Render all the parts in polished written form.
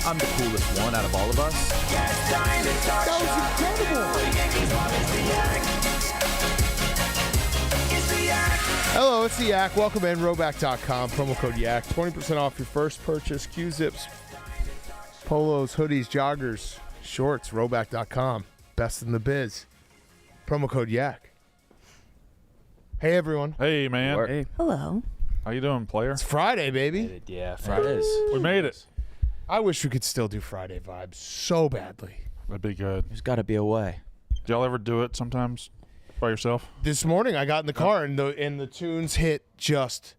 I'm the coolest one out of all of us. That was incredible. Hello, it's the Yak. Welcome in, Roback.com. Promo code Yak. 20% off your first purchase. Q-Zips, polos, hoodies, joggers, shorts. Roback.com. Best in the biz. Promo code Yak. Hey, everyone. Hey, man. Hey. Hello. How you doing, player? It's Friday, baby. Yeah, Fridays. We made it. I wish we could still do Friday vibes so badly. That'd be good. There's got to be a way. Do y'all ever do it sometimes by yourself? This morning I got in the car and the tunes hit just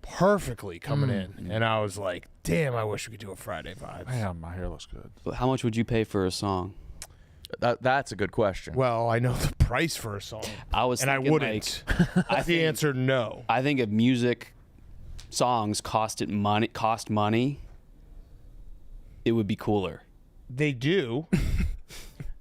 perfectly coming in. And I was like, damn, I wish we could do a Friday vibes. Man, my hair looks good. But how much would you pay for a song? That's a good question. Well, I know the price for a song. I was and I thinking, wouldn't. I The answer, no. I think if music songs cost money, it would be cooler. They do.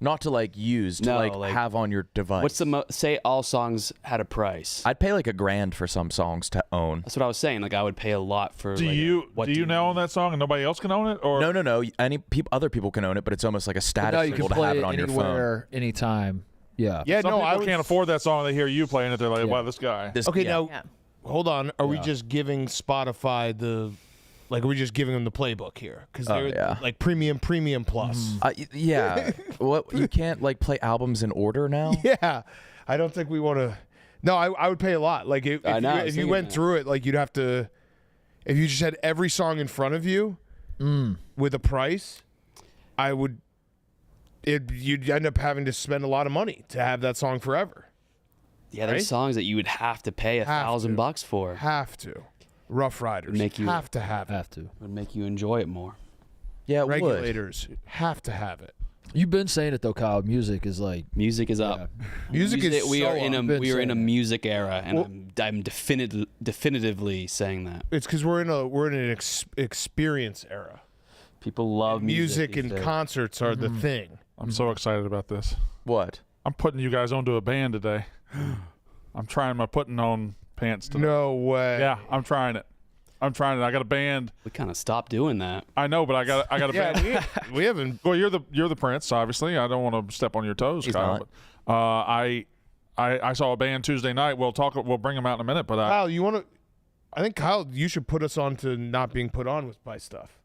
Not to like use, to No, like have on your device. What's the say all songs had a price? I'd pay like $1,000 for some songs to own. That's what I was saying. Like I would pay a lot for. Do like, you what do you now own that song and nobody else can own it? Or No. Other people can own it, but it's almost like a status No, you symbol can to play have it it on your phone. anywhere, anytime. Yeah. Yeah, some no, people I was, can't afford that song. They hear you playing it. They're like, "Wow, this guy." Okay, Yeah. now, Yeah. hold on. Are we Yeah. just giving Spotify are we just giving them the playbook here? Because they're yeah. like premium plus. Yeah. What, you can't like play albums in order now? Yeah. I don't think we want to. No, I would pay a lot. Like if I know, I was you thinking went that. through it, like you'd have to. If you just had every song in front of you with a price, I would. You'd end up having to spend a lot of money to have that song forever. Yeah, there's right? songs that you would have to pay $1,000 for. Have to. Rough Riders Make you- have to have it. Have to. Would make you enjoy it more. Yeah, it would. Regulators have to have it. You've been saying it though, Kyle. Music is like Music is up. Music is we so are in up. a we are in a saying. music era, and Well- I'm definitively saying that It's because we're in an experience era. people love Music these and days. concerts are the thing. I'm so excited about this. What? I'm putting you guys onto a band today. I'm trying my putting on pants today. No way. Yeah, I'm trying it. I got a band. We kind of stopped doing that. I know, but I got a band. Yeah, we haven't. Well, you're the prince, obviously. I don't want to step on your toes, He's Kyle. not. But, I saw a band Tuesday night. We'll bring them out in a minute. But Kyle, you want to? I think Kyle, you should put us on to not being put on by stuff.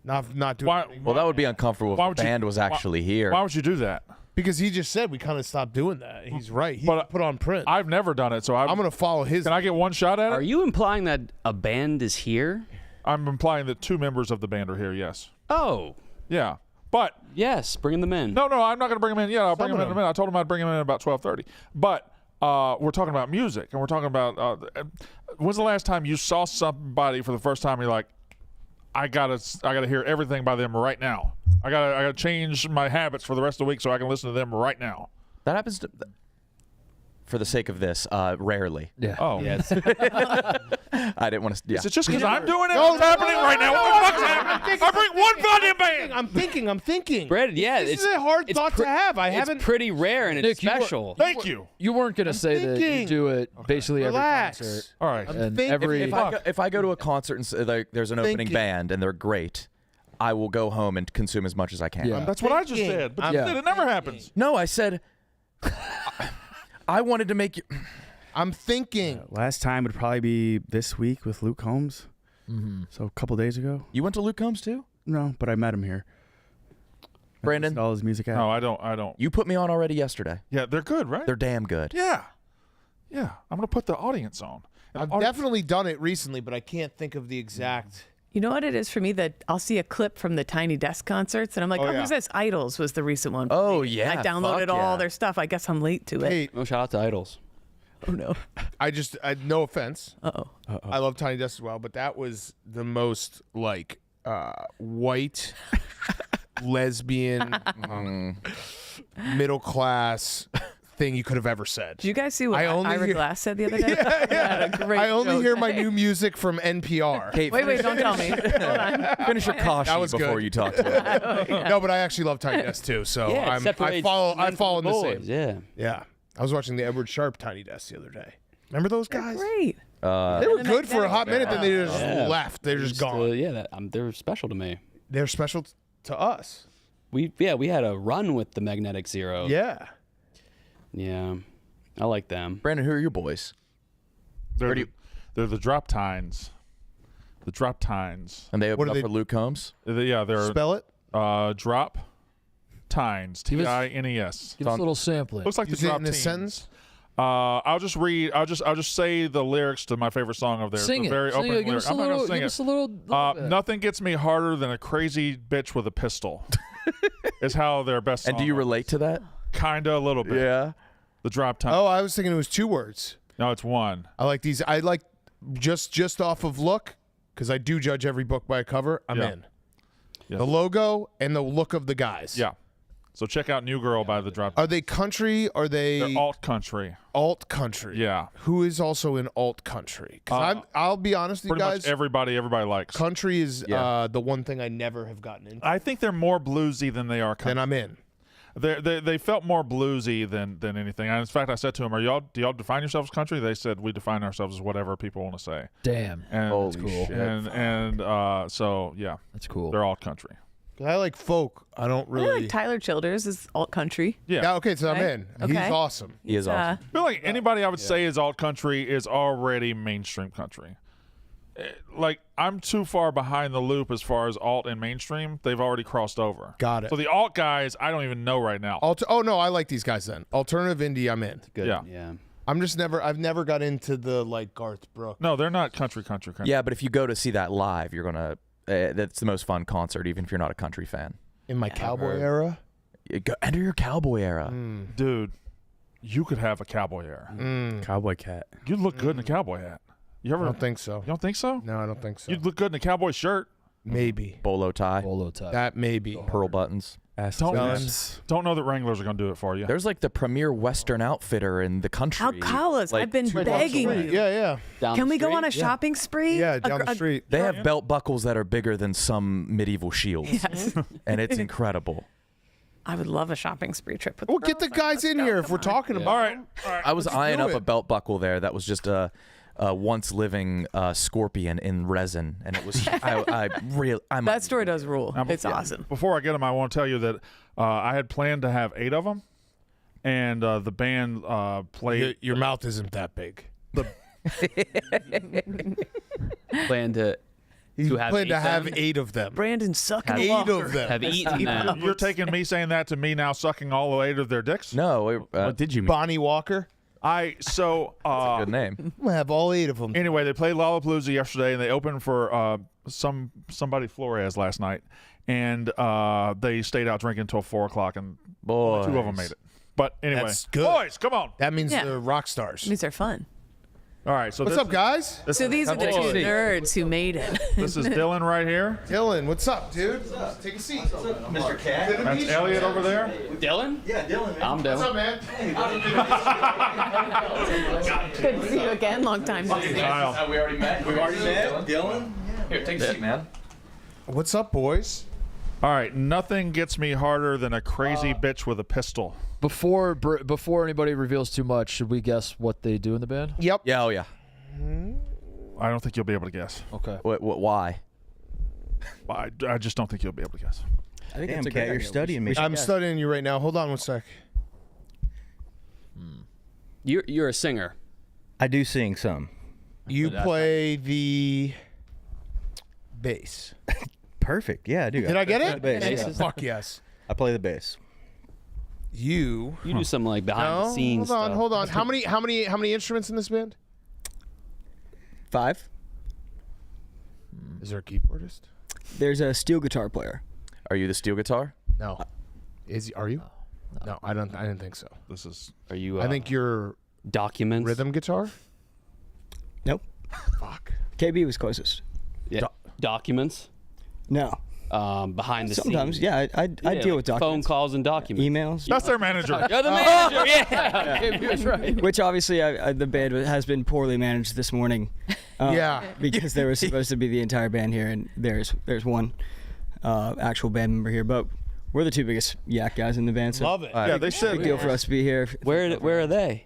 Not doing anything. Well, that would be uncomfortable if Why the would you- band was actually here. why would you do that? Because he just said we kind of stopped doing that. He's right. He But, put on print. I've never done it, so I'm going to follow his. Can I get one shot at it? Are you implying that a band is here? I'm implying that 2 members of the band are here. Yes. Oh, Yeah. But yes, bringing them in. no, I'm not going to bring them in yet. I'll bring Some them of in a them. minute. I told him I'd bring them in at about 12:30. But we're talking about music, and we're talking about when's the last time you saw somebody for the first time? You're like, I gotta hear everything by them right now. I gotta change my habits for the rest of the week so I can listen to them right now. That happens to, for the sake of this, rarely. yeah. Oh, Yes. I didn't want to. Yeah. Is it just because I'm doing it? What's happening right now? What the fuck's happening? I bring one goddamn band. I'm thinking. Brett, yeah, This it's is a hard it's thought to have. I it's haven't. pretty rare and it's Nick, you were- special. Thank you. You weren't gonna say that thinking. you do it basically Relax. every concert. All right. And thinking. every If I go to a concert and like, there's an opening Thinking. band and they're great, I will go home and consume as much as I can. Yeah. That's what I just thinking. said. But I'm you said it never happens. No, I said I wanted to make you. I'm thinking. Last time would probably be this week with Luke Combs. So a couple days ago. You went to Luke Combs too, No, but I met him here. Brandon. Listened to all his music. No, I don't. You put me on already yesterday. Yeah, they're good, right? They're damn good. Yeah. I'm gonna put the audience on. And I've the audi- definitely done it recently, but I can't think of the exact. You know what it is for me that I'll see a clip from the Tiny Desk concerts and I'm like, Oh, oh, yeah. who's this? Idols was the recent one. for Oh, me. yeah, I downloaded fuck all yeah. their stuff. I guess I'm late to it. Hey, Oh, shout out to Idols. Oh no. no offense. Uh-oh. I love Tiny Desk as well, but that was the most like white, lesbian, middle class thing you could have ever said. Did you guys see what I only Ira hear- Glass said the other day? Yeah, a great I only joke. hear my new music from NPR. Kate, Wait, don't tell me. Hold on. finish your caution That was before good. you talk to it. No, but I actually love Tiny Desk too. So Yeah, it I separates follow men from in the same. boys, Yeah. Yeah, I was watching the Edward Sharp Tiny Desk the other day. Remember those guys? Great. They were good for a hot minute, then they just Yeah. left. They're just gone. yeah, they're special to me. they're special to us. We had a run with the Magnetic Zero. Yeah. Yeah. I like them. Brandon, who are your boys? They're the Drop Tines. The Drop Tines. And they open What up are for Luke Combs? They're Spell it. Drop Tines. Give us- Tines. Give us a little sampling. Looks like Use the it Drop in a Teens. sentence. I'll just say the lyrics to my favorite song of theirs. Sing the it. very Sing opening it. Give lyric. us a I'm not little. gonna sing Give it. us a little bit. Nothing gets me harder than a crazy bitch with a pistol. Is how their best song And do you relate to that? Kinda, a little bit. Yeah. The Drop Time. Oh, I was thinking it was 2 words. No, it's one. I like these. I like just off of look, because I do judge every book by a cover. I'm Yeah. in. Yes. The logo and the look of the guys. Yeah. So check out New Girl by the Drop. Are they country? Are they They're alt country. alt country? Yeah. Who is also in alt country? Because I'll be honest with you Pretty guys. much everybody likes. Country is Yeah. the one thing I never have gotten into. I think they're more bluesy than they are country. Then I'm in. They felt more bluesy than anything. And in fact, I said to them, do y'all define yourselves as country? They said, we define ourselves as whatever people want to say. Damn. And Holy cool. shit. and so yeah, That's cool. they're all country. 'Cause I like folk. I don't I really. like Tyler Childers is alt country. Yeah. Okay, so I'm Okay. in. Okay. He's awesome. He is awesome. I feel like anybody I would say is alt country is already mainstream country. Like, I'm too far behind the loop as far as alt and mainstream. They've already crossed over. Got it. So the alt guys, I don't even know right now. Oh no, I like these guys then. Alternative indie, I'm in. Good. Yeah. Yeah. I'm just never. I've never got into the like Garth Brooks. No, they're not country. Yeah, but if you go to see that live, you're gonna. That's the most fun concert, even if you're not a country fan. In my cowboy era. Enter your cowboy era. Dude, you could have a cowboy era. Cowboy cat. You'd look good in a cowboy hat. You I ever? don't think so. You don't think so? No, I don't think so. You'd look good in a cowboy shirt. Maybe Bolo tie, Bolo type. that. Maybe. pearl buttons. Don't Guns. don't know that Wranglers are gonna do it for you. There's like the premier Western outfitter in the country. Alcalas, Like, I've been 2 blocks begging away. you. Yeah. Down Can the we go on a street? shopping spree? Yeah. Down the street. They have belt buckles that are bigger than some medieval shields, Yes. and it's incredible. I would love a shopping spree trip with Well, get the girls. guys Let's in go. here if Come we're on. talking about. All right. I was eyeing do up it. a belt buckle there that was just a once living scorpion in resin, and it was I'm That story does rule. Um, It's yeah. awesome. Before I get them, I want to tell you that I had planned to have 8 of them, and the band played. Your mouth isn't that big. Plan to He's have planned 8 to have them? 8 of them. Brandon's sucking 8 water. of them. have eaten them. You're taking me saying that to me now, sucking all 8 of their dicks. No, What did you mean? Bonnie Walker. good name. I'm gonna have all 8 of them. Anyway, they played Lollapalooza yesterday, and they opened for somebody Flores last night, and they stayed out drinking until 4:00, and Boys. 2 of them made it. But anyway, That's good. boys, come on. That means Yeah. they're rock stars. These are fun. All right, so What's this up, guys? So these are the Come 2 on. nerds who made it. This is Dylan right here. Dylan, what's up, dude? Take a seat. Mr. Cat. That's Elliot over there. Dylan? Yeah, Dylan. I'm What's up, Dylan. man? Good to see you again. Long time no see. Kyle. We already met. Dylan? Here, take a seat, man. What's up, boys? All right, nothing gets me harder than a crazy bitch with a pistol. Before anybody reveals too much, should we guess what they do in the band? Yep. Yeah, oh yeah. I don't think you'll be able to guess. Okay. Why? I just don't think you'll be able to guess. I think Damn, that's a Cat, great you're idea. studying me. I'm studying you right now. Hold on one sec. You're a singer. I do sing some. You play the bass. Perfect. Yeah, I do. Did I get it? Bass, Yes. yeah. Fuck yes. I play the bass. You. You do some like behind the scenes Hold on, stuff. hold on. How many instruments in this band? 5. Is there a keyboardist? There's a steel guitar player. Are you the steel guitar? No. Are you? No, I didn't think so. This is Are you? I think you're documents. rhythm guitar. Nope. Fuck. KB was closest. Yeah. Documents. No. Behind the Sometimes, scenes. yeah, I deal with Phone documents. calls and documents. Emails. that's their manager. You're the manager. Yeah. KB was right. Which obviously the band has been poorly managed this morning. Yeah. Because there was supposed to be the entire band here, and there's one actual band member here. But we're the 2 biggest yak guys in the band. So Love it. Yeah, they big said deal for us to be here. Where are they?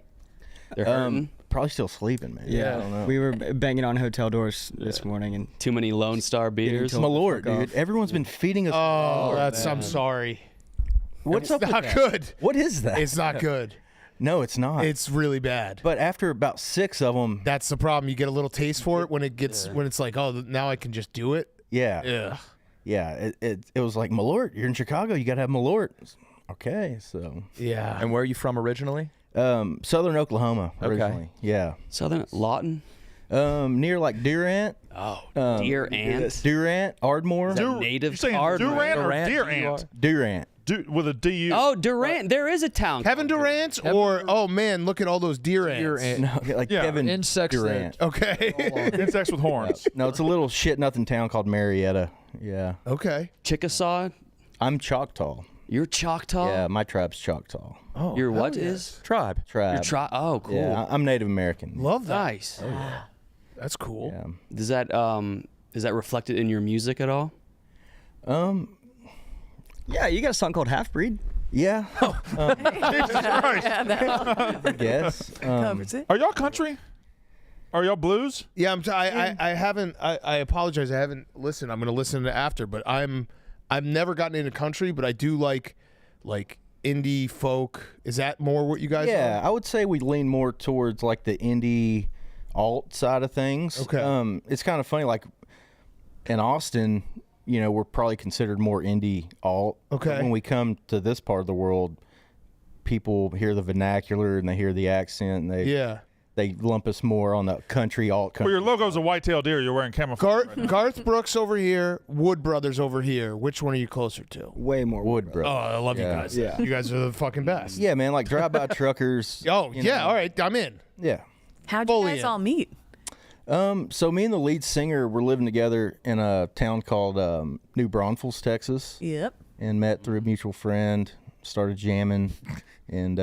They're hurting. probably still sleeping, man. I don't know. We were banging on hotel doors this morning, and Too many Lone Star beers. told- Malort, Fuck dude. off. Everyone's been feeding us. Oh, Malort, that's. man. I'm sorry. What's up It's with not that? good. What is that? It's not good. No, it's not. It's really bad. But after about 6 of them, That's the problem. You get a little taste for it when it gets when it's like, oh, now I can just do it. yeah, it was like Malort. You're in Chicago. You gotta have Malort. Okay, so Yeah. And where are you from originally? Southern Oklahoma Okay. originally. Yeah, Southern Lawton. near like Durant. Oh, Um, Deer Ant. Durant, Ardmore. Native You saying Ardmore. Durant or Durant, Deer D-U-R. Ant? Durant. With a D-U. Oh, Durant. There is a town. Kevin Durant or oh man, look at all those deer ants. No, like Yeah. Kevin Insects that- Durant. Okay. Insects with horns. No, it's a little shit nothing town called Marietta. Yeah, Okay. Chickasaw. I'm Choctaw. You're Choctaw. Yeah, my tribe's Choctaw. Oh, Your hell what yeah. is? Tribe. Tribe. Your Oh, cool. Yeah, I'm Native American. Love that. Nice. That's cool. Yeah. Does that is that reflected in your music at all? yeah, you got a song called Half Breed. Yeah, Yeah, that I guess. covers it. Are y'all country? Are y'all blues? Yeah, I haven't. I apologize. I haven't listened. I'm gonna listen to after. But I've never gotten into country, but I do like indie folk. Is that more what you guys? Yeah, are? I would say we lean more towards like the indie alt side of things. Okay. It's kind of funny, like in Austin, we're probably considered more indie alt. Okay. But when we come to this part of the world, people hear the vernacular and they hear the accent and they lump us more on the country alt Well, country. your logo's a white-tailed deer. You're wearing camouflage. Garth Brooks over here, Wood Brothers over here. Which one are you closer to? Way more Wood Oh, Brothers. I love you Yeah. guys. Yeah. You guys are the fucking best. Yeah, man, like drive-by truckers. Oh, you yeah. know. All right. I'm in. Yeah. How'd you Fully guys in. all meet? So me and the lead singer were living together in a town called New Braunfels, Texas, Yep. and met through a mutual friend. Started jamming, and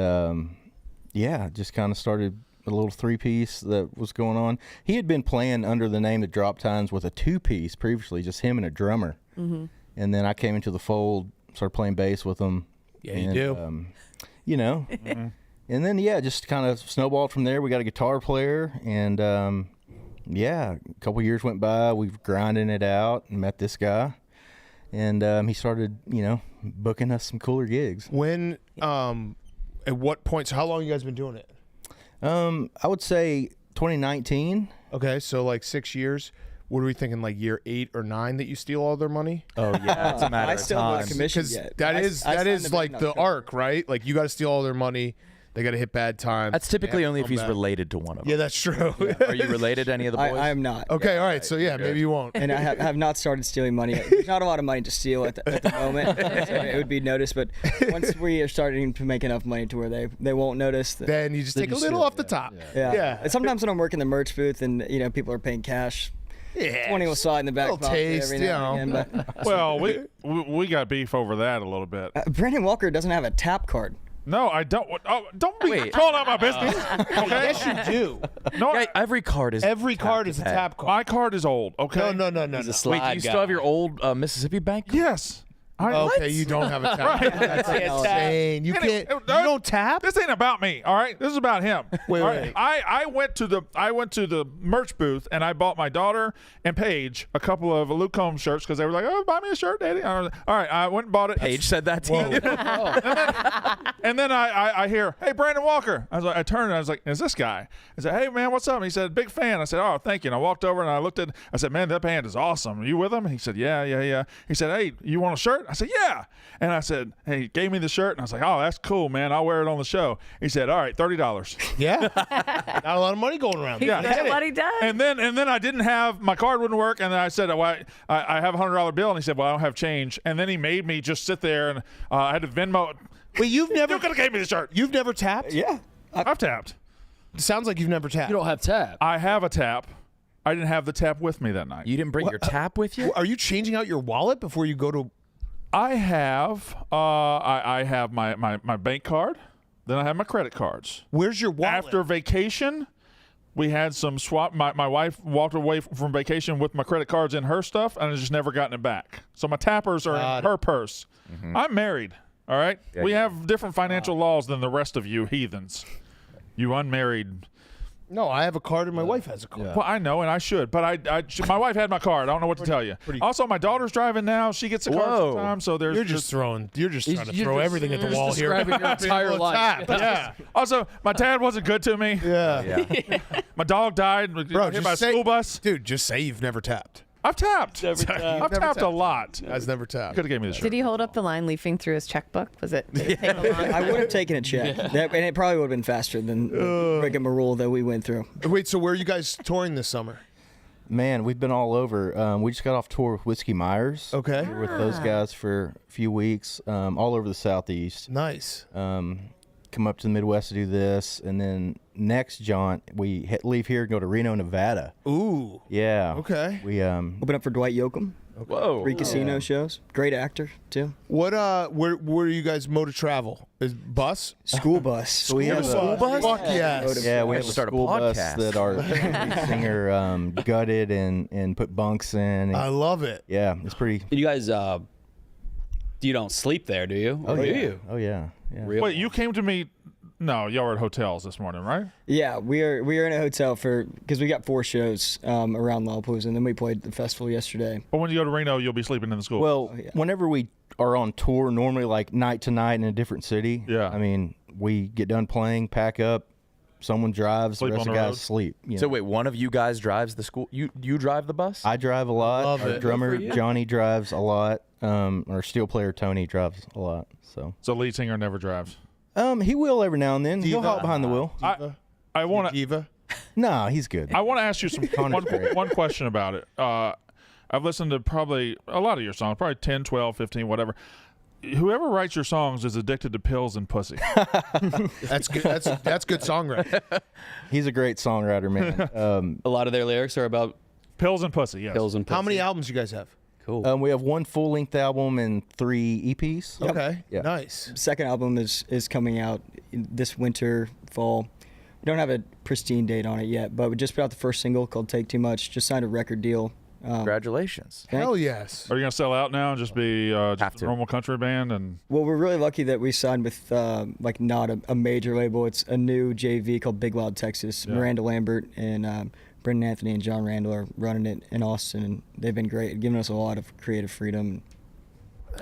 just kind of started a little 3-piece that was going on. He had been playing under the name the Drop Tines with a 2-piece previously, just him and a drummer. Mm-hmm. And then I came into the fold, started playing bass with him. Yeah, you and, do. And then just kind of snowballed from there. We got a guitar player, and a couple years went by. We were grinding it out and met this guy, and he started, booking us some cooler gigs. When? At what point? So how long you guys been doing it? I would say 2019. Okay, so like 6 years. What are we thinking? Like year 8 or 9 that you steal all their money? Oh yeah, it's a matter I of still time. wasn't commissioned Because yet. that I- is I that signed is the like band the October. arc, right? Like you got to steal all their money. They got to hit bad times. That's typically Yeah, only if come he's back. related to one of them. Yeah, that's true. Are you related to any of the boys? I am not. Okay, all right. So yeah, maybe you won't. And I have not started stealing money yet. There's not a lot of money to steal at the moment. So it would be noticed. But once we are starting to make enough money to where they won't notice. Then you just take a you little steal, off the top. Yeah. And sometimes when I'm working the merch booth and people are paying cash, Yeah. 20 will slide in the back Little pocket taste, every now and again. But Well, we got beef over that a little bit. Brandon Walker doesn't have a tap card. No, I don't. Oh, don't be Wait. calling out my business. Okay. Yes, you do. No, Yeah, every card is Every tapped card to is a tap. tap card. my card is old. Okay. No. He's a Wait, slide do you guy. still have your old Mississippi bank? Yes. Okay, you don't have a tap. That's insane. You can't. You don't tap. This ain't about me, all right? This is about him. Wait, all wait. right? I went to the merch booth and I bought my daughter and Paige a couple of Luke Combs shirts because they were like, "Oh, buy me a shirt, Daddy." I was like, all right, I went and bought it. Paige said that to you. And then I hear, "Hey, Brandon Walker." I turned and I was like, "Is this guy?" I said, "Hey, man, what's up?" And he said, "Big fan." I said, "Oh, thank you." And I walked over and I looked at. I said, "Man, that band is awesome. Are you with him?" And he said, "Yeah." He said, "Hey, you want a shirt?" I said, "Yeah." And I said, "Hey," he gave me the shirt and I was like, "Oh, that's cool, man. I'll wear it on the show." He said, "All right, $30." Yeah. Not a lot of money going around. Yeah. That's what he does. And then I didn't have my card wouldn't work, and then I said, well, I have a $100 bill, and he said, well, I don't have change, and then he made me just sit there, and I had to Venmo. Wait, you've never You could have gave me the shirt. You've never tapped? Yeah. I've tapped. Sounds like you've never tapped. You don't have tap. I have a tap. I didn't have the tap with me that night. You didn't bring your tap with you? Are you changing out your wallet before you go to? I have I have my bank card. Then I have my credit cards. Where's your wallet? After vacation, we had some swap. My wife walked away from vacation with my credit cards in her stuff, and I just never gotten it back. So my tappers are Got in her purse. I'm married. All right. We have different financial laws than the rest of you heathens. You unmarried No, I have a card and my wife has a card. Yeah. Well, I know, and I should, but my wife had my card. I don't know what to tell you. Also, my daughter's driving now. She gets a card Whoa. sometimes, so there's You're just trying to You're throw just- everything at the you're wall just here. describing your entire life. Yeah. Also, my dad wasn't good to me. Yeah. Yeah. My dog died. Bro, Hit by a just say, school bus. dude, just say you've never tapped. I've tapped. Never tapped. I've Never tapped a tapped. lot. Has never tapped. Could have gave me the shirt. Did he hold up the line leafing through his checkbook? Was it? Did it take a long I would time? have taken a check, and it probably would have been faster than the rigmarole that we went through. Wait, so where are you guys touring this summer? Man, we've been all over. We just got off tour with Whiskey Myers. Okay. We were with those guys for a few weeks, all over the Southeast. Nice. Come up to the Midwest to do this, and then next jaunt we leave here and go to Reno, Nevada. Ooh. Yeah. Okay. We Open up for Dwight Yoakam. Whoa. 3 casino shows. Great actor too. What where you guys mode of travel? Is bus? School bus. So we have School bus? Fuck yes. Yeah, we have have to a start a school bus podcast. that our lead singer gutted and put bunks in. I love it. Yeah, it's pretty. You guys, you don't sleep there, do you? Oh Or yeah. do you? Oh yeah. Yeah. Really? Wait, you came to me. No, y'all were at hotels this morning, right? Yeah, we are in a hotel because we got 4 shows around Lollapalooza, and then we played the festival yesterday. But when you go to Reno, you'll be sleeping in the school. Well, yeah. whenever we are on tour, normally like night to night in a different city. Yeah. I mean, we get done playing, pack up, someone drives, Sleep the rest on of the the guys road. sleep. You So know. wait, one of you guys drives the school. You drive the bus? I drive a lot. Love Our it. drummer Good for you. Johnny drives a lot. Our steel player Tony drives a lot. So lead singer never drives. he will every now and then. He'll Diva. hop behind the wheel. I want to. Diva. No, he's good. I want to ask you some Connor's great. one question about it. I've listened to probably a lot of your songs, probably 10, 12, 15, whatever. Whoever writes your songs is addicted to pills and pussy. That's good. That's good songwriting. He's a great songwriter, man. A lot of their lyrics are about Pills and pussy, yes. pills and pussy. How many albums you guys have? Cool. We have 1 full-length album and 3 EPs. Okay. Yeah. Nice. Second album is coming out this winter, fall. We don't have a pristine date on it yet, but we just put out the first single called "Take Too Much." Just signed a record deal. Congratulations. Hell yes. Are you going to sell out now and just be Have just a to. normal country band? And Well, we're really lucky that we signed with like not a major label. It's a new JV called Big Loud Texas. Yeah. Miranda Lambert and Brendan Anthony and John Randall are running it in Austin, and they've been great, giving us a lot of creative freedom.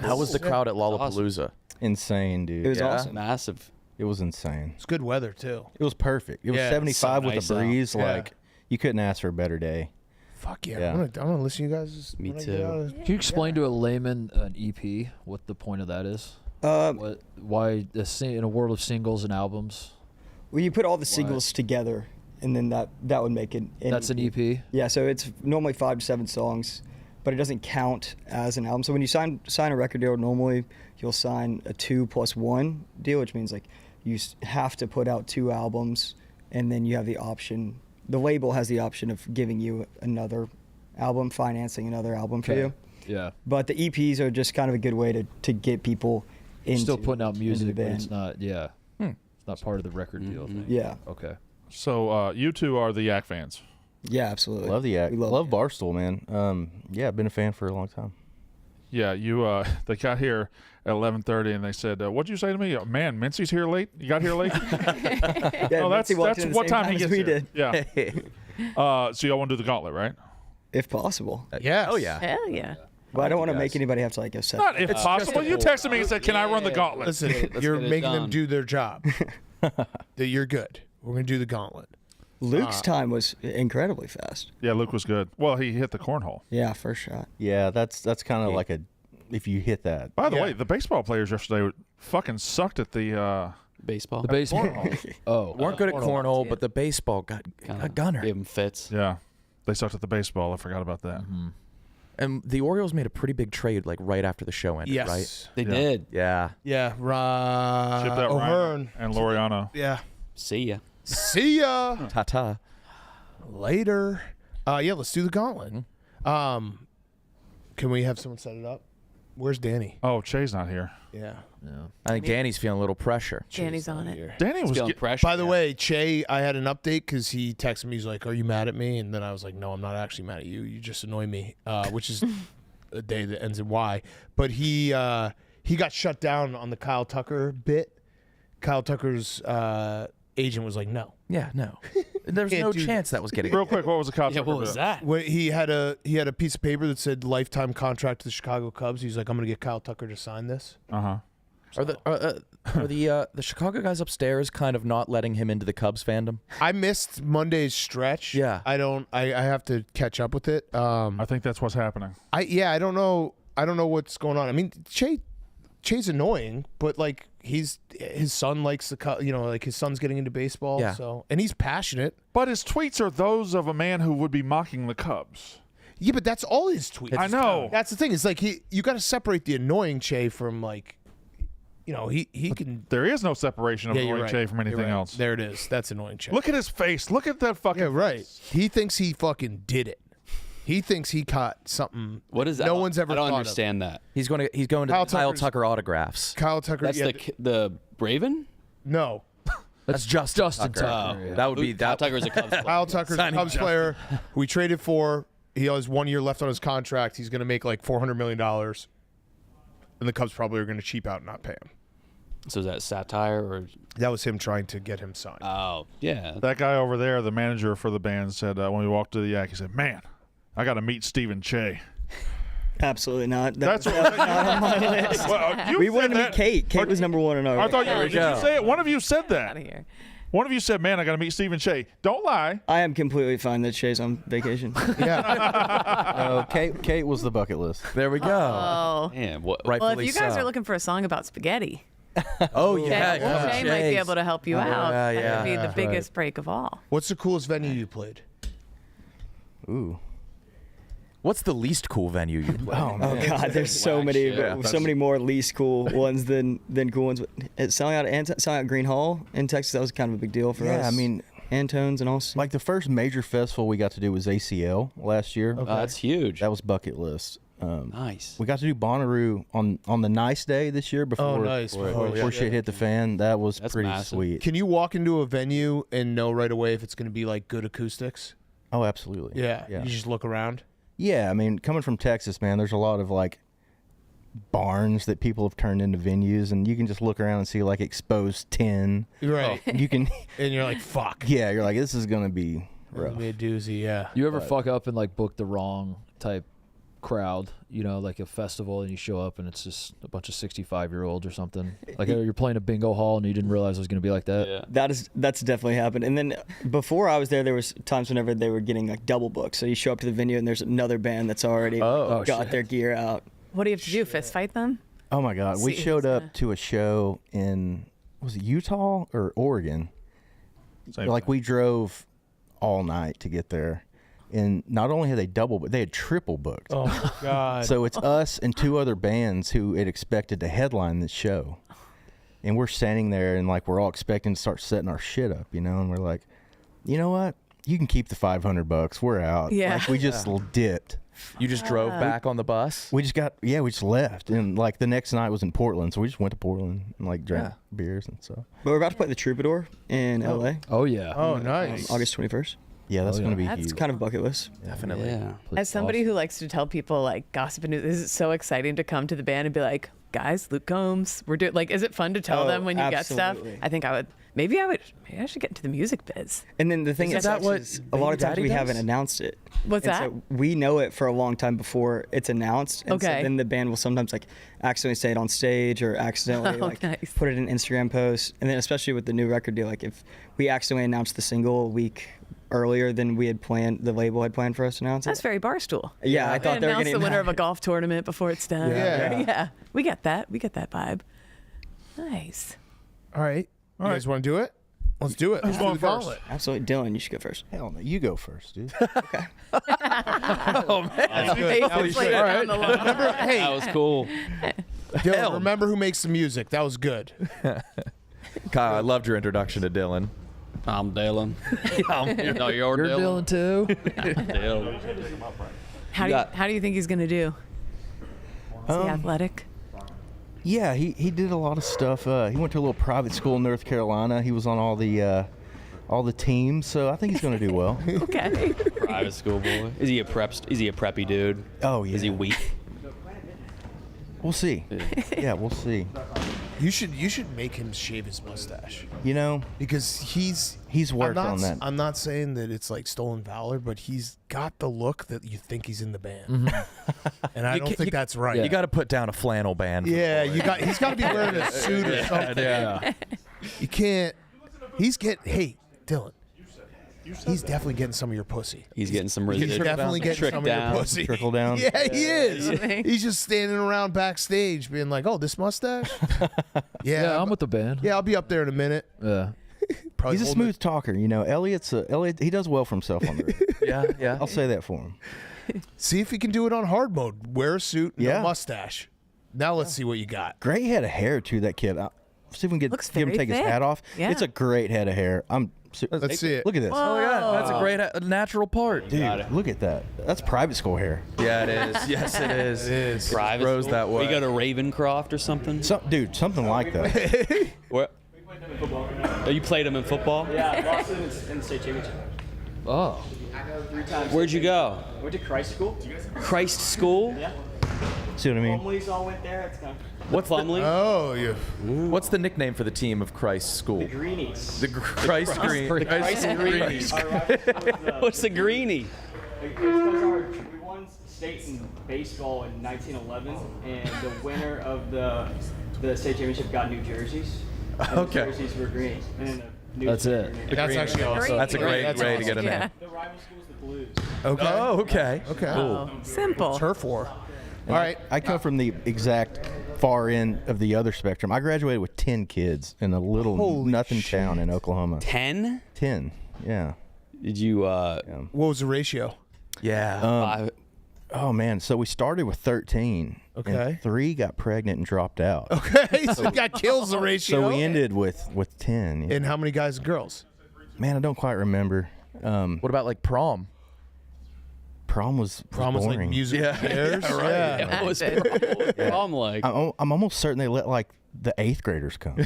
How was the crowd at Lollapalooza? Insane, dude. It was Yeah. awesome. Massive. It was insane. It's good weather too. It was perfect. It was Yeah, 75 so with nice a out. breeze. Yeah. Like, you couldn't ask for a better day. Fuck yeah. Yeah. I'm gonna listen to you guys. Me when I too. get out of- Can you explain to a layman an EP what the point of that is? Why in a world of singles and albums? Well, you put all the singles together, and then that would make it. That's an EP. Yeah, so it's normally 5 to 7 songs, but it doesn't count as an album. So when you sign a record deal, normally you'll sign a 2+1 deal, which means like you have to put out 2 albums, and then you have the option. The label has the option of giving you another album, financing another album for Okay. you. Yeah. But the EPs are just kind of a good way to get people into Still putting out into the music, but band. it's not. Yeah. It's not part of the record deal thing. Yeah, Okay. so you two are the Yak fans. yeah, absolutely. Love the act. We Love it. Barstool, man. Yeah, I've been a fan for a long time. Yeah, you. They got here at 11:30, and they said, "What'd you say to me? Man, Mincy's here late. You got here late." Yeah, Oh, that's Mitzi walked in the what same time he as gets we here. did, Yeah. So y'all want to do the gauntlet, right? if possible. Yes. Oh yeah. Hell yeah. But I don't want to guys. make anybody have to like go set. Not if possible. You texted me and said, "Can I run the gauntlet?" Listen, Let's you're get it making them done. do their job. That you're good. We're gonna do the gauntlet. Luke's time was incredibly fast. Yeah, Luke was good. Well, he hit the cornhole. Yeah, first shot. Yeah, that's kind of like a, if you hit that. By the Yeah. way, the baseball players yesterday fucking sucked at the. Baseball. The baseball. Oh. Weren't good at cornhole, but the baseball got a gunner. Gave him fits. Yeah, they sucked at the baseball. I forgot about that. And the Orioles made a pretty big trade like right after the show ended, Yes. right? They Yeah. did. Yeah. Yeah. Shipped out Ryan O'Hearn. and Laureano. Yeah. See ya. See ya Ta-ta. later. Yeah. Let's do the gauntlet. Can we have someone set it up? Where's Danny? Oh, Che's not here. Yeah. I think Danny's feeling a little pressure. Danny's on it. Danny was. Feeling Get, pressure. By the way, Che, I had an update because he texted me. He's like, "Are you mad at me?" And then I was like, "No, I'm not actually mad at you. You just annoy me," which is a day that ends in Y. But he got shut down on the Kyle Tucker bit. Kyle Tucker's agent was like, "No, Yeah, no. There's Can't no do chance that was getting. Real quick, what was the Kyle Yeah, Tucker what was bit? that? When he had a piece of paper that said lifetime contract to the Chicago Cubs. He's like, I'm gonna get Kyle Tucker to sign this. Uh-huh. Are the Chicago guys upstairs kind of not letting him into the Cubs fandom? I missed Monday's stretch. Yeah. I have to catch up with it. I think that's what's happening. I don't know what's going on. I mean, Che's annoying, but like his son likes like his son's getting into baseball. Yeah. So, and he's passionate. But his tweets are those of a man who would be mocking the Cubs. Yeah, but that's all his tweets. I know. That's the thing. It's like you got to separate the annoying Che from like, he can. There is no separation of Yeah, you're annoying right. Che from anything You're right. else. There it is. That's annoying Che. Look at his face. Look at that fucking Yeah, right. face. He thinks he fucking did it. He thinks he caught something. What is that? No one's ever I don't thought understand that. He's going to Kyle Kyle Tucker's- Tucker autographs. Kyle Tucker. That's yeah, the Raven? No. That's Justin Tucker. Tucker. That would be Kyle that. Tucker's a Cubs player. Kyle Tucker's a Signing Cubs player. We traded for. He has 1 year left on his contract. He's going to make like $400 million. And the Cubs probably are going to cheap out and not pay him. So is that satire or? That was him trying to get him signed. Oh, yeah. That guy over there, the manager for the band, said when we walked to the Yak, he said, "Man, I got to meet Stephen Che." Absolutely not. That's That what was not on my list. Well, you We said wanted to that. meet Kate. Kate was number one on our I list. thought you did. You go. say it? One of you said Out that. of here. One of you said, "Man, I got to meet Stephen Che." Don't lie. I am completely fine that Shay's on vacation. Yeah. Kate was the bucket list. There we go. Oh. Man, what? Rightfully Well, if you guys so. are looking for a song about spaghetti, Oh Shay, yeah, Shay might be able to help you out. yeah, That yeah. would be the That's biggest break of all. What's the coolest venue you played? Ooh. What's the least cool venue you play? Oh God, there's so many, Yeah. so many more least cool ones than cool ones. Selling out Green Hall in Texas, that was kind of a big deal for us. Yeah, I mean, Antones and all. like the first major festival we got to do was ACL last year. That's huge. That was bucket list. Nice. We got to do Bonnaroo on the nice day this year before, nice. before shit hit the fan. That was That's pretty massive. sweet. Can you walk into a venue and know right away if it's going to be like good acoustics? Oh, absolutely. Yeah. Yeah. You just look around. Yeah, I mean, coming from Texas, man, there's a lot of like barns that people have turned into venues, and you can just look around and see like exposed tin. Right. You can, And you're like, fuck. yeah, you're like, this is gonna be rough. It'll be a doozy, yeah. You ever fuck up and like book the wrong type crowd? You know, like a festival, and you show up and it's just a bunch of 65-year-olds or something. Like you're playing a bingo hall and you didn't realize it was gonna be like that. Yeah. That's definitely happened. And then before I was there was times whenever they were getting like double booked. So you show up to the venue and there's another band that's already Oh, got shit. their gear out. What do you have to do? Fist fight them? Oh my God, we See, showed who's up gonna- to a show in was it Utah or Oregon? Same Like thing. we drove all night to get there, and not only had they double, but they had triple booked. Oh, my God. So it's us and two other bands who had expected to headline this show. And we're standing there and like we're all expecting to start setting our shit up, you know, and we're like, you know what? You can keep the $500. We're out. Yeah. Like we just dipped. You just drove back on the bus? We just left. And like the next night was in Portland, so we just went to Portland and like drank beers and stuff. But we're about to play the Troubadour in LA Oh yeah. Oh, nice. August 21st. Yeah, that's Oh, going to yeah. be It's huge. kind of bucket list. Definitely. Yeah. As somebody who likes to tell people like gossip and news, is it so exciting to come to the band and be like, guys, Luke Combs, we're doing like, is it fun to tell Oh, them when you get stuff? absolutely. I think maybe I should get into the music biz. And then the thing Is is, that what a lot Baby of times Daddy we does? haven't announced it. What's And that? So we know it for a long time before it's announced. And so Okay. then the band will sometimes like accidentally say it on stage or accidentally Oh, like nice. put it in an Instagram post. And then especially with the new record deal, like if we accidentally announced the single a week earlier than we had planned, the label had planned for us to announce That's it. very Barstool. Yeah, I thought they were announce getting the winner of a golf tournament before it's done. Yeah. Yeah. We get that. We get that vibe. Nice. All right. You guys want to do it? Let's do it. Who's going the gauntlet? Absolutely. Dylan, you should go first. Hell no, you go first, dude. Basically, down the line. Remember, hey, That was cool. Dylan, remember who makes the music. That was good. Kyle, I loved your introduction to Dylan. I'm Dylan. No, you're You're Dylan. Dylan too. Dylan. How do you think he's gonna do? Is he athletic? Yeah, he did a lot of stuff. He went to a little private school in North Carolina. He was on all the teams, so I think he's going to do well. Okay. Private school boy. Is he a preppy dude? Oh yeah. Is he weak? We'll see. Yeah, we'll see. You should make him shave his mustache You know, because he's worked on that. I'm not saying that it's like stolen valor, but he's got the look that you think he's in the band, and I don't think that's right. You got to put down a flannel band. Yeah, he's got to be wearing a suit or something. Yeah. You can't. Hey, Dylan. He's definitely getting some of your pussy. He's getting some He's really definitely getting tricked some down. of your pussy. Trickle down. Yeah, he is. Yeah. He's just standing around backstage being like, "Oh, this mustache." Yeah, I'm with the band. Yeah, I'll be up there in a minute. Yeah. Probably He's a holding smooth talker. You know, Elliot. He does well for himself on the road. Yeah. I'll say that for him. See if he can do it on hard mode. Wear a suit, no Yeah. mustache. Now let's see what you got. Great head of hair too. That kid. See if we can Looks get him to very take his thick. hat off. Yeah. It's a great head of hair. Let's see it. Look at this. Oh, yeah. That's a great natural part. Dude, look at that. That's private school hair. Yeah, it is. Yes, it is. It is. Private Grows school? that way. We go to Ravencroft or something. Dude, something like that. What? Oh, you played him in football? Yeah, Boston in the state championship. Oh. I go 3 times. Where'd you go? I went to Christ School. Christ School? Yeah. See what I mean? Plumleys all went there. It's kind of What's Plumlee? Oh, you. What's the nickname for the team of Christ School? the Greenies. The Christ Green. Christ Greenies. Our rival was, What's the greenie? It's because we won state in baseball in 1911, and the winner of the state championship got New Jerseys. And Okay. The jerseys were green. And then the New That's jerseys it. were green. That's actually awesome. That's a great That's way to awesome. get a name. Yeah. The rival school's the Blues. Okay. Oh, okay. Okay. Oh, simple. Turf war. All right. I come from the exact far end of the other spectrum. I graduated with 10 kids in a little Holy nothing shit. town in Oklahoma. 10? 10. Yeah. Did you, What was the ratio? Yeah. five? Oh man, so we started with 13. Okay. And 3 got pregnant and dropped out. Okay, so that kills the ratio. So we ended with 10. And how many guys and girls? Man, I don't quite remember. What about like prom? Prom was Prom was like boring. music Yeah. chairs. Yeah, right. Yeah. That was prom like. I'm almost certain they let like the 8th graders come.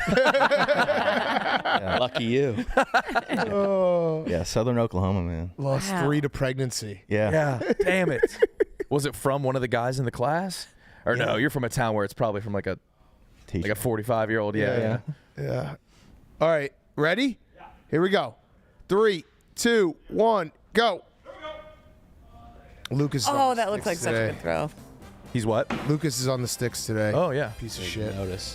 Lucky you. Yeah, Southern Oklahoma, man. Lost Wow. 3 to pregnancy. Yeah. Yeah. Damn it. Was it from one of the guys in the class? Or no, you're from a town where it's probably from like a Teacher. 45-year-old. Yeah. Yeah. All right. Ready? Here we go. 3, 2, 1, go. Lucas. Is on Oh, the that looks like sticks such a today. good throw. He's what? Lucas is on the sticks today. Oh, yeah. Piece of shit. Notice.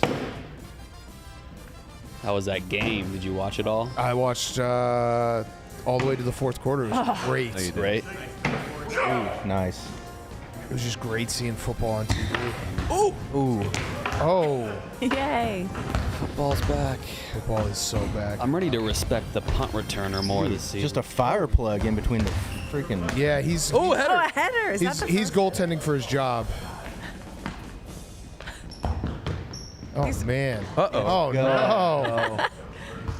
How was that game? Did you watch it all? I watched all the way to the 4th quarter. It was great. Right? Nice. It was just great seeing football on TV. Ooh. Oh, Yay. Football's back. football is so bad. I'm ready to respect the punt returner more this season. Just a fire plug in between the freaking. Yeah, he's Oh, a header. Is that he's the he's first? goaltending for his job. Oh man. Uh-oh. Oh no.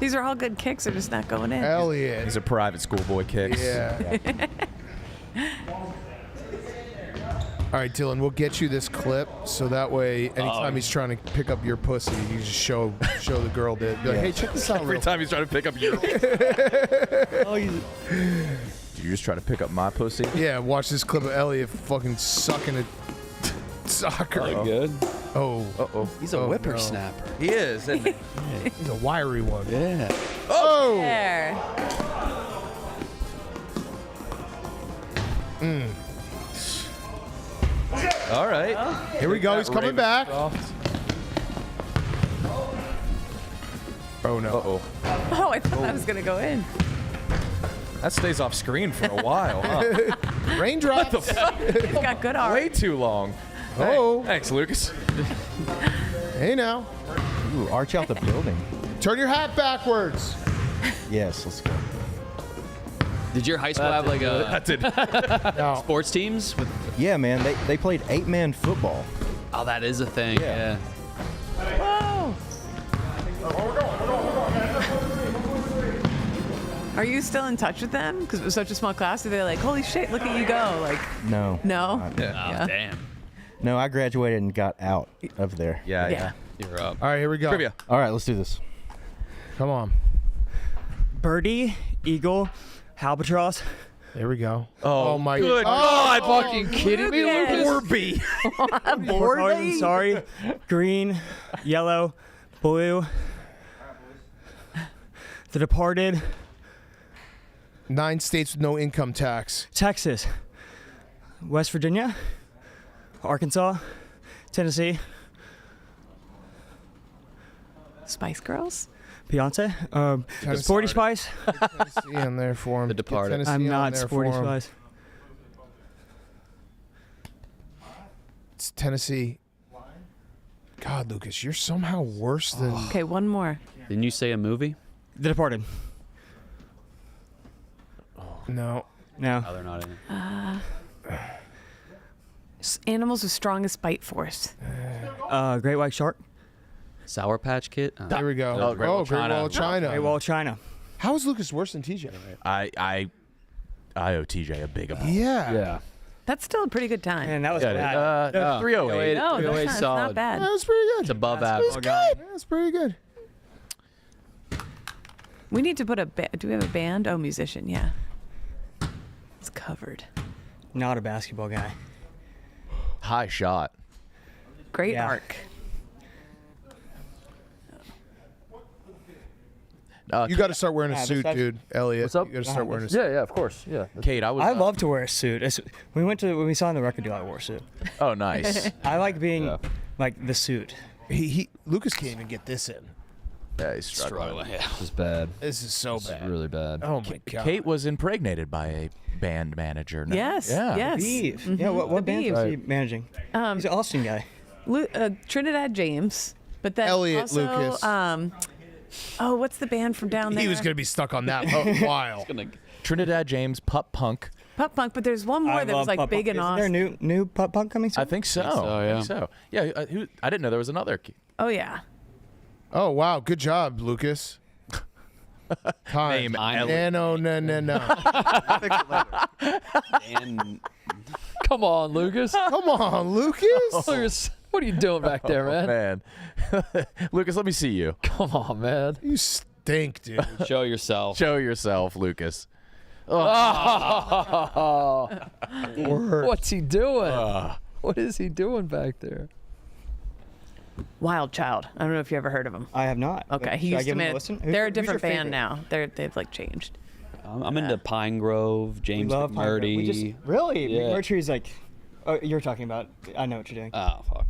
These are all good kicks. They're just not going in. Elliot. He's a private schoolboy kicks. Yeah. All right, Dylan, we'll get you this clip so that way anytime he's trying to pick up your pussy, you just show the girl that. Be like, hey, check this out. Every real time he's trying to pick up your. Did you just try to pick up my pussy? Yeah, watch this clip of Elliot fucking sucking a soccer. Look good. Oh, Uh-oh. He's a Oh, whippersnapper. He is, isn't he? he's a wiry one. Yeah. Oh, There. All right. here we go. He's coming back. Oh no. Uh-oh. Oh, I thought that was going to go in. That stays off screen for a while, huh? Raindrops. He's got good arm. Way too long. Oh, Thanks, Lucas. hey now. Ooh, arch out the building. Turn your hat backwards. Yes, let's go. Did your high school have like a That did. No. sports teams? With, Yeah, man, they played 8-man football. oh, that is a thing. Yeah. Whoa. Are you still in touch with them? Because it was such a small class. Are they like, holy shit, look at you go? Like, No. no? Oh, Yeah. damn. No, I graduated and got out of there. Yeah, Yeah. yeah. You're up. All right, here we go. Trivia. All right, let's do this. Come on. Birdie, eagle, albatross. There we go. Oh, my good God. God. Fucking kidding me, Lucas. Lucas? Orby. Sorry, green, yellow, Blue. The Departed. 9 states with no income tax. Texas. West Virginia. Arkansas. Tennessee. Spice Girls? Beyonce. Tennessee. Sporty Spice. Tennessee on there for him. The Departed. Tennessee I'm on not there Sporty for him. Spice. It's Tennessee. God, Lucas, you're somehow worse than. Okay, one more. Didn't you say a movie? The Departed. No. No. No, they're not in it. Animals with strongest bite force. Great White Shark. Sour Patch Kid. There we go. Oh, Great Wall Great China. Wall of China. Great Wall of China. How is Lucas worse than TJ? I owe TJ a big amount. Yeah. Yeah. That's still a pretty good time. Man, that was Yeah, bad. 308. no, 308 that's solid. not bad. That's pretty good. It's above That's average. all Good. That's pretty good. We need to put a do we have a band? Oh, musician, yeah. It's covered. Not a basketball guy. High shot. Great Yeah. arc. You got to start wearing a Yeah, suit, besides- dude. Elliot. What's up? You got to start wearing a suit. Yeah, of course. Yeah. Kate, I was. I love to wear a suit. When we signed the record deal, I wore a suit. Oh, nice. I like being Yeah. like the suit. Lucas can't even get this in. Yeah, he's struggling. Yeah. This is bad. This is so This is bad. really bad. Oh my god. Kate was impregnated by a band manager. Now. Yes. Yeah. Yes. Beef. Yeah. What band Beef. was he managing? He's an Austin guy. Trinidad James, but then Elliot also, Lucas. What's the band from down there? He was gonna be stuck on that for a while. Trinidad James, Pup Punk. Pop Punk, but there's one more I that was love like Pup big Punk. and Isn't there awesome. new Pup Punk coming soon? I think so. so, yeah. So. Yeah. I didn't know there was another. Oh yeah. Oh wow, good job, Lucas. Time. Name Elliot. No. And Come on, Lucas. Come on, Lucas. Lucas, what are you doing back there, man? Man. Lucas, let me see you. Come on, man. You stink, dude. show yourself. Show yourself, Lucas. What's he doing? What is he doing back there? Wild Child. I don't know if you ever heard of them. I have not. Okay, he Should I used give to him a man. listen? They're a Who's your different band favorite? now. They've like changed. I'm into Pine Grove, James Love Pine Grove. We just McMurdy. really Yeah. McMurtry's like. Oh, you're talking about. I know what you're doing. Oh, fuck.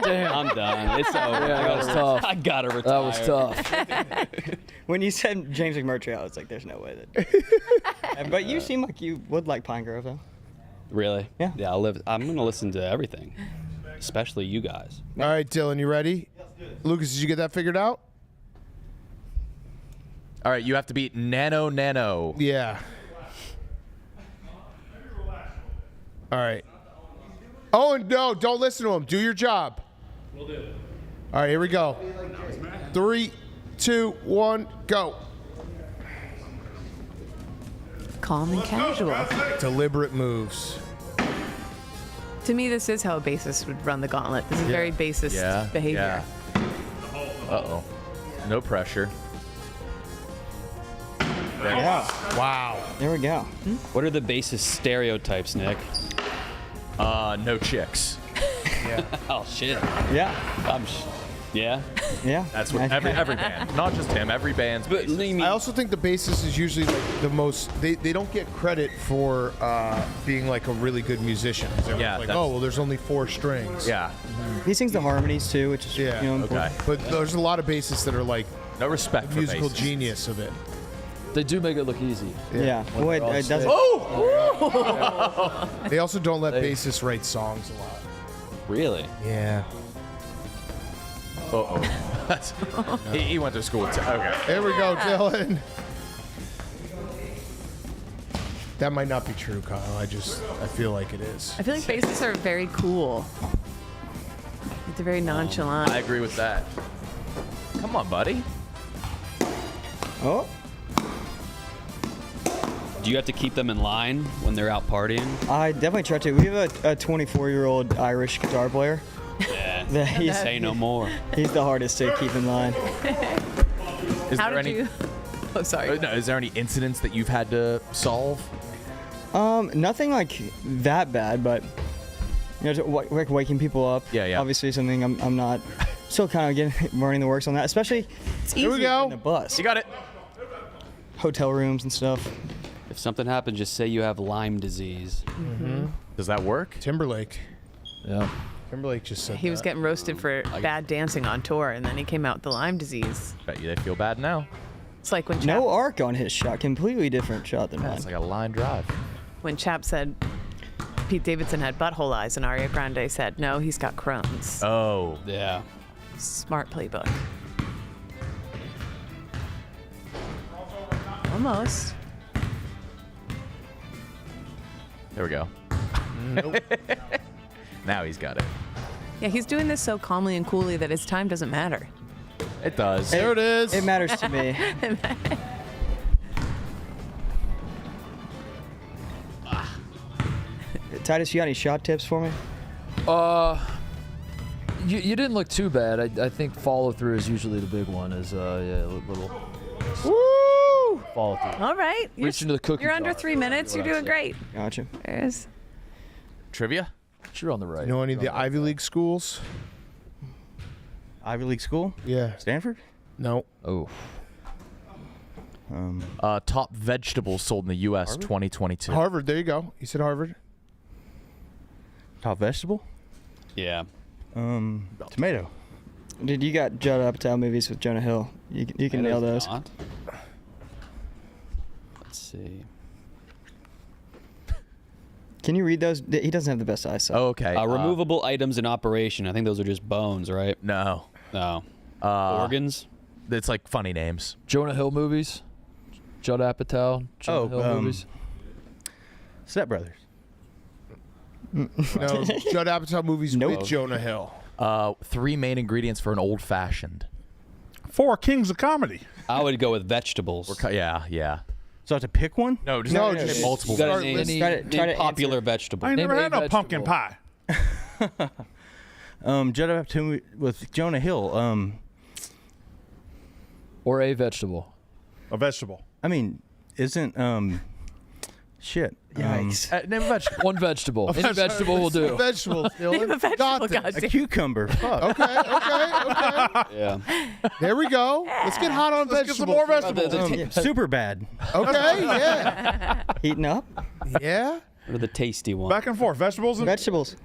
I'm done. It's over. that was tough. I gotta retire. That was tough. When you said James McMurtry, I was like, "There's no way that." But you seem like you would like Pine Grove, though. Really? Yeah. Yeah, I'm gonna listen to everything, especially you guys. All right, Dylan, you ready? Lucas, did you get that figured out? All right, you have to beat Nano. Yeah. All right. Oh, no, don't listen to him. Do your job. We'll do. All right, here we go. 3, 2, 1, go. Calm and casual. Deliberate moves. To me, this is how a bassist would run the gauntlet. This is very bassist behavior. Uh-oh. No pressure. Yeah. Wow. There we go. What are the bassist stereotypes, Nick? No chicks. Oh shit. Yeah. Yeah. Yeah. That's what every band, not just him, every band's But bassist. I mean, I also think the bassist is usually like the most. They don't get credit for being like a really good musician. They're Yeah, like, that's- oh well, there's only 4 strings. Yeah. He sings the harmonies too, which is Yeah. important. Okay. But there's a lot of bassists that are like No respect the for musical bassists. genius of it. They do make it look easy. Yeah. When Well, they're on it doesn't. stage. They also don't let bassists write songs a lot. really? Yeah. Uh-oh. That's, he went to school. Okay. There we go, Dylan. That might not be true, Kyle. I feel like it is. I feel like bassists are very cool. They're very nonchalant. I agree with that. Come on, buddy. Oh. Do you have to keep them in line when they're out partying? I definitely try to. We have a 24-year-old Irish guitar player. Yeah. That he's Say no more. he's the hardest to keep in line. Is How there did any? you? Oh, sorry. No, is there any incidents that you've had to solve? Nothing like that bad, but You know, like waking people up. Yeah. Obviously, something I'm not. Still kind of getting learning the works on that, especially it's Here we easy go. in the bus. You got it. Hotel rooms and stuff. If something happens, just say you have Lyme disease. Does that work? Timberlake. Yeah. Timberlake just said He was that. getting roasted for bad dancing on tour, and then he came out with the Lyme disease. Bet you they feel bad now. It's like when Chap, No arc on his shot. Completely different shot than mine. It's like a line drive. when Chap said Pete Davidson had butthole eyes, and Ariana Grande said, no, he's got Crohn's. Oh. Yeah. Smart playbook. Almost. There we go. Now he's got it. Yeah, he's doing this so calmly and coolly that his time doesn't matter. It does. There it is. It matters to me. Titus, you got any shot tips for me? You didn't look too bad. I think follow through is usually the big one. Is a little Woo! follow through. All right. Reach into the cookie You're under jar. 3 minutes. You're doing great. Gotcha. There is. Trivia? You're on the right. You know any of the Ivy League schools? Ivy League school? Yeah. Stanford? No. Oh. Top vegetables sold in the U.S. 2022. Harvard. There you go. You said Harvard. Top vegetable? Yeah. Tomato. Dude, you got Judd Apatow movies with Jonah Hill. You can That nail is those. not. Let's see. Can you read those? He doesn't have the best eyesight. Oh, okay. Removable items in operation. I think those are just bones, right? No. No. Organs? It's like funny names. Jonah Hill movies. Judd Apatow. Jonah Hill movies. Step Brothers. No. Judd Apatow movies with Jonah Hill. 3 main ingredients for an old fashioned. 4 kings of comedy. I would go with vegetables. Yeah. So I have to pick one? No, just No, name just multiple. You gotta Start name, listing- Try to popular answer. vegetable. I ain't never Name had a no pumpkin vegetable. pie. Judd Apatow with Jonah Hill. Or a vegetable. A vegetable. I mean, isn't shit. Yikes. Name a vegetable. One vegetable. Any vegetable will do. Vegetables, Dylan. Name a vegetable, Got this. a goddamn. cucumber. Fuck. Okay. Yeah. There we go. Let's get hot on Let's get vegetables. some more vegetables. Super bad. Okay. Yeah. Heating up? Yeah. What are the tasty ones? Back and forth. Vegetables and Vegetables.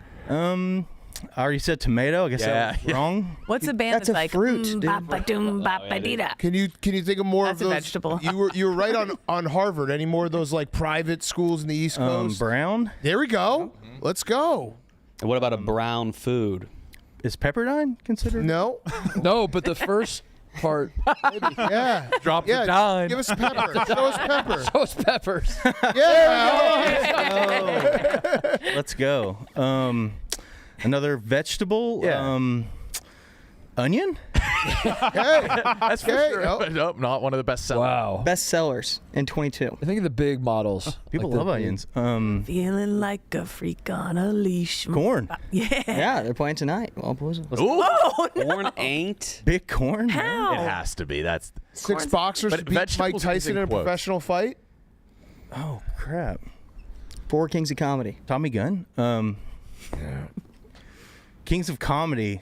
I already said tomato. I guess that was wrong. What's the band That's that's a like? fruit, dude. Bapa-doom, bapa-dee-da. Can you think of more That's of a those? vegetable. You were right on Harvard. Any more of those like private schools in the East Coast? Brown. There we go. Let's go. And what about a brown food? Is Pepperdine considered? No. No, but the first part. Yeah. Drop the Yeah. dime. Give us pepper. Show us pepper. Those peppers. Yeah. Let's go. Another vegetable. Yeah. Onion. That's for Okay. sure. Oh. Nope, not one of the best sellers. Wow. Best sellers in 22. I think of the big models. People Like the love big- onions. Feeling like a freak on a leash. Corn. Yeah. Yeah, they're playing tonight. Well, boys. Corn ain't. Big corn. It How? has to be. That's 6 boxers But to beat Mike vegetables is Tyson in in a quotes. professional fight. Oh crap. 4 Kings of Comedy. Tommy Gunn. Kings of Comedy.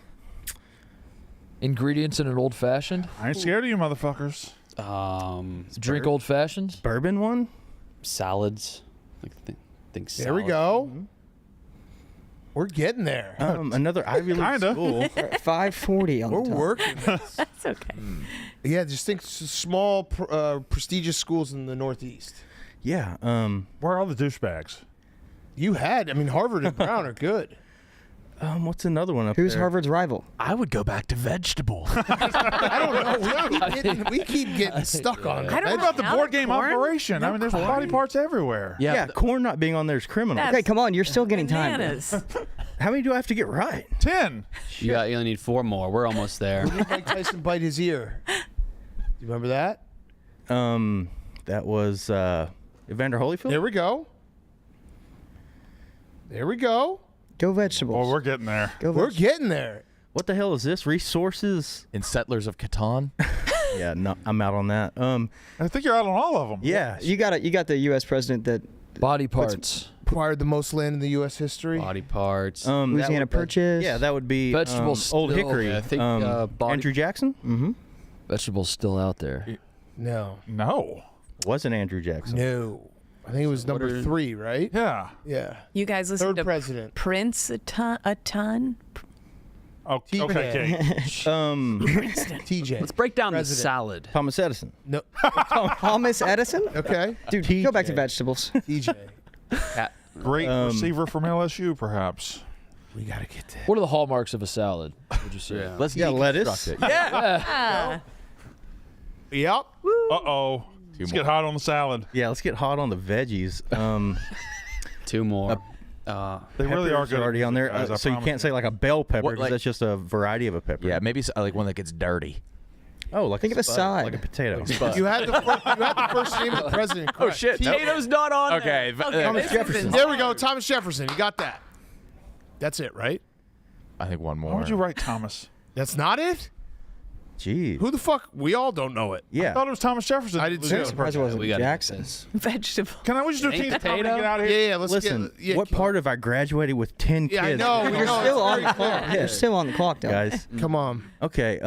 Ingredients in an old fashioned. I ain't scared of you motherfuckers. Drink old fashions. Bourbon one. Salads. Like think There we salad. go. We're getting there. Another Ivy League Kinda. school. 540 on We're the top. working. That's okay. Yeah, just think small, prestigious schools in the Northeast. Yeah. Where are all the douchebags? Harvard and Brown are good. What's another one up Who's there? Harvard's rival? I would go back to vegetable. I don't know. We keep getting stuck on I that. don't What about the Now board the game corn? operation? I mean, there's body parts everywhere. Yeah, corn not being on there is criminal. That's Okay, come on. You're still getting time. Bananas. How many do I have to get right? 10. You only need 4 more. We're almost there. Mike Tyson bite his ear. You remember that? That was Evander Holyfield. There we go. There we go. Go vegetables. Oh, we're getting there. Go We're vegetables. getting there. What the hell is this? Resources? In Settlers of Catan. Yeah, no, I'm out on that. I think you're out on all of them. Yeah, You got the U.S. president that Body parts. acquired the most land in the U.S. history? Body parts. that Louisiana would- Purchase. Yeah, that would be Vegetables Old still, Hickory. I think, Andrew Jackson? Mm-hmm. Vegetables still out there. No. No. Wasn't Andrew Jackson. No. I think it was number 3, right? Yeah. Yeah. You guys listen Third to president. Prince a ton? Oh, okay, Kate. TJ. Let's break down President. the salad. Thomas Edison. No. Thomas Edison. Okay. Dude, go back to vegetables. TJ. Great receiver from LSU, perhaps. We got to get that. What are the hallmarks of a salad? Would you say? Let's Yeah, lettuce. deconstruct it. Ah. Yep. Uh-oh. Let's get hot on the salad. Yeah, let's get hot on the veggies. 2 more. They really are Peppers good. already on there. guys, I So you promise can't say like a bell pepper What, because like- that's just a variety of a pepper. Yeah, maybe like one that gets dirty. Oh, like Think a of a spud, side. like a potato. You had the first name of the president. Correct. shit. Nope. Potato's not on Okay. Thomas Jefferson. There we go. Thomas Jefferson. You got that. That's it, right? I think one more. Why would you write Thomas? That's not it? Gee. Who the fuck? We all don't know it. I Yeah. thought it was Thomas Jefferson. I did Was too. it- Surprised it wasn't We got Jackson. Vegetable. Can I just do Ain't King's Comedy potato? and get out of here? Yeah, let's Listen, get. Yeah, what part of I graduated with 10 Yeah, I kids? know. You're still on the clock. Yeah. You're still on the clock, though. Guys. Come on. Okay.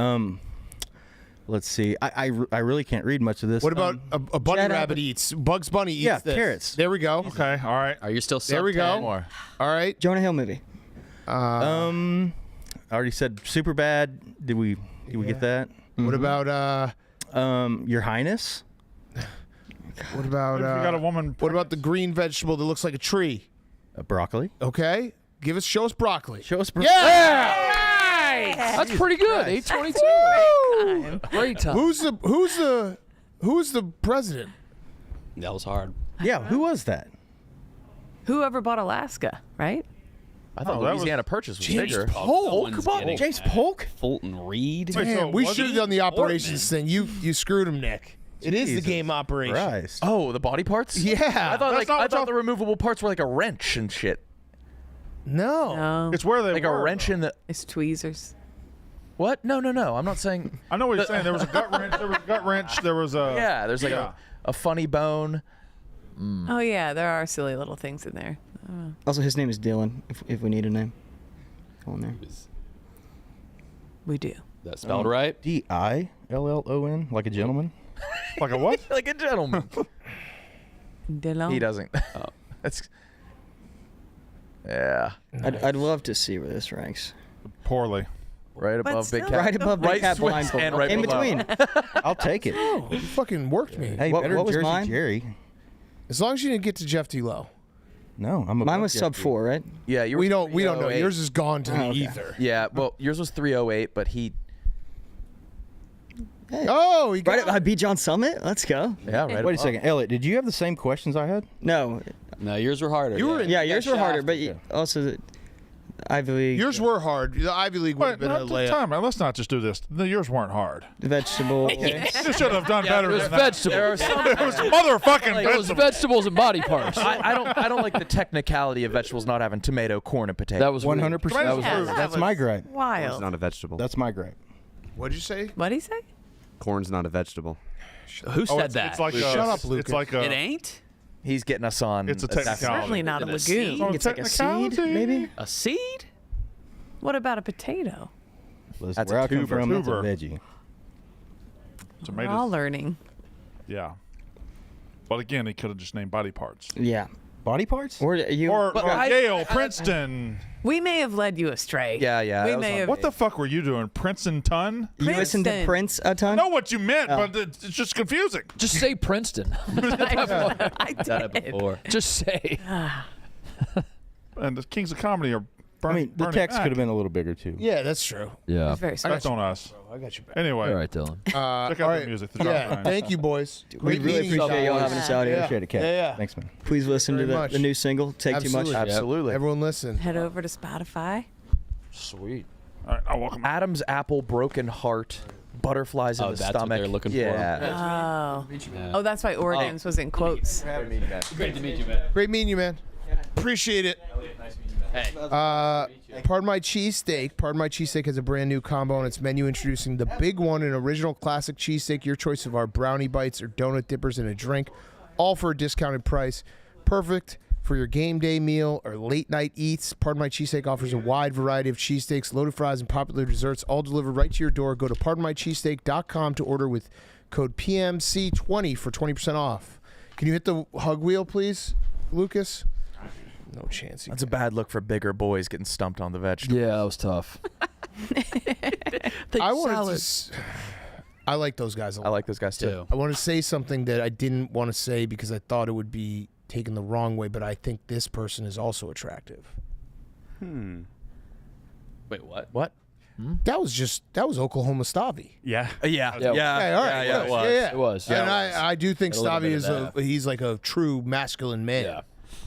Let's see. I really can't read much of this. What about a bunny Shut up. rabbit eats? Bugs Bunny eats Yeah, this. carrots. There we go. Okay, all right. Are you still There we go. More. All right. Jonah Hill movie. I already said super bad. Did we get that? What about Your Highness? what about What if you got a woman what about the green vegetable that looks like a tree? Broccoli. Okay. Show us broccoli. Show us Yeah. That's pretty good. 822. Great time. Who's the president? That was hard. Yeah, who was that? Whoever bought Alaska, right? I thought Oh, that was- Louisiana Purchase was James bigger. Polk. Come on, James Polk? Fulton Reed. Wait, so Damn, we was should have he? done the operations thing. You screwed him, Nick. It is the Jesus game operation. Christ. Oh, the body parts? Yeah. I thought That's not I what thought y'all- the removable parts were like a wrench and shit. No. No, It's where they Like were, a wrench though. in the it's tweezers. what? No. I'm not saying. I know what you're saying. There was a gut wrench. There was a gut wrench. There was a. Yeah, there's like Yeah. a funny bone. Oh yeah, there are silly little things in there. Also, his name is Dylan, if we need a name. Go on there. We do. That spelled right? Dillon, like a gentleman. Like a what? Like a gentleman. Dylan. He doesn't. That's. Yeah. I'd love to see where this ranks. Poorly. Right But above Big still- Cat. Right above Big Right Cat switch Blindfold. and right In below. between. I'll take it. You fucking worked me. Hey, What- better what was Jersey mine? Jerry. As long as you didn't get to Jeff T. Low. No, I'm Mine above was Jeff sub T. 4, right? Yeah, you were We don't know. 308. Yours is gone to the Oh, okay. ether. Yeah, well, yours was 308, but he. Oh, he got Right, I beat John Summit. Let's go. Yeah, right. Wait a above. second, Elliot. Did you have the same questions I had? No, No, yours were harder. You were in- yeah, yours were harder, but yeah. also the Ivy League. Yours were hard. The Ivy League would Wait, have been a not layup. time. Let's not just do this. Yours weren't hard. vegetable. You should have done better It was than that. vegetables. It was motherfucking It was vegetables. vegetables and body parts. I don't like the technicality of vegetables not having tomato, corn, and potato. That was 100%. That was Yeah, rude. that That's was my gripe. It's Wild. not a vegetable. That's my gripe. What'd you say? What'd he say? Corn's not a vegetable. Who said it's, that? It's like Shut up, Lucas. It's like a. it ain't? He's getting us on. It's a that's- technicality. Certainly not a Is it a lagoon. seed? It's like a seed, Technicality. maybe. A seed? What about a potato? Listen, That's where a I come tuber. from, that's a Tuber. veggie. It's a We're made all of- learning. Yeah. But again, he could have just named body parts. Yeah. Body parts? Or you. Or I- Yale, Princeton. We may have led you astray. Yeah. We that was may on- have. What the fuck were you doing? Princeton ton? you listen to Princeton. Prince a ton? I know what you meant, but it's just confusing. Just say Princeton. I Done it did. before. Just say. And the Kings of Comedy are I burning. mean, the burning text back. could have been a little bigger, too. Yeah, that's true. Yeah. It's very That's special. on us. I got you back. Anyway, All right, Dylan. check out all the right. music. The Yeah, drop thank you, boys. We Great really meeting you appreciate y'all guys. having us out here. Appreciate it, Kat. Yeah. Thanks, man. Please listen to very much. the new single, Take Absolutely. Too Much. Absolutely. Everyone listen. Head over to Spotify. Sweet. All right, I'll welcome. Adam's apple, broken heart, butterflies in Oh, the that's what stomach. they're looking for. Yeah. Oh. Oh, that's why Oregon's was in quotes. Great meeting you, man. Appreciate it. Pardon My Cheesesteak. Pardon My Cheesesteak has a brand new combo on its menu introducing the Big One, an original classic cheesesteak, your choice of our brownie bites or donut dippers in a drink, all for a discounted price. Perfect For your game day meal or late night eats, Pardon My Cheesesteak offers a wide variety of cheesesteaks, loaded fries, and popular desserts, all delivered right to your door. Go to pardonmycheesesteak.com to order with code PMC20 for 20% off. Can you hit the hug wheel, please, Lucas? No chance. That's a bad look for bigger boys getting stumped on the vegetables. Yeah, that was tough. I like those guys a lot. I like those guys too. I want to say something that I didn't want to say because I thought it would be taken the wrong way, but I think this person is also attractive. Wait, what? What? That was Oklahoma Stavi. Yeah. Yeah. all right. Yeah, it was. It was. And I do think A little Stavi bit is of that. he's like a true masculine man. Yeah.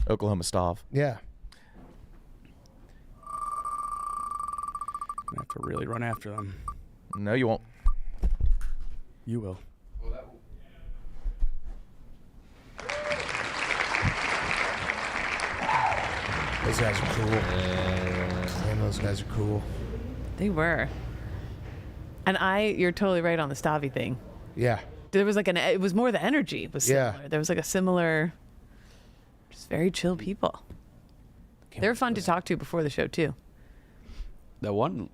Oklahoma Stav. Yeah. I have to really run after them. No, you won't. You will. Those guys are cool. Man, those guys are cool. They were. And you're totally right on the Stavi thing. Yeah. There was it was more the energy was similar. Yeah. There was like a similar, just very chill people. They were fun to talk to before the show too. That one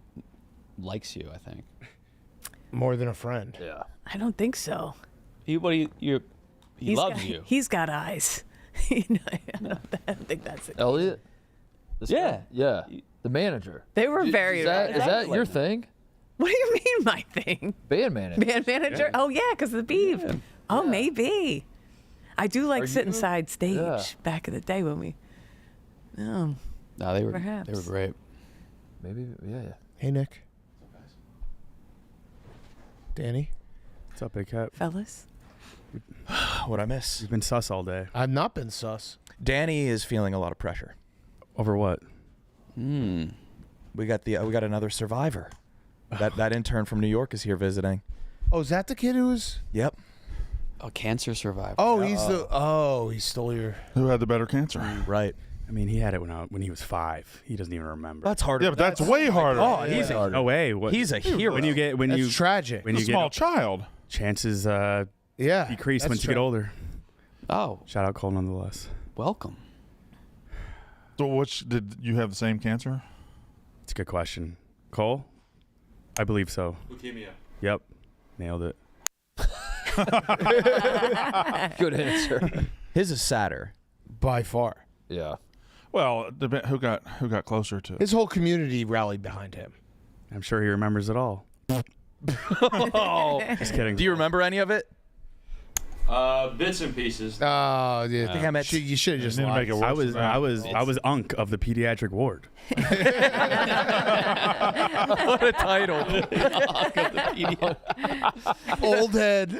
likes you, I think. More than a friend. Yeah. I don't think so. He loves you. He's got eyes. I don't think that's it. Elliot? This Yeah. guy? Yeah. The manager. They were very. Is that your thing? What do you mean, my thing? Band manager. Band manager? Oh yeah, because of the beef. Yeah. Oh, maybe. I do like sitting side stage back in the day when we. No, they were. Perhaps. They were great. Maybe. Yeah. Hey, Nick. Danny. What's up, Big Cat? Fellas. What'd I miss? You've been sus all day. I've not been sus. Danny is feeling a lot of pressure. Over what? We got another survivor. That intern from New York is here visiting. Oh, is that the kid who was? Yep. A cancer survivor. Oh, he stole your. Who had the better cancer? Right. I mean, he had it when he was 5. He doesn't even remember. That's harder. Yeah, but that's way harder. Oh, he's harder. No way. What? He's a hero. That's tragic. When a you small get child. chances Yeah. decrease that's once you get older. Oh, Shout out Cole nonetheless. welcome. So did you have the same cancer? It's a good question. Cole? I believe so. Leukemia. Yep. Nailed it. Good answer. His is sadder. By far. Yeah. Well, who got closer to? His whole community rallied behind him. I'm sure he remembers it all. Just kidding. Do you remember any of it? Bits and pieces. Oh, yeah. Damn it. You should have just Didn't lied. make it worse. I was Unc of the pediatric ward. What a title. Old head.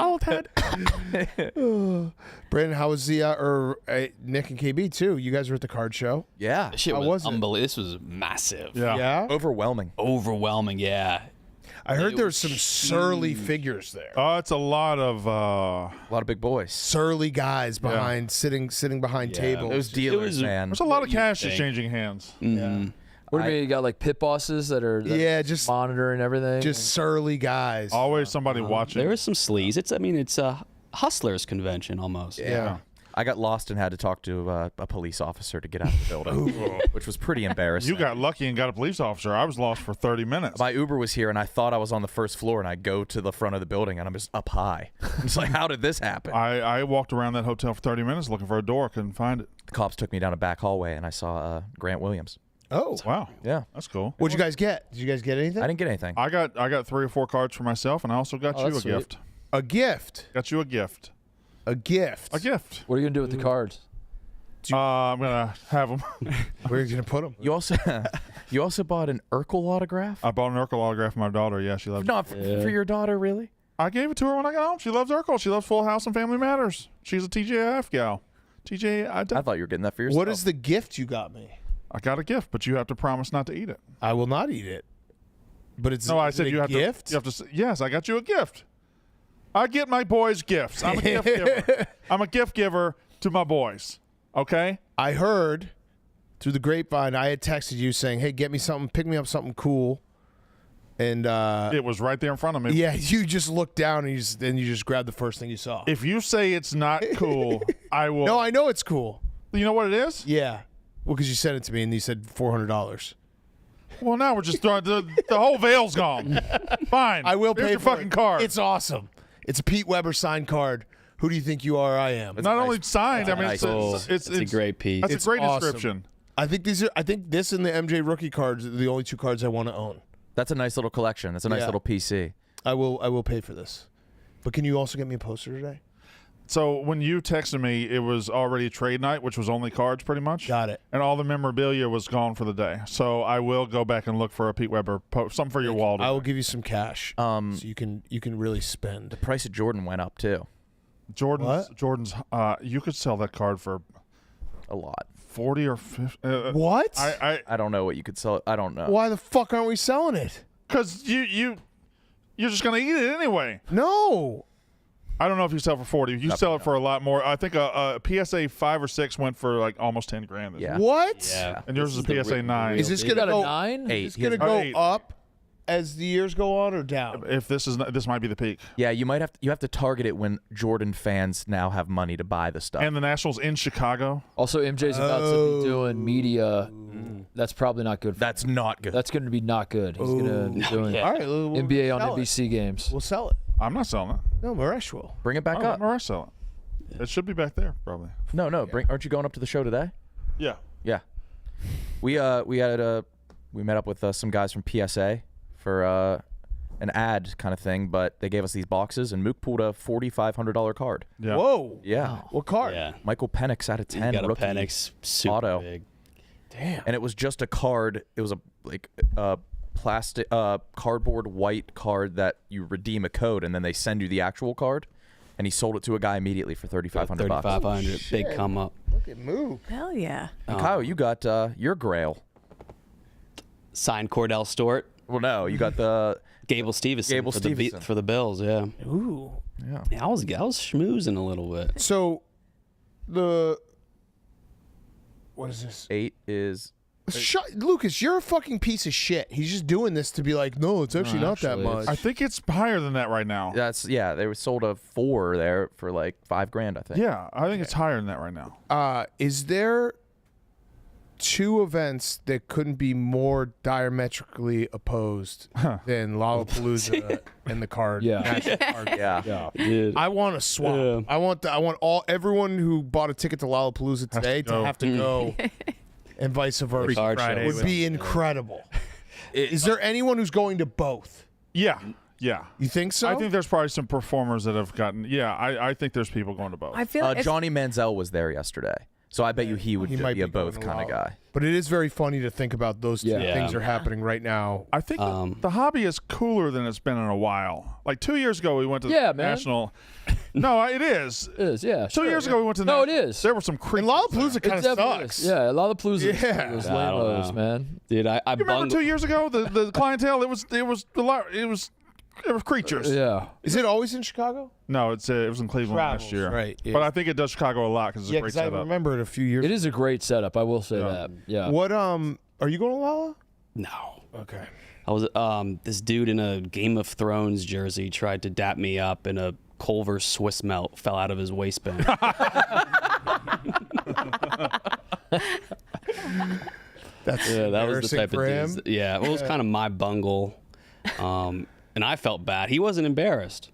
Old head. Brandon, how was the Nick and KB too? You guys were at the card show. Yeah. This shit How was was it? unbelievable. This was massive. Yeah. Overwhelming. Overwhelming. Yeah. I heard there were some surly figures there. It's a lot of big boys. Surly guys behind sitting behind tables. Those dealers, man. There's a lot of cash exchanging hands. Yeah. What do you mean? You got like pit bosses that just monitoring everything. Just surly guys. Always somebody watching. There was some sleaze. It's a hustlers convention almost. Yeah. I got lost and had to talk to a police officer to get out of the building, which was pretty embarrassing. You got lucky and got a police officer. I was lost for 30 minutes. My Uber was here, and I thought I was on the first floor, and I go to the front of the building, and I'm just up high. I'm just like, how did this happen? I walked around that hotel for 30 minutes looking for a door. Couldn't find it. The cops took me down a back hallway, and I saw Grant Williams. Oh, wow. Yeah. That's cool. What'd you guys get? Did you guys get anything? I didn't get anything. I got 3 or 4 cards for myself, and I also got you a that's sweet. gift. A gift. Got you a gift. A gift. A gift. What are you gonna do with the cards? I'm gonna have them. Where are you gonna put them? You also bought an Urkel autograph? I bought an Urkel autograph for my daughter. Yeah, she loves it. Not for your daughter, really? I gave it to her when I got home. She loves Urkel. She loves Full House and Family Matters. She's a TJIF gal. I thought you were getting that for yourself. What is the gift you got me? I got a gift, but you have to promise not to eat it. I will not eat it. But it's No, I said you have gift? to. You have to. Yes, I got you a gift. I get my boys gifts. I'm a gift giver. I'm a gift giver to my boys. Okay. I heard through the grapevine. I had texted you saying, "Hey, get me something. Pick me up something cool." And it was right there in front of me. yeah, you just looked down and you just grabbed the first thing you saw. If you say it's not cool, I will. No, I know it's cool. You know what it is? Yeah. Well, because you sent it to me and you said $400. Well, now we're just throwing the whole veil's gone. Fine. I will Here's pay your for fucking it. card. It's awesome. It's a Pete Weber signed card. Who do you think you are? I am. not only signed. I mean, Nice. it's a great piece. That's It's a great awesome. description. I think this and the MJ rookie cards are the only 2 cards I want to own. That's a nice little collection. That's a nice Yeah. little PC. I will pay for this. But can you also get me a poster today? So when you texted me, it was already trade night, which was only cards pretty much. Got it. And all the memorabilia was gone for the day. So I will go back and look for a Pete Weber something for your wall. I will give you some cash, so you can really spend. The price of Jordan went up too. Jordan's. You could sell that card for a lot. 40 or 50. What? I don't know what you could sell. I don't know. Why the fuck aren't we selling it? Because you're just gonna eat it anyway. No. I don't know if you sell for 40. You sell it for a lot more. I think a PSA 5 or 6 went for like almost 10 grand. Yeah. What? Yeah. And yours is a PSA 9. Is this You gonna got a go 9? 8. Is this gonna Oh, go 8. up as the years go on or down? If this might be the peak. Yeah, you have to target it when Jordan fans now have money to buy the stuff. And the Nationals in Chicago. Also, MJ's about to be doing media. That's probably not good. That's not good. That's going to be not good. He's going to be doing All right, we'll NBA on sell it. NBC games. We'll sell it. I'm not selling it. No, Maresh will. Bring it back up. I'm sell it. It should be back there probably. No. Aren't you going up to the show today? Yeah. Yeah. We met up with some guys from PSA for an ad kind of thing, but they gave us these boxes, and Mook pulled a $4,500 card. Yeah. Whoa. Yeah. What card? Yeah. Michael Penix out of 10. Got a rookie Penix super auto. big. Damn. And it was just a card. It was a plastic cardboard white card that you redeem a code, and then they send you the actual card. And he sold it to a guy immediately for $3,500. $3,500. Big come up. Look at Mook. Hell yeah. And Kyle, you got your Grail. Signed Cordell Stewart. Well, no, you got the Gable Stevenson. Gable Stevenson. For the Bills, yeah. Ooh. yeah. I was schmoozing a little bit. So, what is this? 8 is Lucas, you're a fucking piece of shit. He's just doing this to be like, no, it's actually not that much. I think it's higher than that right now. they were sold a 4 there for like $5,000, I think. Yeah, I think it's higher than that right now. Is there 2 events that couldn't be more diametrically opposed than Lollapalooza and the card? Yeah. National card? Yeah. Dude. I want to swap. Yeah. I want everyone who bought a ticket to Lollapalooza today to go. have to go, and vice versa. Card show. Would be incredible. Is there anyone who's going to both? Yeah. Yeah. You think so? I think there's probably some performers that have gotten. Yeah, I think there's people going to both. I feel like Johnny Manziel was there yesterday, so I bet you he would might be a be going both to kind of Lala. guy. But it is very funny to think about those two Yeah. things are happening right now. I think the hobby is cooler than it's been in a while. Like 2 years ago, we went to the man. National. No, it is. It is, yeah. 2 years ago, we went to the No, it National. is. There were some And creepy. Lollapalooza It kind of definitely sucks. is. Yeah, Lollapalooza. Yeah. Those I don't lamos, know. man. Dude, I You remember bungled. 2 years ago the clientele? It was creatures. Yeah. Is it always in Chicago? No, it was in Cleveland Travels, last year. right, yeah. But I think it does Chicago a lot because it's Yeah, a great because I setup. remember it a few years. It is a great setup. I will say Yeah. that. Yeah. What are you going to Lala? No. Okay. I was this dude in a Game of Thrones jersey tried to dap me up, and a Culver Swiss melt fell out of his waistband. That's That was the type of for him. dude. Yeah, well, it was kind of my bungle, and I felt bad. He wasn't embarrassed.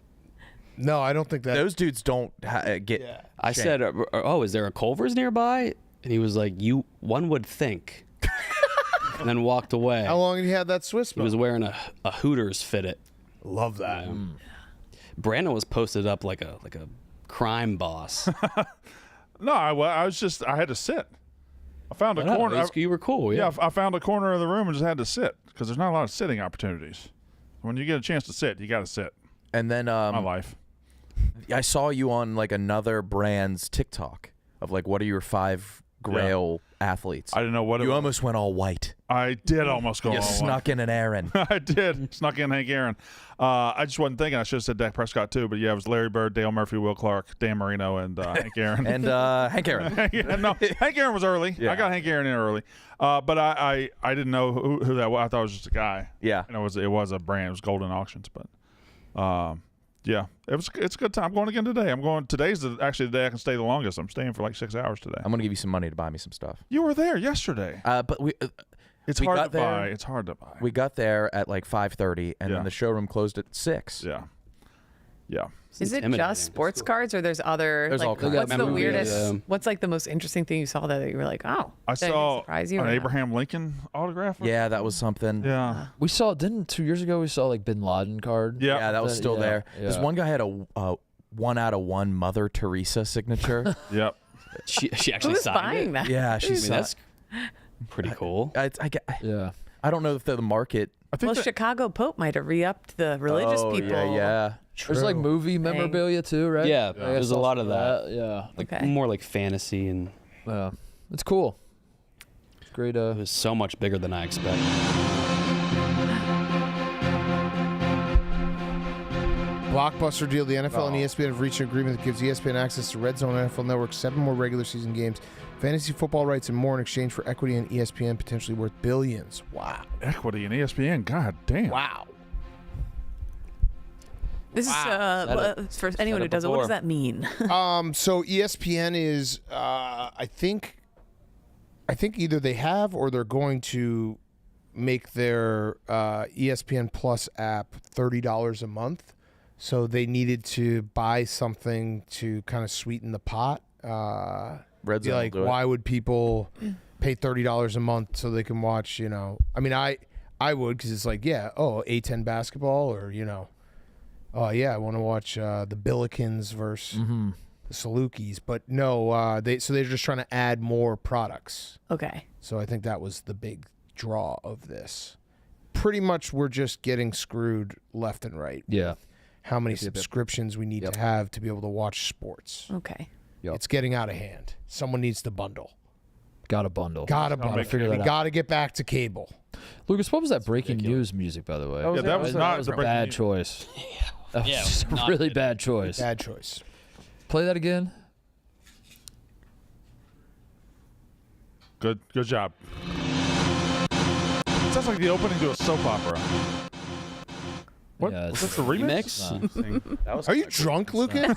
No, I don't think that. Those dudes don't get. Yeah. I shame. said, "Oh, is there a Culver's nearby?" And he was like, "One would think," and then walked away. How long did he have that Swiss He was melt? wearing a Hooters fitted. Love that. Brandon was posted up like a crime boss. No, I had to sit. I found a corner. You were cool. Yeah, Yeah. I found a corner of the room and just had to sit because there's not a lot of sitting opportunities. When you get a chance to sit, you got to sit. And then My life. I saw you on like another brand's TikTok of like, what are your 5 Grail athletes. I didn't know what it You was. almost went all white. I did almost go You all snuck in an Aaron. I did. Snuck in Hank Aaron. I just wasn't thinking. I should have said Dak Prescott too. But yeah, it was Larry Bird, Dale Murphy, Will Clark, Dan Marino, and Hank Aaron. And Hank Aaron. No, Hank Aaron was early. Yeah. I got Hank Aaron in early. But I didn't know who that was. I thought it was just a guy. Yeah. And it was a brand. It was Golden Auctions. But yeah, it's a good time. I'm going again today. Today's actually the day I can stay the longest. I'm staying for like 6 hours today. I'm gonna give you some money to buy me some stuff. You were there yesterday. But we. It's we hard got to there- buy. It's hard to buy. We got there at like 5:30, and Yeah. then the showroom closed at 6. Yeah. Yeah. Is it intimidating. just sports cards, or there's other? There's like, all kinds. what's the Memorabilia. weirdest? What's like the most interesting thing you saw there that you were like, oh, I did saw surprise you an or not? Abraham Lincoln autograph. Yeah, that was something. Yeah. We saw, didn't 2 years ago, we saw like Bin Laden card? Yeah. Yeah, that was still Yeah, there. yeah. This one guy had a 1/1 Mother Teresa signature. Yep. She actually Who's signed buying it. that? Yeah, I she mean, signed. that's pretty cool. Yeah. I don't know if the market. I think Well, that- Chicago Pope might have re-upped the religious Oh, people. yeah. There's like True. movie memorabilia too, right? Yeah, I there's saw a lot some of that. Yeah. Like Okay. more like fantasy, and Yeah. It's cool. It's great. it was so much bigger than I expected. Blockbuster deal. The NFL and ESPN have reached an agreement that gives ESPN access to Red Zone NFL Network, 7 more regular season games, fantasy football rights, and more in exchange for equity in ESPN, potentially worth billions. Wow. Equity in ESPN. God damn. Wow. This is for anyone who doesn't. What does that mean? So ESPN is, I think either they have or they're going to make their ESPN Plus app $30 a month. So they needed to buy something to kind of sweeten the pot. Red Zone will Like, do it. why would people pay $30 a month so they can watch? I mean, I would, because it's like, yeah, A10 basketball, or oh yeah, I want to watch the Billikens versus the Salukis. But no, they're just trying to add more products. Okay. So I think that was the big draw of this. Pretty much, we're just getting screwed left and right. Yeah. How many subscriptions we need to have to be able to watch sports. Okay. It's getting out of hand. Someone needs to bundle. Got a bundle. Got a bundle. figure We that out. got to get back to cable. Lucas, what was that breaking news music, by the way? Yeah, that was not a the breaking bad news. choice. That was Yeah, just a not really good. bad choice. Bad choice. Play that again. Good job. Sounds like the opening to a soap opera. What? Yeah, Was it's- that the remix? Mix. Are you drunk, Lucas?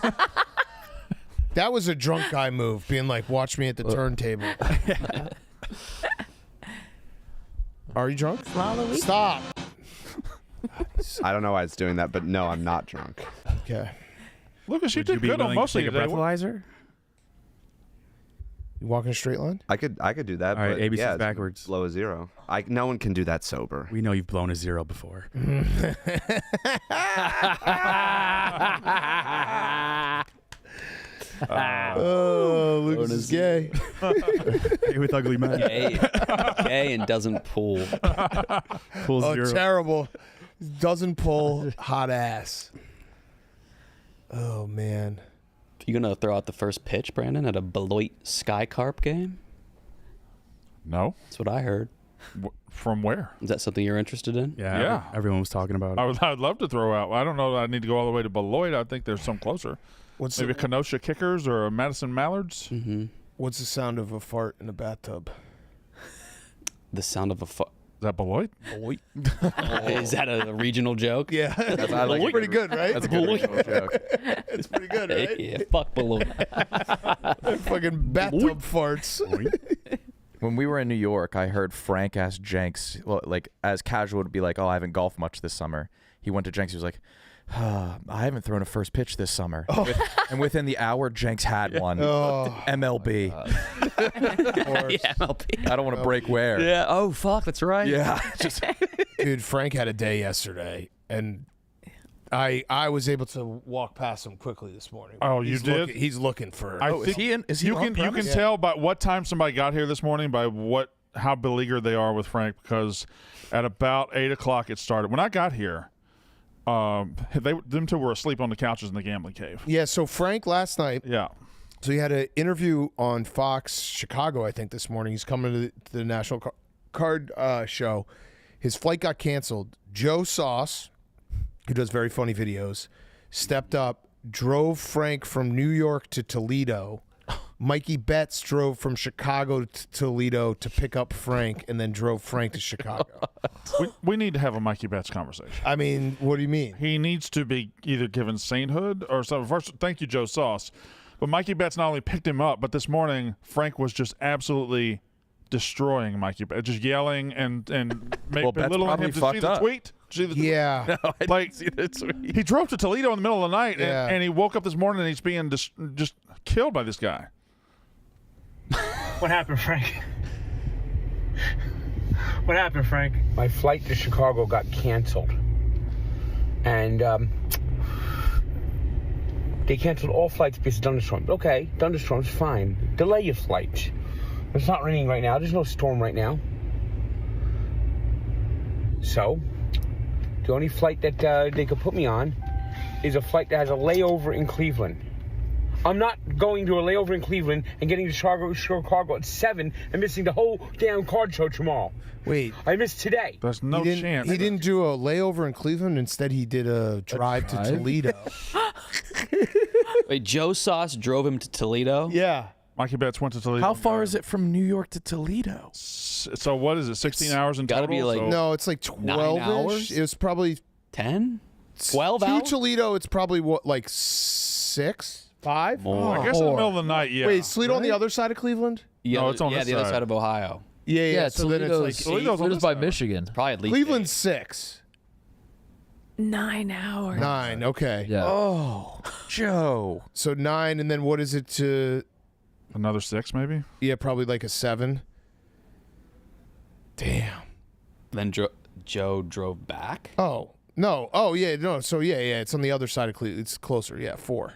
That was a drunk guy move, being like, watch me at the turntable. Are you drunk? Slalowy? Stop. I don't know why it's doing that, but no, I'm not drunk. Okay. Lucas, you Would you did be good on willing to most of take a today. breathalyzer? You walking a straight line? I could do that. All right, but ABC's yeah, it's backwards. Below a 0. No one can do that sober. We know you've blown a 0 before. Oh, Lucas is gay. Hey, with ugly men. Gay and doesn't pool. Full Oh, 0. terrible. Doesn't pull hot ass. Oh, man. You gonna throw out the first pitch, Brandon, at a Beloit Sky Carp game? No. That's what I heard. From where? Is that something you're interested in? Yeah. Everyone was talking about it. I'd love to throw out. I don't know that I need to go all the way to Beloit. I think there's some closer. What's Maybe the, Kenosha Kickers or Madison Mallards. Mm-hmm. what's the sound of a fart in a bathtub? The sound of a Is that Beloit? Is that a regional joke? Yeah. That's, I like Pretty good, right? That's a good original joke. It's pretty good, right? Yeah, fuck Beloit. Fucking bathtub farts. When we were in New York, I heard Frank ask Jenks, well, like as casual to be like, "Oh, I haven't golfed much this summer." He went to Jenks. He was like, "I haven't thrown a first pitch this summer." And within the hour, Jenks had one. Oh. MLB. Yeah, MLB. I don't want to break where. Yeah. Oh, fuck. That's right. Yeah. Just Dude, Frank had a day yesterday, and I was able to walk past him quickly this morning. Oh, you He's did? looking- he's looking for. is he you on can premise? tell by what time somebody got here this morning by how beleaguered they are with Frank, because at about 8 o'clock it started. When I got here, them two were asleep on the couches in the gambling cave. Yeah. So Frank last night, Yeah. So he had an interview on Fox Chicago, I think, this morning. He's coming to the National Card Show. His flight got canceled. Joe Sauce, who does very funny videos, stepped up, drove Frank from New York to Toledo. Mikey Betts drove from Chicago to Toledo to pick up Frank and then drove Frank to Chicago. We need to have a Mikey Betts conversation. I mean, what do you mean? He needs to be either given sainthood or something. First, thank you, Joe Sauce. But Mikey Betts not only picked him up, but this morning Frank was just absolutely destroying Mikey Betts, just yelling and Well, Betts belittling probably him. Did you see fucked the up. tweet? Did you see the tweet? Yeah. No, I Like, didn't see the tweet. He drove to Toledo in the middle of the night, Yeah. and he woke up this morning and he's being just killed by this guy. What happened, Frank? What happened, Frank? My flight to Chicago got canceled. And they canceled all flights because of thunderstorms. Okay, thunderstorms, fine. Delay your flight. It's not raining right now. There's no storm right now. So, the only flight that they could put me on is a flight that has a layover in Cleveland. I'm not going to a layover in Cleveland and getting to Chicago at 7 and missing the whole damn card show tomorrow. Wait. I missed today. There's no chance. He didn't do a layover in Cleveland. Instead, he did a drive to Toledo. Wait, Joe Sauce drove him to Toledo? Yeah. Mikey Betts went to Toledo. How far is it from New York to Toledo? So what is it, 16 hours in gotta total? be like- So- No, it's like 12 hours? It was probably 10? 12 to hours? Toledo. It's probably what, like 6, 5? More. I guess in the middle of the night, yeah. Wait, Toledo on the other side of Cleveland? Yeah, No, it's on yeah, this the other side. side of Ohio. Yeah, Yeah, So then it's like Toledo's on Toledo's this by side. Michigan. Probably at least Cleveland's 6, 9 hours. 9. Okay. Yeah. Oh, Joe. So 9, and then what is it to? Another 6, maybe? Yeah, probably like a 7. Damn. Then Joe drove back? Oh no. Oh yeah. No. So yeah. It's on the other side of Cleveland. It's closer. Yeah, 4.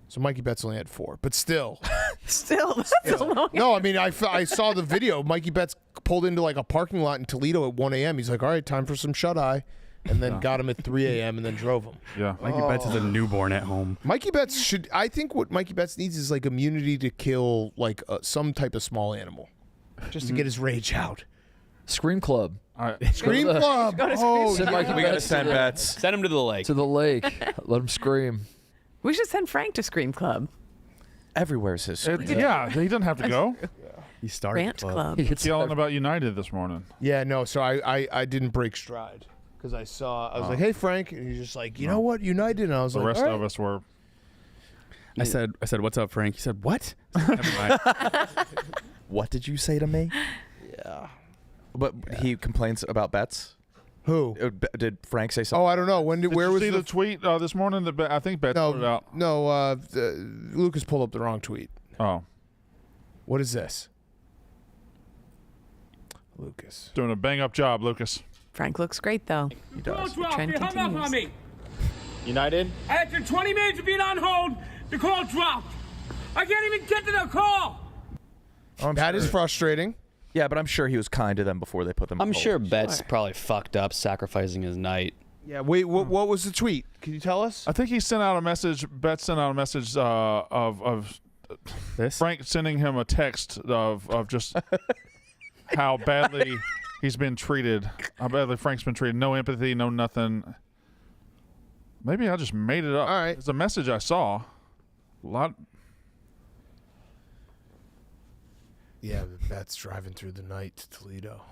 So Mikey Betts only had 4, but still. Still, that's a long. No, I mean, I saw the video. Mikey Betts pulled into like a parking lot in Toledo at 1 a.m. He's like, all right, time for some shut-eye. And then got him at 3 a.m. and then drove him. Yeah. Mikey Betts is a newborn at home. Mikey Betts should, I think what Mikey Betts needs is like immunity to kill like some type of small animal. Just to get his rage out. Scream Club. All right. Scream Go to- Club. Oh, Send Mikey We got to Betts send Betts. Send him to the lake. to the lake. Let him scream. We should send Frank to Scream Club. Everywhere's his screen. Yeah, he doesn't have to go. He started Rant the club. Club. He gets Yelling about United this morning. yeah, no, so I didn't break stride. Because I was like, hey, Frank. And he's just like, you know what? United. And I was The like, rest all right. of us were. I said, what's up, Frank? He said, what? Never mind. What did you say to me? Yeah. But he complains about Betts. Who? Did Frank say something? Oh, I don't know. When did, Did where you was see the tweet this morning? That I think Betts put it out. No, Lucas pulled up the wrong tweet. Oh, What is this? Lucas. doing a bang up job, Lucas. Frank looks great though. He does. Trend They hung up continues. on me. United? After 20 minutes of being on hold, the call dropped. I can't even get to the call. That is frustrating. Yeah, but I'm sure he was kind to them before they put them. I'm on sure hold. Betts probably fucked up sacrificing his night. Yeah, wait, what was the tweet? Can you tell us? I think he sent out a message. Betts sent out a message of This? Frank sending him a text of just how badly he's been treated. How badly Frank's been treated. No empathy, no nothing. Maybe I just made it up. All right. It's a message I saw. A lot. Yeah, that's driving through the night to Toledo.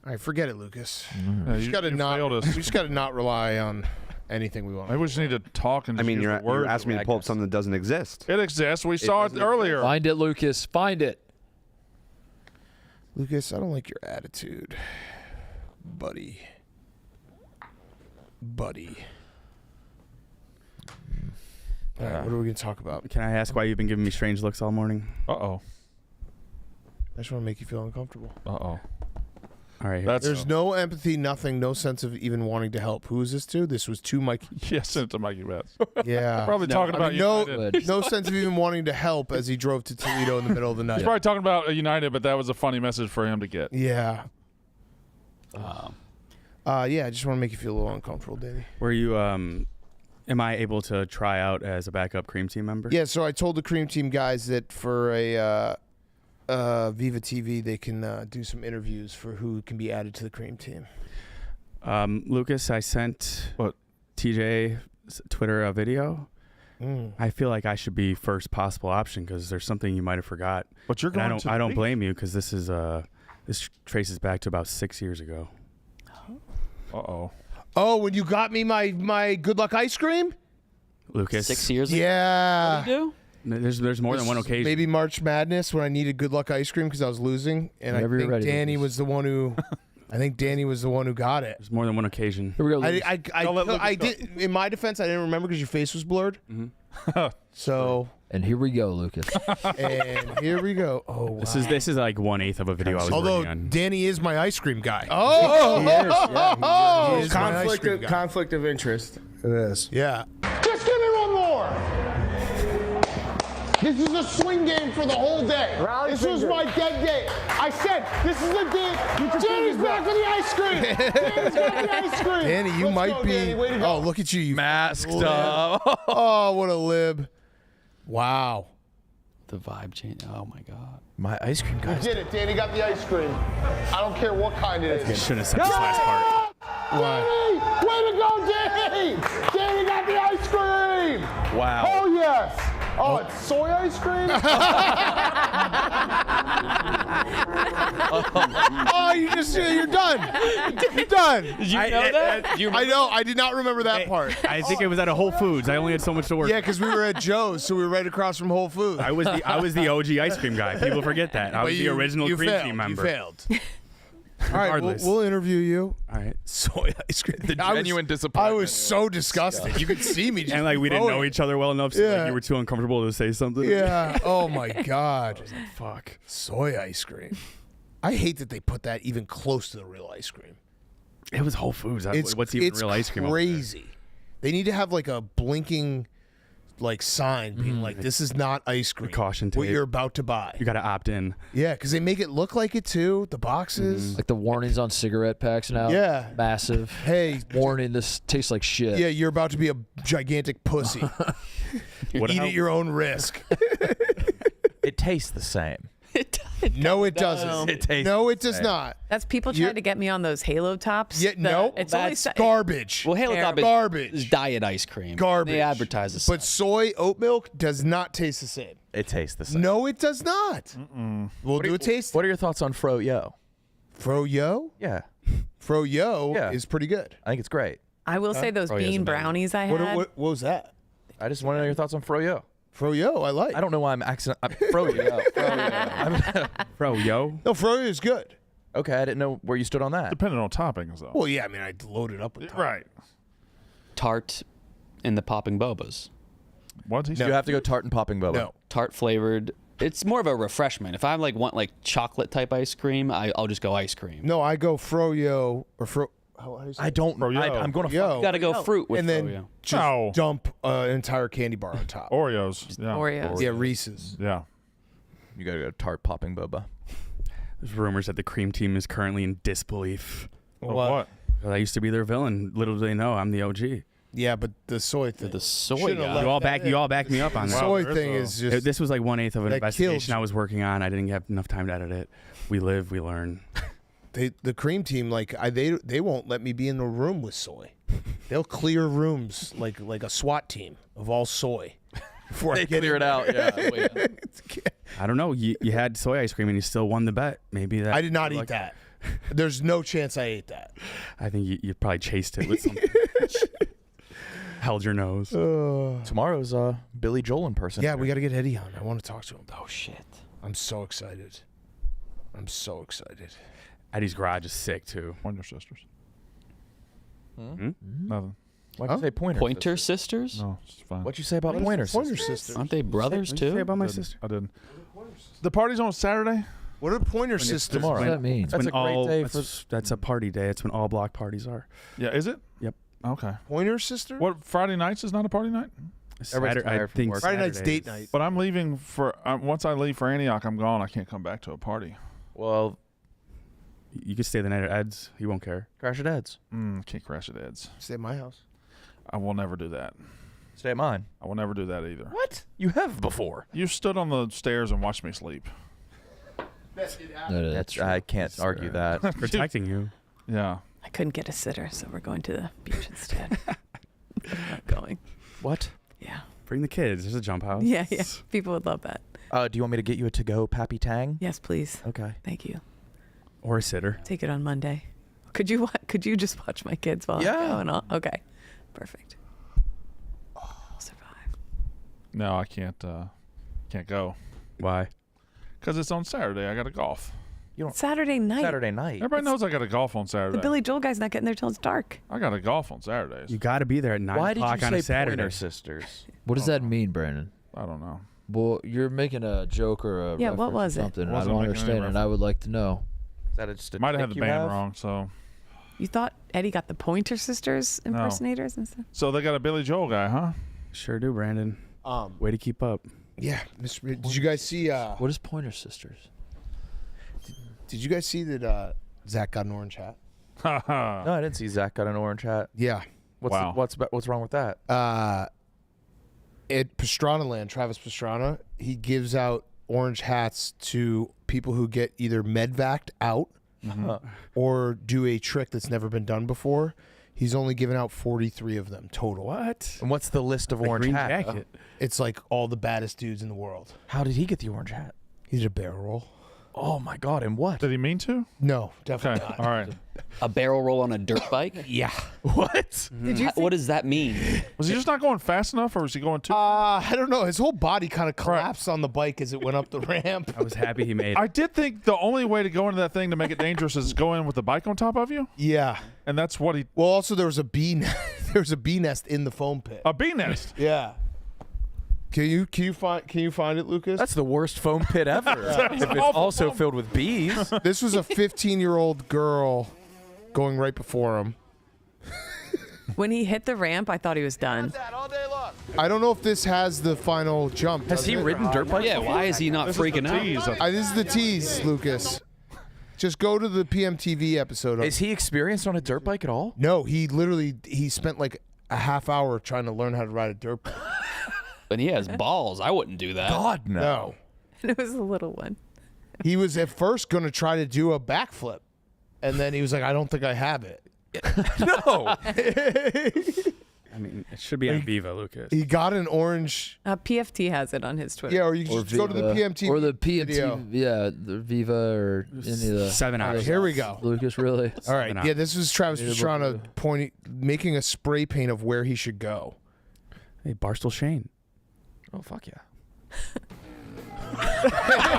All right, forget it, Lucas. Yeah, We just got to you not. failed us. We just got to not rely on anything we want. Maybe we just need to talk and I just mean, use you're the words. asking me to pull up something that doesn't exist. It exists. We saw it doesn't earlier. Find it, Lucas. Find it. Lucas, I don't like your attitude, buddy. All right, what are we going to talk about? Can I ask why you've been giving me strange looks all morning? Uh-oh. I just want to make you feel uncomfortable. Uh-oh. All right. There's no empathy, nothing, no sense of even wanting to help. Who is this to? This was to Mikey. Yeah, sent it to Mikey Betts. Yeah. Probably talking about United. no sense of even wanting to help as he drove to Toledo in the middle of the night. He's probably talking about United, but that was a funny message for him to get. Yeah. Yeah, I just want to make you feel a little uncomfortable, Danny. Were you Am I able to try out as a backup cream team member? Yeah, so I told the cream team guys that for a Viva TV, they can do some interviews for who can be added to the cream team. Lucas, I sent TJ Twitter a video. I feel like I should be first possible option because there's something you might have forgot. But you're going to I don't blame you because this traces back to about 6 years ago. Uh-oh. Oh, when you got me my good luck ice cream? Lucas. 6 years ago? Yeah. What did you do? There's more than one occasion. Maybe March Madness when I needed good luck ice cream because I was losing, and Whenever I you're think ready, Danny Lucas. was the one who. I think Danny was the one who got it. There's more than one occasion. Here we go. Lucas. I did. In my defense, I didn't remember because your face was blurred. So. And here we go, Lucas. And here we go. Oh, wow. This is like 1/8 of a video I was Although working on. Danny is my ice cream guy. He is conflict conflict of interest. It is. Yeah. Just give me one more. This is a swing game for the whole day. This was my dead day. I said, this is the day. Danny's back for the ice cream. Danny's got the ice cream. Danny, you Let's might go, be. Danny. Way to go. Oh, look at you. You masked lib. up. Oh, what a lib. Wow. The vibe change. Oh my God. My ice cream You guys. did it. Danny got the ice cream. I don't care what kind it is. You shouldn't have said this last part. Danny! Way to go, Danny! Danny got the ice cream! Wow. Oh, yes. Oh, it's soy ice cream? Oh, you're done. You're done. Did you know that? I know. I did not remember that part. I think it was at a Whole Foods. I only had so much to work. Yeah, because we were at Joe's, so we were right across from Whole Foods. I was the OG ice cream guy. People forget that. I But was the original cream team member. You failed. All right, Regardless. we'll interview you. All right. Soy ice cream. The genuine disappointment. I was so disgusted. You could see me. Just And like we didn't know throwing each other well enough, so Yeah. like, you were too uncomfortable to say something. Yeah. Oh my God. Fuck. Soy ice cream. I hate that they put that even close to the real ice cream. It was Whole Foods. What's even real ice cream? Crazy. They need to have like a blinking sign being like, this is not ice cream. Caution What tape. you're about to buy. You got to opt in. Yeah, because they make it look like it too. The boxes. Like the warnings on cigarette packs now. Yeah. Massive. Hey, Warning, this tastes like shit. yeah, you're about to be a gigantic pussy. What Eat about- at your own risk. It tastes the same. No, it doesn't. It tastes No, it the does same. not. That's people You're- trying to get me on those Halo tops. Yeah, no, It's only that's garbage. Well, Halo Top Garbage. is diet ice cream. Garbage. They advertise this. But soy oat milk does not taste the same. It tastes the same. No, it does not. We'll do a taste. What are your thoughts on Fro-Yo? Fro-Yo? Yeah. Fro-Yo Yeah. is pretty good. I think it's great. I will say those bean brownies I had. What was that? I just want to know your thoughts on Fro-Yo. Fro-Yo, I like. I don't know why I'm Fro-Yo. Fro-Yo? No, Fro-Yo is good. Okay, I didn't know where you stood on that. Depending on toppings, though. Well, yeah, I mean, I loaded up with Right. Tart and the popping bobas. What? You have to go tart and popping boba. No. Tart flavored. It's more of a refreshment. If I want chocolate type ice cream, I'll just go ice cream. No, I go Fro-Yo or Fro. How do you say I don't. Fro-Yo. I'm going to. Yo. You got to go fruit with and then Froyo. just No. dump an entire candy bar on top. Oreos. Yeah. Oreos. Yeah, Reese's. Yeah. You got to go tart popping boba. There's rumors that the cream team is currently in disbelief. What? Well, I used to be their villain. Little do they know, I'm the OG. Yeah, but the soy thing. The soy Shouldn't have guy. left You all that back. You all back me up on that. soy there's thing a- is just. This was like 1/8 of an that kills investigation you. I was working on. I didn't have enough time to edit it. We live, we learn. The cream team, they won't let me be in the room with soy. They'll clear rooms like a SWAT team of all soy before I They get clear in it out. Yeah. I don't know. You had soy ice cream and you still won the bet. Maybe that. I did not eat that. There's no chance I ate that. I think you probably chased it with something. Held your nose. Tomorrow's Billy Joel in person. Yeah, we got to get Eddie on. I want to talk to him. Oh shit. I'm so excited. I'm so excited. Eddie's garage is sick too. Pointer Sisters. Mm-hmm. Nothing. Why'd you say Pointer? Pointer sisters? No, it's fine. What'd you say about Pointer? Pointer Sisters? Sisters. Aren't they brothers What did you say too? about my Didn't. sister? I didn't. The party's on Saturday. What are Pointer Sisters? tomorrow. What does that mean? That's When a great day for. that's a party day. It's when all block parties are. Yeah, is it? Yep. Okay. Pointer Sisters? What, Friday nights is not a party night? Everybody's I tired from think work. Friday night's Saturdays- date night. But I'm leaving for once I leave for Antioch, I'm gone. I can't come back to a party. Well, You could stay the night at Ed's. He won't care. crash at Ed's. Can't crash at Ed's. Stay at my house. I will never do that. Stay at mine. I will never do that either. What? You have before. You stood on the stairs and watched me sleep. I can't argue that. Protecting you. Yeah. I couldn't get a sitter, so we're going to the beach instead. I'm not going. What? Yeah. Bring the kids. There's a jump house. Yeah. People would love that. Do you want me to get you a to-go Pappy Tang? Yes, please. Okay. Thank you. Or a sitter. Take it on Monday. Could you just watch my kids while I go and all? Okay. Perfect. I'll survive. No, I can't go. Why? Because it's on Saturday. I got to golf. Saturday night. Saturday night. Everybody knows I got to golf on Saturday. The Billy Joel guy's not getting there till it's dark. I got to golf on Saturdays. You got to be there at 9 Why did o'clock you on say a Saturday. Pointer Sisters? What does that mean, Brandon? I don't know. Well, you're making a joke or a Yeah, what reference was or it? something. and I Wasn't don't making any understand, and I would like to know. Is that just a Might have had tick the you band have? wrong, so. You thought Eddie got the Pointer Sisters impersonators and stuff? So they got a Billy Joel guy, huh? Sure do, Brandon. Way to keep up. Yeah. Did you guys see? What is Pointer Sisters? Did you guys see that Zach got an orange hat? No, I didn't see Zach got an orange hat. Yeah. What's wrong with that? At Pastrana Land, Travis Pastrana, he gives out orange hats to people who get either medvaced out or do a trick that's never been done before. He's only given out 43 of them total. What? And what's the list of orange green hats? jacket. It's like all the baddest dudes in the world. How did he get the orange hat? He did a barrel roll. Oh my God! And what? Did he mean to? No, definitely Okay. not. All right. A barrel roll on a dirt bike? Yeah. What? Did you What does that mean? Was he just not going fast enough, or was he going too? I don't know. His whole body kind of collapsed on the bike as it went up the ramp. I was happy he made it. I did think the only way to go into that thing to make it dangerous is go in with the bike on top of you, Yeah. and that's what he. Well, also there was a bee. There was a bee nest in the foam pit. A bee nest. Yeah. Can you find it, Lucas? That's the worst foam pit ever. If it's also filled with bees. This was a 15-year-old girl going right before him. When he hit the ramp, I thought he was done. I don't know if this has the final jump. Has does he it? ridden dirt bikes? Yeah, why is he not freaking out? This is the tease, Lucas. Just go to the PMTV episode. Is he experienced on a dirt bike at all? No, he spent like a half hour trying to learn how to ride a dirt bike. But he has balls. I wouldn't do that. God, no. No. And it was a little one. He was at first going to try to do a backflip, and then he was like, I don't think I have it. No. I mean, it should be on Viva, Lucas. He got an orange. PFT has it on his Twitter. Yeah, or you can just go to the PMT or the PMT, video. yeah, the Viva or any of the 7 All right, hours. here we go. Lucas, really? All right, yeah, this was Travis Pastrana Beautiful. making a spray paint of where he should go. Hey, Barstool Shane. Oh, fuck yeah.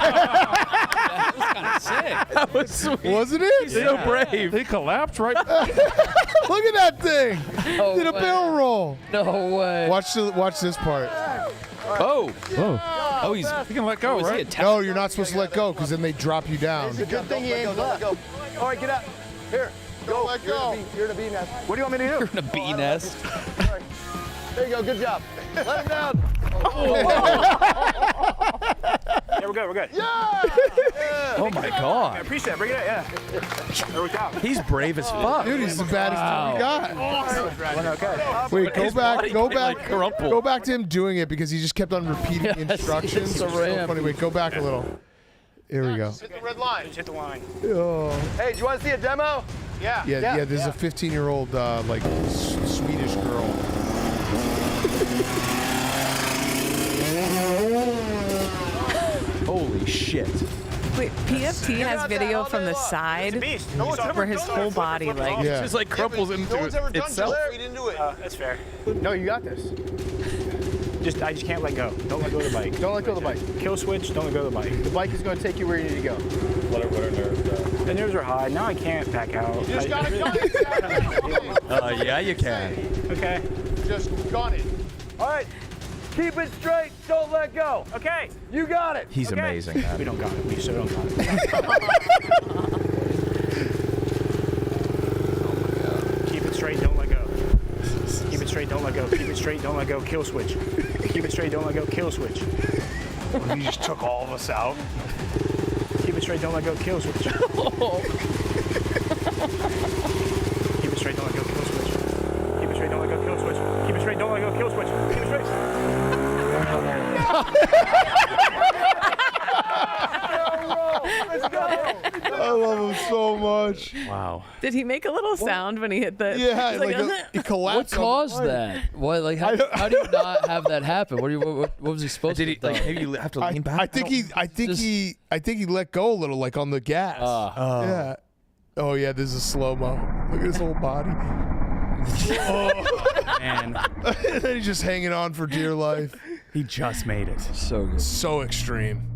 That was kind of sick. That was sweet. Wasn't it? He's so brave. He collapsed right. Look at that thing! Did a barrel roll. No way. Watch this part. Oh. Oh, He can let go, is he right? No, you're not supposed to let go because then they drop you down. It's a good thing he aimed left. All right, get out. Here. Go. Let go. You're in a bee nest. What do you want me to do? You're in a bee nest. There you go. Good job. Let him down. Yeah, we're good. We're good. Yeah. Oh my God. I appreciate it. Bring it out. Yeah. There we go. He's brave as fuck. Dude, he's the baddest dude we got. Okay. Wait, go back, like crumple. go back to him doing it because he just kept on repeating the instructions. it's a It's so ramp. funny. Wait, go back a little. Here we go. Hit the red line. Just hit the line. Oh. Hey, do you want to see a demo? Yeah. Yeah. This is a 15-year-old like Swedish girl. Holy shit. Wait, PFT has video from the side where his whole body, like, Yeah. Just like crumples into No one's ever done itself. Joe Street into it. That's fair. No, you got this. I just can't let go. Don't let go of the bike. Don't let go of the bike. Kill switch. Don't let go of the bike. The bike is going to take you where you need to go. What are nerves? The nerves are high. Now I can't back out. You just got to gun it. Yeah, you can. Okay. Just gun it. All right. Keep it straight. Don't let go. Okay. You got it. He's amazing. We don't got it. We so don't got it. Keep it straight. Don't let go. Keep it straight. Don't let go. Keep it straight. Don't let go. Kill switch. Keep it straight. Don't let go. Kill switch. You just took all of us out. Keep it straight. Don't let go. Kill switch. Keep it straight. Don't let go. Kill switch. Keep it straight. Don't let go. Kill switch. look like a kill switch. Kill switch. I love him so much. Wow. Did he make a little sound when he hit the? Yeah, he's like he What collapsed. caused that? What like how do you not have that happen? What was he supposed Did to he like maybe you have to lean back? I think he let go a little, like on the gas. Yeah. Oh yeah, this is slow mo. Look at his whole body. Man, And then he's just hanging on for dear life. he just made it. So good. So extreme.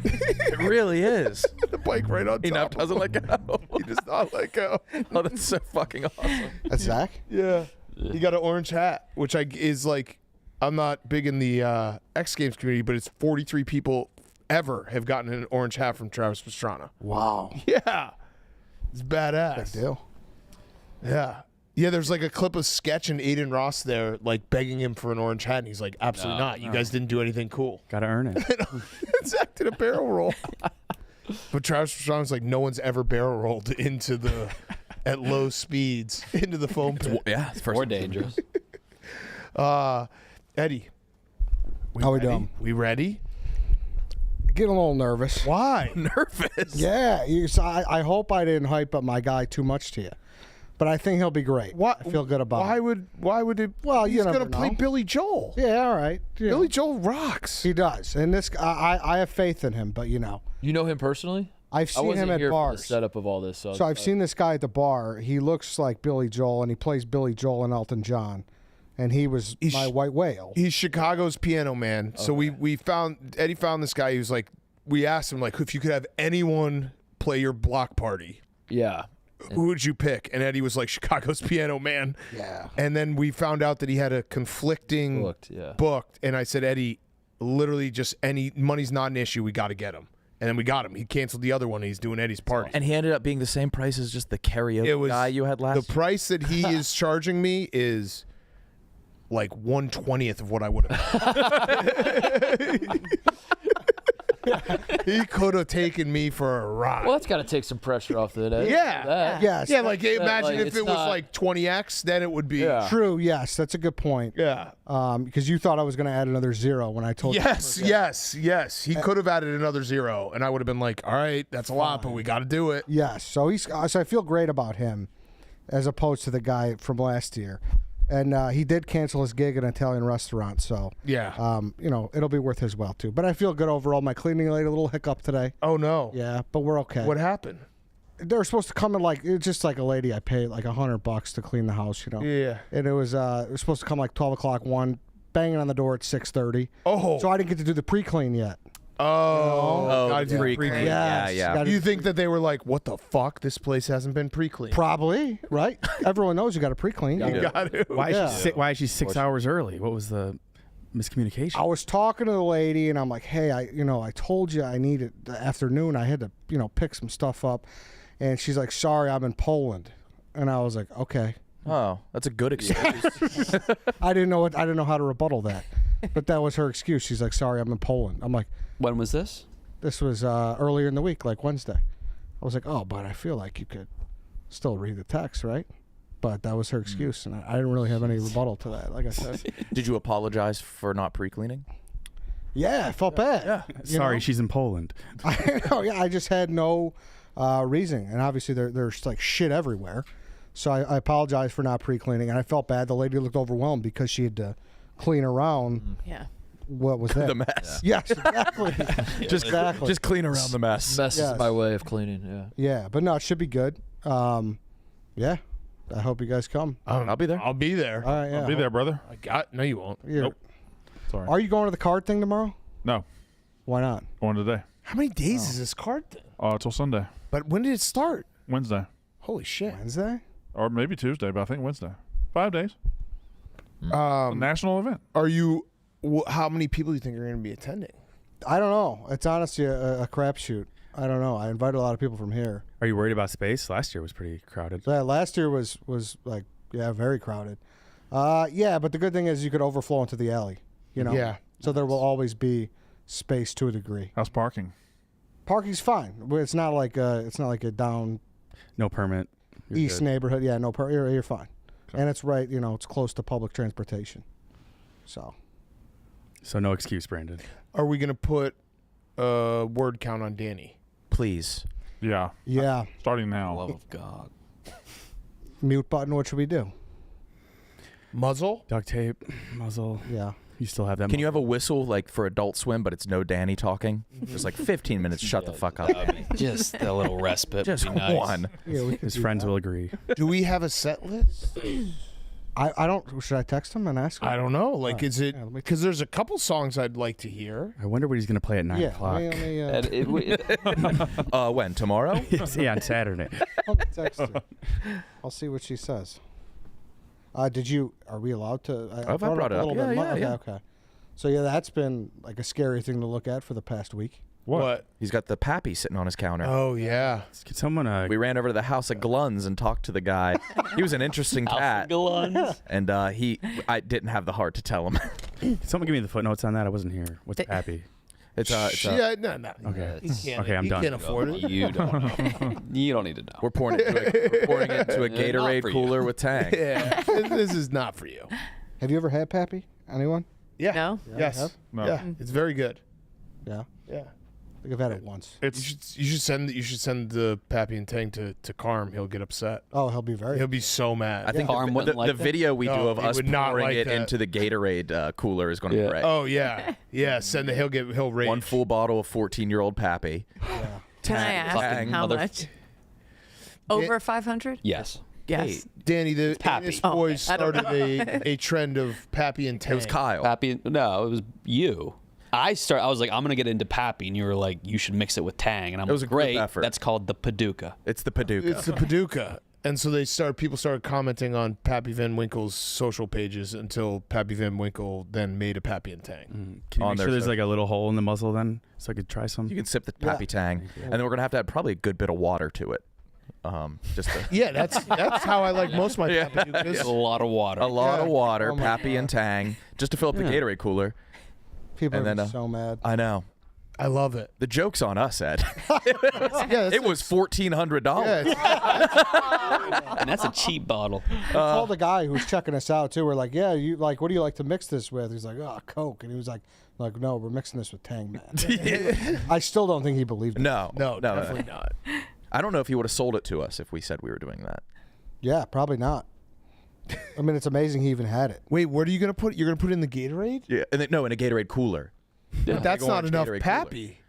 It really is. The bike right on top. He now doesn't let go. He does not let go. Oh, that's so fucking awesome. That's Zach? Yeah. He got an orange hat, which is like, I'm not big in the X Games community, but it's 43 people ever have gotten an orange hat from Travis Pastrana. Wow. Yeah. It's badass. Big deal. Yeah. Yeah, there's like a clip of Sketch and Aiden Ross there, like begging him for an orange hat, and he's like, absolutely not. You guys didn't do anything cool. Gotta earn it. Zach did a barrel roll. But Travis Pastrana's like, no one's ever barrel rolled into the, at low speeds, into the foam pit. Yeah, it's first More dangerous. Eddie. How we doing? We ready? Getting a little nervous. Why? Nervous. Yeah, I hope I didn't hype up my guy too much to you, but I think he'll be great. I feel good about it. Why would it? Well, he's you never gonna play know. Billy Joel. Yeah, all right. Billy Joel rocks. He does, and this I have faith in him. But You know him personally? I've I seen wasn't him at here for bars. the setup of all this. So I've seen this guy at the bar. He looks like Billy Joel, and he plays Billy Joel and Elton John. And he was my white whale. He's Chicago's Piano Man. So we found Eddie found this guy who's like, we asked him like, if you could have anyone play your block party, Yeah. who would you pick? And Eddie was like, Chicago's Piano Man. Yeah. And then we found out that he had a conflicting booked. And I said, Eddie, literally just money's not an issue. We got to get him. And then we got him. He canceled the other one. And he's doing Eddie's party. And he ended up being the same price as just the karaoke guy you had last. The price that he is charging me is like 1/20th of what I would have. He could have taken me for a ride. Well, that's got to take some pressure off the head. Yeah. Yes. Yeah, like imagine if it's it was not- like 20x, then it would be. Yeah. True. Yes, that's a good point. Yeah. Because you thought I was going to add another 0 when I told you. Yes. He could have added another 0, and I would have been like, all right, that's a lot, but we got to do it. Yes. So I feel great about him, as opposed to the guy from last year. And he did cancel his gig at an Italian restaurant, so yeah, it'll be worth his while too. But I feel good overall. My cleaning lady, a little hiccup today. Oh no. Yeah, but we're okay. What happened? They were supposed to come in it's just like a lady I paid like $100 to clean the house, Yeah. And it was supposed to come like 12 o'clock, banging on the door at 6:30. Oh. So I didn't get to do the pre-clean yet. Gotta do the pre-clean. Yes, Yeah. gotta- You think that they were like, what the fuck? This place hasn't been pre-cleaned. Probably, right? Everyone knows you got to pre-clean. You got to. Why is she 6 hours early? What was the miscommunication? I was talking to the lady, and I'm like, "Hey, I told you I needed the afternoon. I had to, pick some stuff up." And she's like, "Sorry, I'm in Poland." And I was like, "Okay." Oh, that's a good excuse. I didn't know how to rebuttal that, but that was her excuse. She's like, "Sorry, I'm in Poland." I'm like, When was this? "This was earlier in the week, like Wednesday." I was like, "Oh, but I feel like you could still read the text, right?" But that was her excuse, and I didn't really have any rebuttal to that. Like I said, Did you apologize for not pre-cleaning? yeah, I felt bad. Yeah. Sorry, she's in Poland. I know. Yeah, I just had no reasoning, and obviously there's like shit everywhere. So I apologized for not pre-cleaning, and I felt bad. The lady looked overwhelmed because she had to clean around. Yeah. What was that? The mess. Yes, exactly. Just clean around the mess. Mess Yes. is my way of cleaning. Yeah. Yeah, but no, it should be good. Yeah, I hope you guys come. I'll be there. I'll be there. All right, yeah. I'll be there, brother. No, you won't. You're- Nope. Sorry. Are you going to the card thing tomorrow? No, Why not? going today. How many days is this card thing? Till Sunday, But when did it start? Wednesday, Holy shit. Wednesday? or maybe Tuesday, but I think Wednesday. 5 days. A Um, national event. are you? How many people do you think are going to be attending? I don't know. It's honestly a crapshoot. I don't know. I invited a lot of people from here. Are you worried about space? Last year was pretty crowded. So, last year was like very crowded. Yeah, but the good thing is you could overflow into the alley. Yeah. So there will always be space to a degree. How's parking? Parking's fine. It's not like a down No permit. You're east good. neighborhood. Yeah, no, you're fine. And it's right. It's close to public transportation. So no excuse, Brandon. Are we gonna put a word count on Danny? Please. Yeah. Yeah. Starting now. Love of God. Mute button. What should we do? Muzzle? Duct tape, muzzle. Yeah. You still have that. Can you have a whistle like for Adult Swim, but it's no Danny talking? Just like 15 minutes. Shut the fuck up. Just a little respite. Just would be nice. one. Yeah, we could His do friends that. will agree. Do we have a set list? I don't. Should I text him and ask him? I don't know. Like, is it Yeah, let me- because there's a couple songs I'd like to hear? I wonder what he's going to play at 9 Yeah. o'clock. When? Tomorrow? Yeah, on Saturday. I'll text her. I'll see what she says. Did you? Are we allowed to? I brought it up. Yeah, yeah, yeah. Okay. So yeah, that's been like a scary thing to look at for the past week. What? He's got the Pappy sitting on his counter. Oh yeah. Can someone? We ran over to the House of Gluns and talked to the guy. He was an interesting cat. And I didn't have the heart to tell him. Can someone give me the footnotes on that? I wasn't here. What's Pappy? It's Yeah, no. Okay. He I'm done. can't afford it. You don't. You don't need to know. We're pouring it into a Not Gatorade for you. cooler with Tang. Yeah, this is not for you. Have you ever had Pappy? Anyone? Yeah. No? Yes. No. Yeah. It's very good. Yeah. Yeah. I think I've had it once. You should send the Pappy and Tang to Carm. He'll get upset. Oh, he'll be very. He'll be so mad. I think Carm the wouldn't like that? video we do No, of he us would not pouring like it that. into the Gatorade cooler is going to be great. Oh yeah, yeah. He'll rage. One full bottle of 14-year-old Pappy. Can I ask Tang. how much? Over 500? Yes. Yes. Hey, Danny, the Pappy. Ennis Oh, boys I don't started a trend of Pappy and Tang. It was Kyle. Pappy? No, it was you. I was like, I'm gonna get into Pappy, and you were like, you should mix it with Tang, and I'm It was like, a group great. effort. That's called the Paducah. It's the Paducah. It's the Paducah. And so people started commenting on Pappy Van Winkle's social pages until Pappy Van Winkle then made a Pappy and Tang. Can you On make their sure there's show. like a little hole in the muzzle then, so I could try some? You can sip the Pappy Tang, and then we're gonna have to add probably a good bit of water to it. Just to, Yeah, that's how I like most of my Pappy A lot of water. a lot of water, Oh my Pappy and Tang, just to fill up the Gatorade cooler. People And are then, so mad. I know. I love it. The joke's on us, Ed. Yeah, It was $1,400. And that's a cheap bottle. I called the guy who was checking us out too. We're like, yeah, you like, what do you like to mix this with? He's like, oh, Coke, and he was like, no, we're mixing this with Tang, man. I still don't think he believed it. No, definitely not. I don't know if he would have sold it to us if we said we were doing that. Yeah, probably not. I mean, it's amazing he even had it. Wait, what are you gonna put? You're gonna put it in the Gatorade? Yeah, and no, in a Gatorade cooler. But that's Big not orange enough Gatorade Pappy.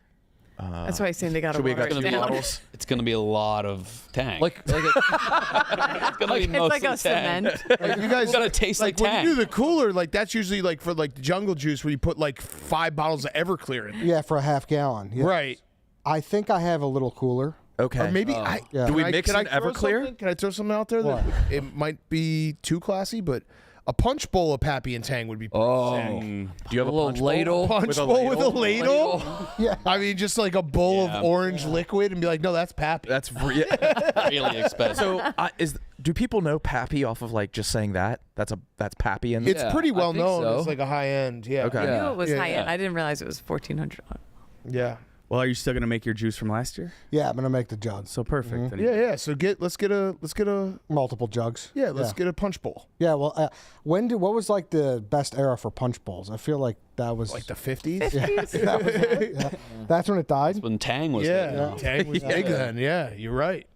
That's why he's saying they got to Should we water got it two down. bottles? It's gonna be a lot of Tang. Like it's gonna be It's like mostly a Tang. cement. Like, you guys It's gonna taste like when Tang. you do the cooler, like that's usually like for like the jungle juice where you put like 5 bottles of Everclear in. Yeah, for a half gallon. Yeah. Right. I think I have a little cooler. Okay. Or maybe Yeah. Do can we I- mix can I in throw Everclear? something? Can I throw something out there that it might be too classy, but a punch bowl of Pappy and Tang would be pretty sick. Do you have a little punch bowl? ladle. Punch bowl with a ladle? Yeah. I mean, just like a bowl of orange liquid and be like, no, that's Pappy. That's Really expensive. so. Do people know Pappy off of like just saying that? That's Pappy in It's pretty well I think known. so. It's like a high end. Yeah. Okay. I Yeah. knew it was Yeah, high end. yeah. I didn't realize it was $1,400. Yeah. Well, are you still gonna make your juice from last year? Yeah, I'm gonna make the jugs. So perfect. Then Yeah. So let's get a Multiple jugs. get a punch bowl. Yeah. Well, what was like the best era for punch bowls? I feel like that was Like the 50s. yeah. That's when it died. When Tang was Yeah. there. Tang was big then. Yeah, you're right.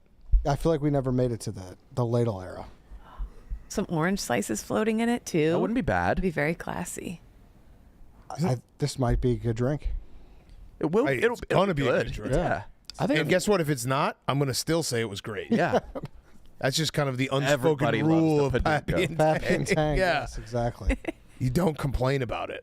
I feel like we never made it to the ladle era. Some orange slices floating in it, too. That wouldn't be bad. It'd be very classy. This might be a good drink. It will. Hey, It'll it's gonna be a good. good drink. Yeah. And guess what? If it's not, I'm gonna still say it was great. Yeah. That's just kind of the unspoken Everybody loves rule the of Pappy Paducah. and Pappy and Tang. Tang. Yeah. Yes, exactly. You don't complain about it.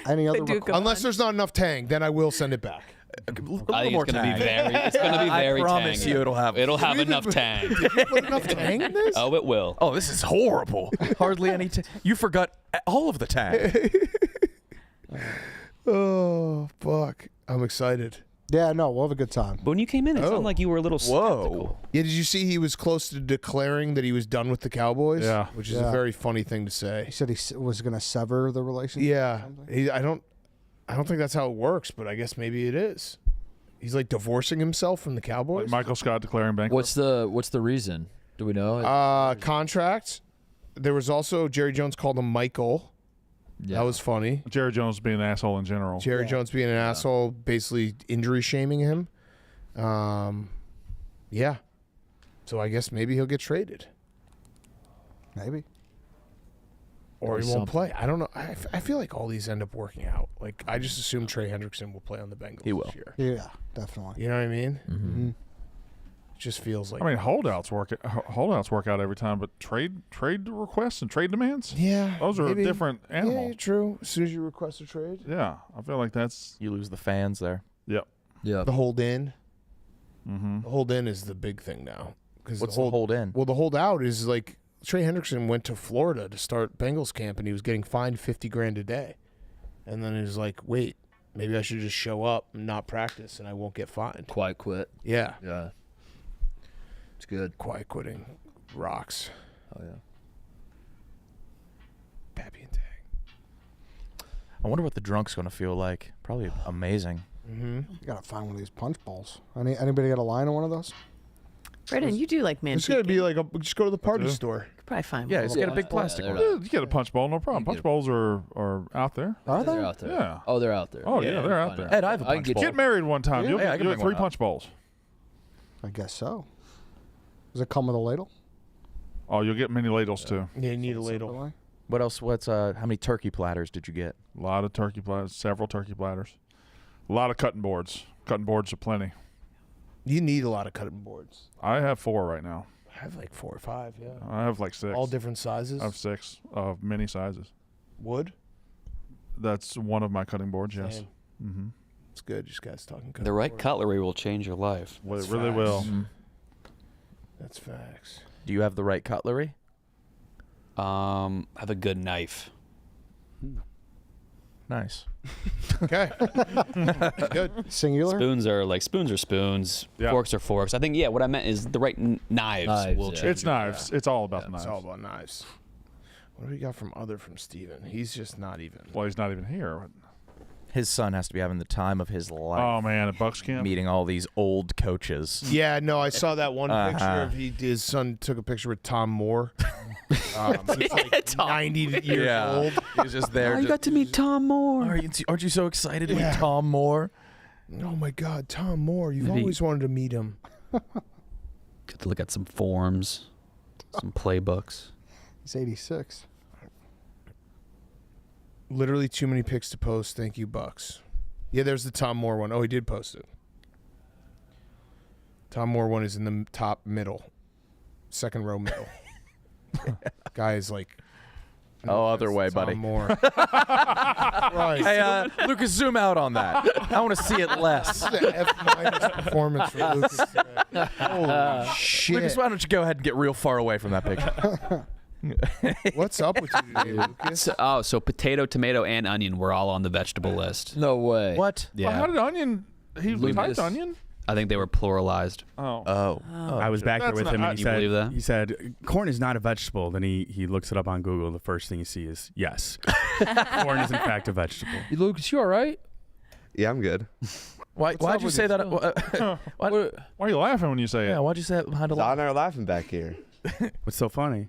Any other? do come Unless there's not enough Tang, then I will send it back. A little I think more it's gonna Tang. be very. It's gonna be very I promise tangy. you it'll have enough Tang. Did you put enough Tang in this? Oh, it will. Oh, this is horrible. Hardly any. You forgot all of the Tang. Oh, fuck. I'm excited. Yeah, no, we'll have a good time. But when you came in, it Oh. sounded like you were a little skeptical. Yeah, did you see he was close to declaring that he was done with the Cowboys? Yeah. Which is Yeah. a very funny thing to say. He said was going to sever the relationship. Yeah. I don't think that's how it works, but I guess maybe it is. He's like divorcing himself from the Cowboys. Like Michael Scott declaring bankruptcy. What's the reason? Do we know? Contract. There was also Jerry Jones called him Michael. That was funny. Jerry Jones being an asshole in general. Jerry Jones being an asshole, basically injury shaming him. Yeah. So I guess maybe he'll get traded. Maybe. Or he Something. won't play. I don't know. I feel like all these end up working out. Like, I just assume Trey Hendrickson will play on the Bengals this year. Yeah, definitely. You know what I mean? Mm-hmm. It just feels like. I mean, holdouts work out every time, but trade requests and trade demands. Yeah, those are maybe. a different animal. Yeah, true. As soon as you request a trade. Yeah, I feel like that's you lose the fans there. Yep. Yeah. The hold in. Mm-hmm. The hold in is the big thing now. What's the hold in? Well, the hold out is like Trey Hendrickson went to Florida to start Bengals camp, and he was getting fined $50,000 a day, and then he was like, "Wait, maybe I should just show up and not practice, and I won't get fined." Quiet quit. Yeah. Yeah. It's good. Quiet quitting rocks. Oh yeah. Pappy and Tang. I wonder what the drunk's going to feel like. Probably amazing. Mm-hmm. You gotta find one of these punch bowls. Anybody got a line on one of those? Brendan, you do like man. It's gotta be like just go to the party store. Could probably find Yeah, one. it's got a big plastic one. Yeah, you get a punch bowl, no problem. Punch bowls are out there. Are They're they? out there. Yeah. Oh, they're out there. Oh yeah, they're out there. Ed, I have a I can punch get bowl. Get married one time. Yeah, You'll I get can bring 3 one punch bowls. I guess so. Does it come with a ladle? Oh, you'll get many ladles too. Yeah, you need a ladle. Separately? What else? How many turkey platters did you get? A lot of turkey platters, several turkey platters, a lot of cutting boards. Cutting boards are plenty. You need a lot of cutting boards. I have 4 right now. I have like 4 or 5. Yeah. I have like 6. All different sizes. I have 6 of many sizes. Wood. That's one of my cutting boards. Yes. Same. Mm-hmm. It's good. Just guys talking. The right cutlery will change your life. Well, it That's really facts. will. That's facts. Do you have the right cutlery? Have a good knife. Nice. Okay. Good. Singular? Spoons are spoons. Yeah. Forks are forks. I think, what I meant is the right knives will yeah. change. It's knives. It's all about the knives. It's all about knives. What do we got from Steven? He's just not even. Well, he's not even here. His son has to be having the time of his life. Oh man, at Bucks camp. Meeting all these old coaches. Yeah, no, I saw that one picture of his son took a picture with Tom Moore. He's like 90 years old. He was just there. You got to meet Tom Moore. Aren't you so excited to meet Tom Moore? Oh my God, Tom Moore! You've Maybe- always wanted to meet him. Get to look at some forms, some playbooks. He's 86. Literally too many pics to post. Thank you, Bucks. Yeah, there's the Tom Moore one. Oh, he did post it. Tom Moore one is in the top middle, second row middle. Guy is like. Other way, Tom buddy. Moore. Right. Hey, Lucas, zoom out on that. I want to see it less. The F- performance for Lucas today. Holy shit. Lucas, why don't you go ahead and get real far away from that picture? What's up with you today, Lucas? So potato, tomato, and onion were all on the vegetable list. No way. What? Well, how did onion? He Lucas. typed onion. I think they were pluralized. Oh. I was back there That's with him, not- and You believe that? he said, corn is not a vegetable. Then he looks it up on Google. The first thing you see is, yes, corn is in fact a vegetable. Lucas, you all right? Yeah, I'm good. Why'd up you with say you? that? Why are you laughing when you say Yeah, it? why'd you say that behind a Don and I are laughing back here. What's so funny?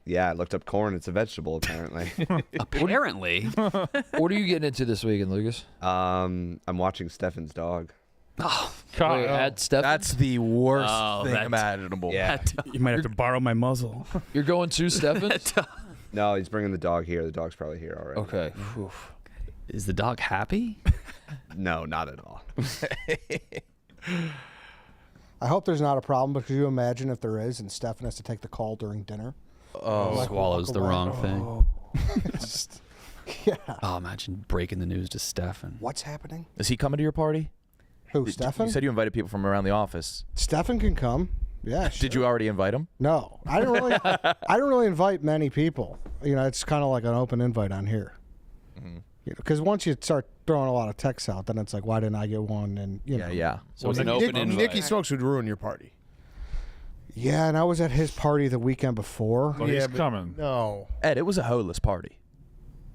Yeah, I looked up corn. It's a vegetable, apparently. Apparently. What are you getting into this weekend, Lucas? I'm watching Stefan's dog. Oh, God, Wait, at Steph? That's the worst thing that- imaginable. Yeah. You might have to borrow my muzzle. You're going to Stefan's? No, he's bringing the dog here. The dog's probably here already. Okay. is the dog happy? No, not at all. I hope there's not a problem, because you imagine if there is and Stefan has to take the call during dinner. Oh, swallows the away. wrong thing. Just, yeah. Oh, imagine breaking the news to Stefan. What's happening? Is he coming to your party? Who, Stefan? You said you invited people from around the office. Stefan can come. Yeah. Sure. Did you already invite him? No, I didn't really. I don't really invite many people. You know, it's kind of like an open invite on here. Because once you start throwing a lot of texts out, then it's like, why didn't I get one? And you know. Yeah. So it's an open invite. Nicky Smokes would ruin your party. Yeah, and I was at his party the weekend before. Well, he's coming. No. Ed, it was a holeless party.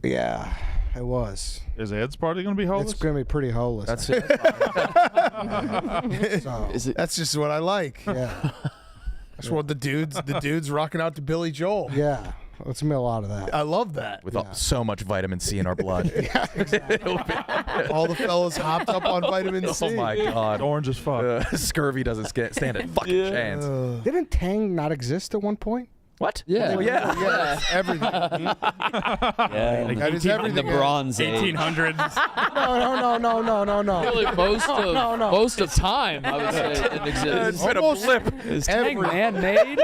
Yeah, it was. Is Ed's party going to be holeless? It's going to be pretty holeless. That's it. So, That's just what I like. yeah. That's what the dudes rocking out to Billy Joel. Yeah. Let's mill out of that. I love that. With so much vitamin C in our blood. All the fellas hopped up on vitamin C. Oh my God. Orange as fuck. Scurvy doesn't stand a fucking chance. Didn't Tang not exist at one point? What? Yeah. Well, yeah. Yeah, everything. Yeah, That is in everything. the Bronze Age. 1800s. No. Really, most of time, I would say, it exists. It's been a blip. Is Tang man-made?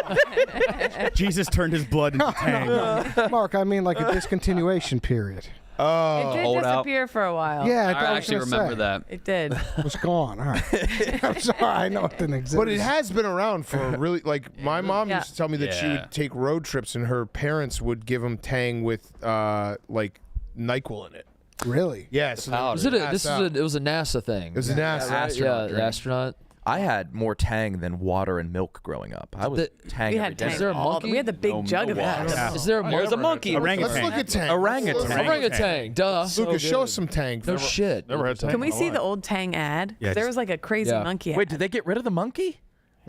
Jesus turned his blood into Tang. Mark, I mean like a discontinuation period. Oh, It did hold out. disappear for a while. Yeah, I actually remember that. It did. It was gone. All right. I'm sorry. I know it didn't exist. but it has been around for a really like my mom Yeah. used to tell me that she Yeah. would take road trips and her parents would give them Tang with like NyQuil in it. Really? Yeah. So powder. Was it it was a NASA thing. It was a NASA. Yeah, the astronaut. I had more Tang than water and milk growing up. I was Tang We every had day. Tang. Is there a all- monkey? We had the big jug of that. Yeah. Is there a monkey? There's a monkey. Orangutan. Let's look at Tang. Orangutan. Orangutan. Duh. Lucas, show us some Tang. No shit. Never had Tang. Can we in my see life. the old Tang ad? Yeah, There was like a crazy Yeah. monkey ad. Wait, did they get rid of the monkey?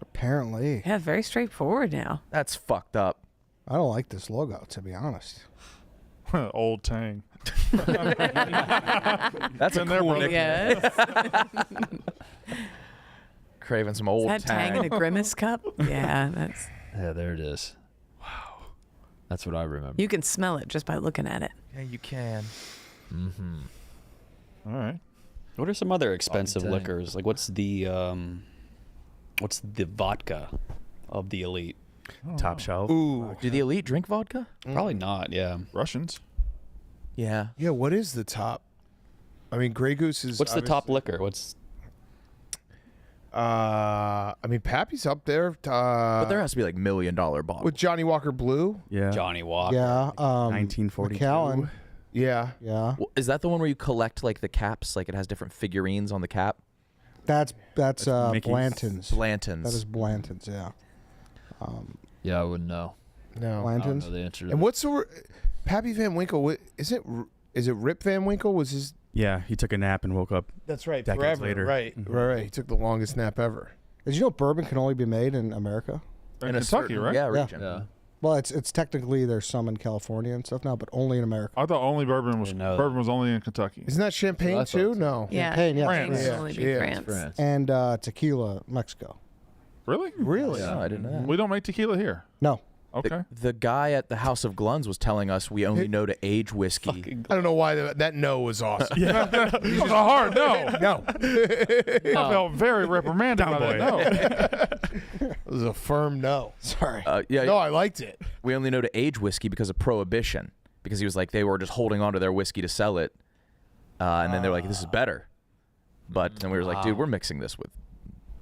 Apparently. Yeah, very straightforward now. That's fucked up. I don't like this logo, to be honest. Old Tang. That's a Been there, cool brother. nickname. Yeah. Craving some Is old that Tang in a Grimace cup? Yeah, that's. Yeah, there it is. Wow. That's what I remember. You can smell it just by looking at it. Yeah, you can. Mm-hmm. All right. What are some other expensive Tang. liquors? Like what's the vodka of the elite? Top shelf. Ooh. Do the elite drink vodka? Probably not. Yeah. Russians. Yeah. Yeah. What is the top? I mean, Grey Goose is. What's the top liquor? What's I mean, Pappy's up there. But there has to be like $1 million bottles. With Johnny Walker Blue. Yeah. Johnny Walker? Yeah. 1942. Macallan. Yeah. Yeah. Well, is that the one where you collect like the caps? Like it has different figurines on the cap? That's Mickey's. Blanton's. Blanton's. That is Blanton's, yeah. Yeah, I wouldn't know. No. I don't Blanton's. know the answer to And that. what's the Pappy Van Winkle? Is it Rip Van Winkle? Was his? Yeah, he took a nap and woke up. That's right. Decades Forever. later. Right. Mhm. Right. He took the longest nap ever. Did you know bourbon can only be made in America? In a Kentucky, certain- right? Yeah, region. Yeah. Well, it's technically there's some in California and stuff now, but only in America. I thought only bourbon was Didn't know that. bourbon was only in Kentucky. Isn't that champagne I thought too? so. No. Yeah. Champagne, yeah. France. Champagne's Yeah. only be Yeah. France. France. And tequila, Mexico. Really? Really? No, I didn't know that. We don't make tequila here. No. Okay. The guy at the House of Gluns was telling us we only know to age whiskey. I don't know why that no was awesome. That was a hard no. No. I felt very reprimanded by that no. It was a firm no. Sorry. Yeah, No, I liked it. we only know to age whiskey because of prohibition. Because he was like, they were just holding on to their whiskey to sell it. And then they're like, this is better. But then we were like, dude, we're mixing this with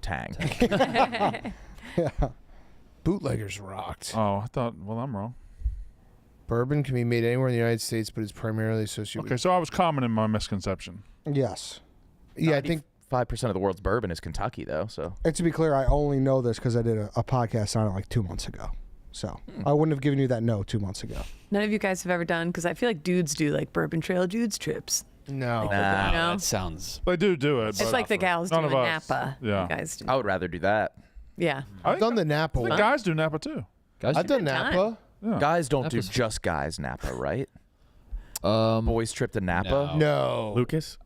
Tang. Yeah. Bootleggers rocked. Oh, I thought. Well, I'm wrong. Bourbon can be made anywhere in the United States, but it's primarily associated Okay, so I was common in my misconception. Yes. with. Yeah, I think 5% of the world's bourbon is Kentucky, though. So And to be clear, I only know this because I did a podcast on it like 2 months ago. So I wouldn't have given you that no 2 months ago. None of you guys have ever done, because I feel like dudes do like Bourbon Trail dudes trips. no. You know? That sounds. They do it. It's but like the gals do none in of us. Napa. Yeah. You guys do. I would rather do that. Yeah. I've done the Napa I think one. guys do Napa too. Guys, I've done Good time. Napa. Yeah. Guys don't Napa's- do just guys Napa, right? um, Boys trip to Napa. No. Lucas?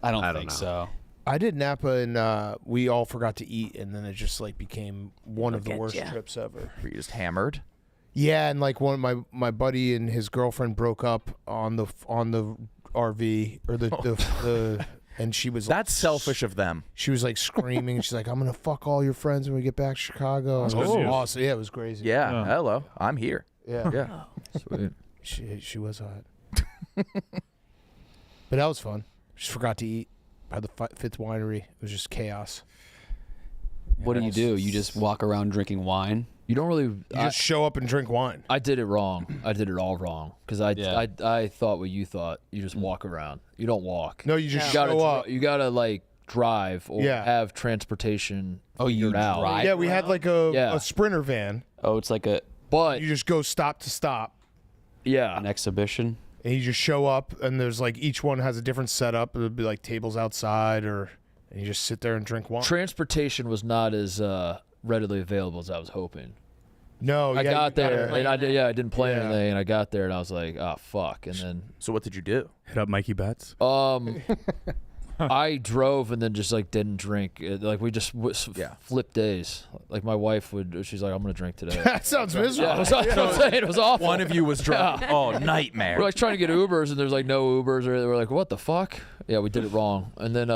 I don't I don't think know. so. I did Napa and we all forgot to eat, and then it just like became one of the Look at worst ya. trips ever. Were you just hammered? Yeah, and like one of my buddy and his girlfriend broke up on the RV or the and she was That's selfish of them. She was like screaming. She's like, "I'm gonna fuck all your friends when we get back to Chicago." That's It was good news. awesome. Yeah, it was crazy. Yeah. Yeah. Hello. I'm here. Yeah. Yeah. sweet. She was hot. But that was fun. Just forgot to eat by the Fifth Winery. It was just chaos. What do you do? You just walk around drinking wine? You don't really. You just show up and drink wine. I did it wrong. I did it all wrong because Yeah. I thought what you thought. You just walk around. You don't walk. No, you just gotta show up. You gotta like drive or Yeah. have transportation. Oh, you figured out. drive? Yeah, we had like a Yeah. Sprinter van. Oh, it's like But You just go stop to stop. yeah, an exhibition? And you just show up, and there's like each one has a different setup. It'll be like tables outside, and you just sit there and drink wine. transportation was not as readily available as I was hoping. No, I yeah, got you gotta there plan and I did. Yeah, I didn't plan Yeah. anything, and I got there and I was like, oh fuck, and then So what did you do? Hit up Mikey Betts. I drove and then just like didn't drink. Like we just flipped days. Like my wife she's like, I'm gonna drink today. That sounds miserable. Yeah, that's what I'm saying. It was awful. One of you was drunk. Yeah. Oh, nightmare. We're like trying to get Ubers and there's like no Ubers, or we're like, what the fuck? Yeah, we did it wrong. And then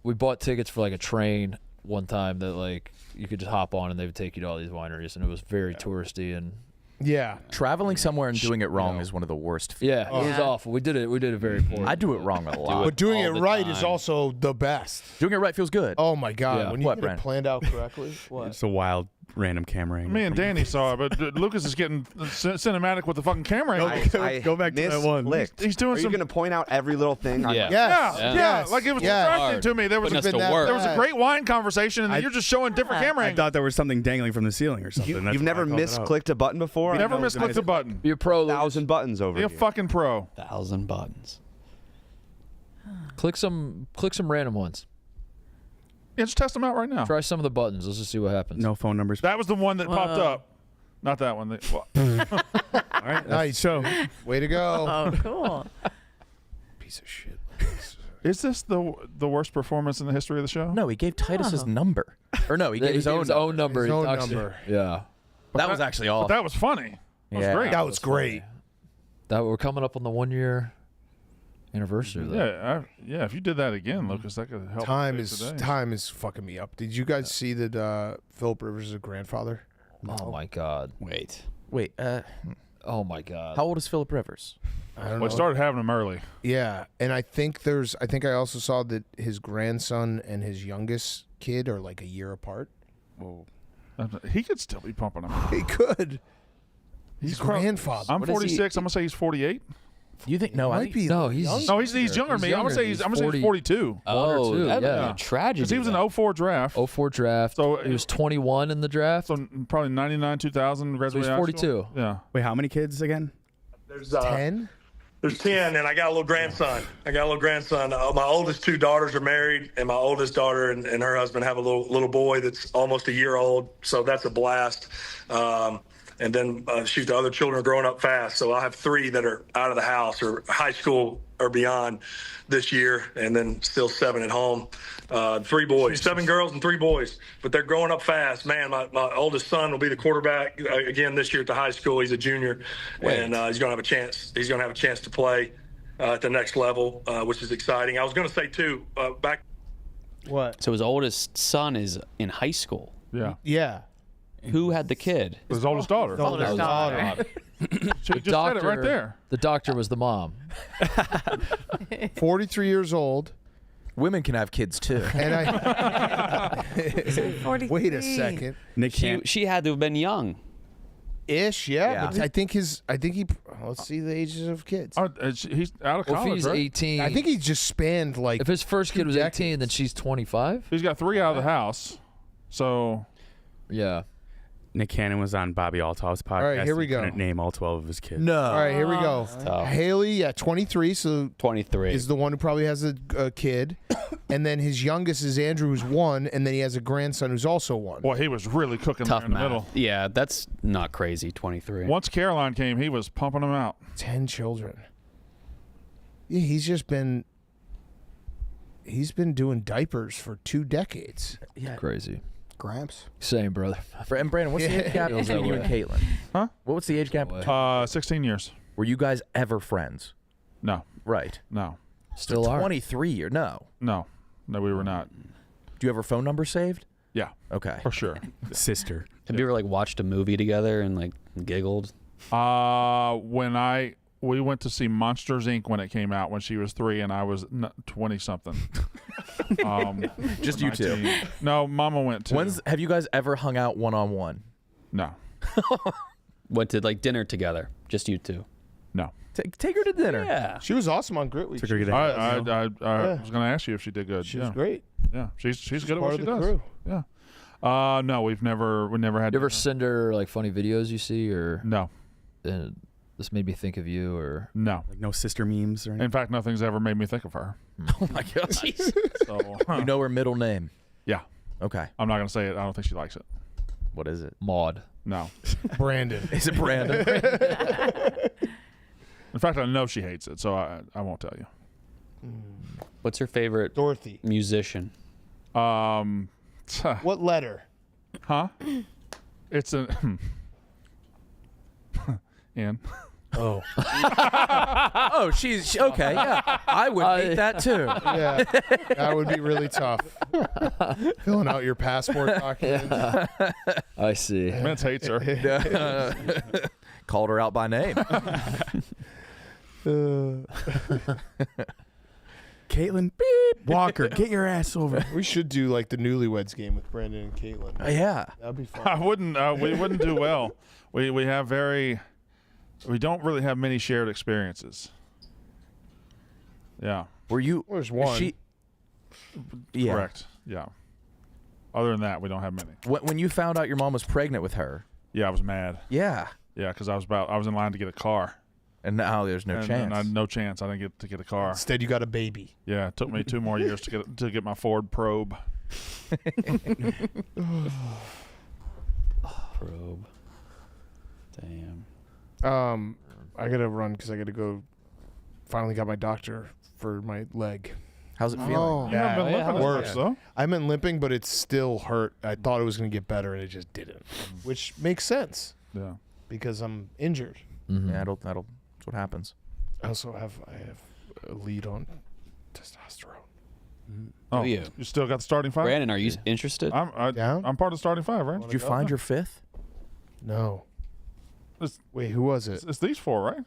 we bought tickets for like a train one time that like you could just hop on and they would take you to all these wineries, and it was very touristy and. Yeah. Traveling somewhere and doing it wrong is one of the worst. Yeah, it was awful. We did it very poorly. I do it wrong a lot. But doing it all the right time. is also the best. Doing it right feels good. Oh my God! Yeah. When you What, get Brent? it planned out correctly. What? It's a wild random camera angle. Me and Danny saw it, but Lucas is getting cinematic with the fucking camera angle. Go back to that one. He's doing Are you some. going to point out every little thing? Yeah, like it was Yes. distracting to me. There was there was a great wine conversation, and then you're just showing different camera I angles. thought there was something dangling from the ceiling or something. That's You've why never I called it out. misclicked a button before? You never misclicked a button. You're pro. 1,000 buttons over Be a here. fucking pro. 1,000 buttons. Click some random ones. Yeah, just test them out right now. Try some of the buttons. Let's just see what happens. No phone numbers. That was the one that popped up. Not that one. All right. Nice. So, way to go. Oh, cool. Piece of shit. Is this the worst performance in the history of the show? No, he gave Titus his number. Or no, he gave his own number. His He own talks- number. Yeah. That was actually But awesome. that was funny. That was great. That was great. That we're coming up on the 1 year anniversary. Of that. Yeah. If you did that again, Lucas, that could help. Time save the day. time is fucking me up. Did you guys see that Philip Rivers is a grandfather? Oh my God. Wait. Oh my God. How old is Philip Rivers? I don't Well, know. we started having them early. Yeah, and I think I also saw that his grandson and his youngest kid are like a year apart. Whoa. He could still be pumping them. He could. He's He's prob- grandfather. I'm What is 46. I'm gonna say he's 48. You think no? I Might think be. No, he's No, he's younger than me. I'm gonna say he's 1 42. or 2. That'd be Yeah. a tragedy. Because he was in the 04 draft. 04 draft. So he was 21 in the draft. So probably 99, 2000 So graduated he's high school. 42. Yeah. Wait, how many kids again? There's 10. There's 10, and I got a little grandson. My oldest two daughters are married, and my oldest daughter and her husband have a little boy that's almost a year old. So that's a blast. And then shoot, the other children are growing up fast. So I have 3 that are out of the house or high school or beyond this year, and then still 7 at home. 3 boys, 7 girls and 3 boys, but they're growing up fast. Man, my oldest son will be the quarterback again this year at the high school. He's a junior, and he's going to have a chance. He's going to have a chance to play at the next level, which is exciting. I was going to say too, back. What? So his oldest son is in high school. Yeah. Yeah. Who had the kid? His oldest daughter. The oldest daughter. She just said it right there. The doctor was the mom. 43 years old. women can have kids too. And I. Wait a second. Nick She had to have been young. Ish, yeah. But I think he. Let's see the ages of kids. He's out of Well, if college, he's right? 18, I think he just spanned like. if his first kid was 18, then she's 25. He's got 3 out of the house. So. Yeah. Nick Cannon was on Bobby Althoff's podcast. All right, here we He go. couldn't name all 12 of his kids. No. All right, here we go. tough. Haley, yeah, 23. So 23 is the one who probably has a kid, and then his youngest is Andrew, who's 1, and then he has a grandson who's also 1. Boy, he was really cooking there tough in the math. middle. Yeah, that's not crazy. 23. Once Caroline came, he was pumping them out. 10 children. Yeah, he's been doing diapers for 2 decades. Yeah. Crazy. Gramps. Same, brother. And Brandon, what's the age gap Feels between that you and way. Caitlin? Huh? What was the age gap? 16 years. Were you guys ever friends? No. Right. No. Still So are. 23 years. No. No, we were not. Do you have her phone number saved? Yeah, Okay. for sure. Sister. Have you ever like watched a movie together and like giggled? When we went to see Monsters Inc. when it came out when she was 3 and I was 20 something. Just you two. 19. No, Mama went too. Have you guys ever hung out one-on-one? No. Went to like dinner together, just you two. No. Take her to dinner. Yeah. She was awesome on Grit Week. Took her to get I was going to ask you if she did good. She was great. Yeah, she's good at part what of she the does. crew. Yeah. No, we never had. You ever send her like funny videos you see, or No. This made me think of you, or No. Like no sister memes or anything? In fact, nothing's ever made me think of her. Oh my god. So You know her middle name? yeah, Okay. I'm not going to say it. I don't think she likes it. What is it? Maud. No. Brandon. Is it Brandon? In fact, I know she hates it, so I won't tell you. What's your favorite Dorothy musician? What letter? Huh? It's a Ian. Oh. Oh, she's okay. Yeah, I would hate that too. Yeah, that would be really tough. Filling out your passport documents. I see. Vince hates her. Called her out by name. Caitlin, beep. Walker, get your ass over. We should do like the Newlyweds game with Brandon and Caitlin. Yeah, that'd be fun. I wouldn't. We wouldn't do well. We don't really have many shared experiences. Yeah. Were you? There's one. Yeah. Correct. Yeah. Other than that, we don't have many. When you found out your mom was pregnant with her. Yeah, I was mad. Yeah. Yeah, because I was in line to get a car. And now there's no chance. And no chance. I didn't get a car. Instead, you got a baby. Yeah, it took me 2 more years to get my Ford Probe. Probe. Damn. I gotta run because I gotta go. Finally got my doctor for my leg. How's it feeling? Oh, You haven't been limping worse, though. I've been limping, but it's still hurt. I thought it was gonna get better, and it just didn't, which makes sense. Yeah. Because I'm injured. Mm-hmm. Yeah, that's what happens. I have a lead on testosterone. Oh, you still got the starting 5? Brandon, are you interested? I'm part of the starting 5, right? Did you find your 5th? No. Wait, who was it? It's these 4, right?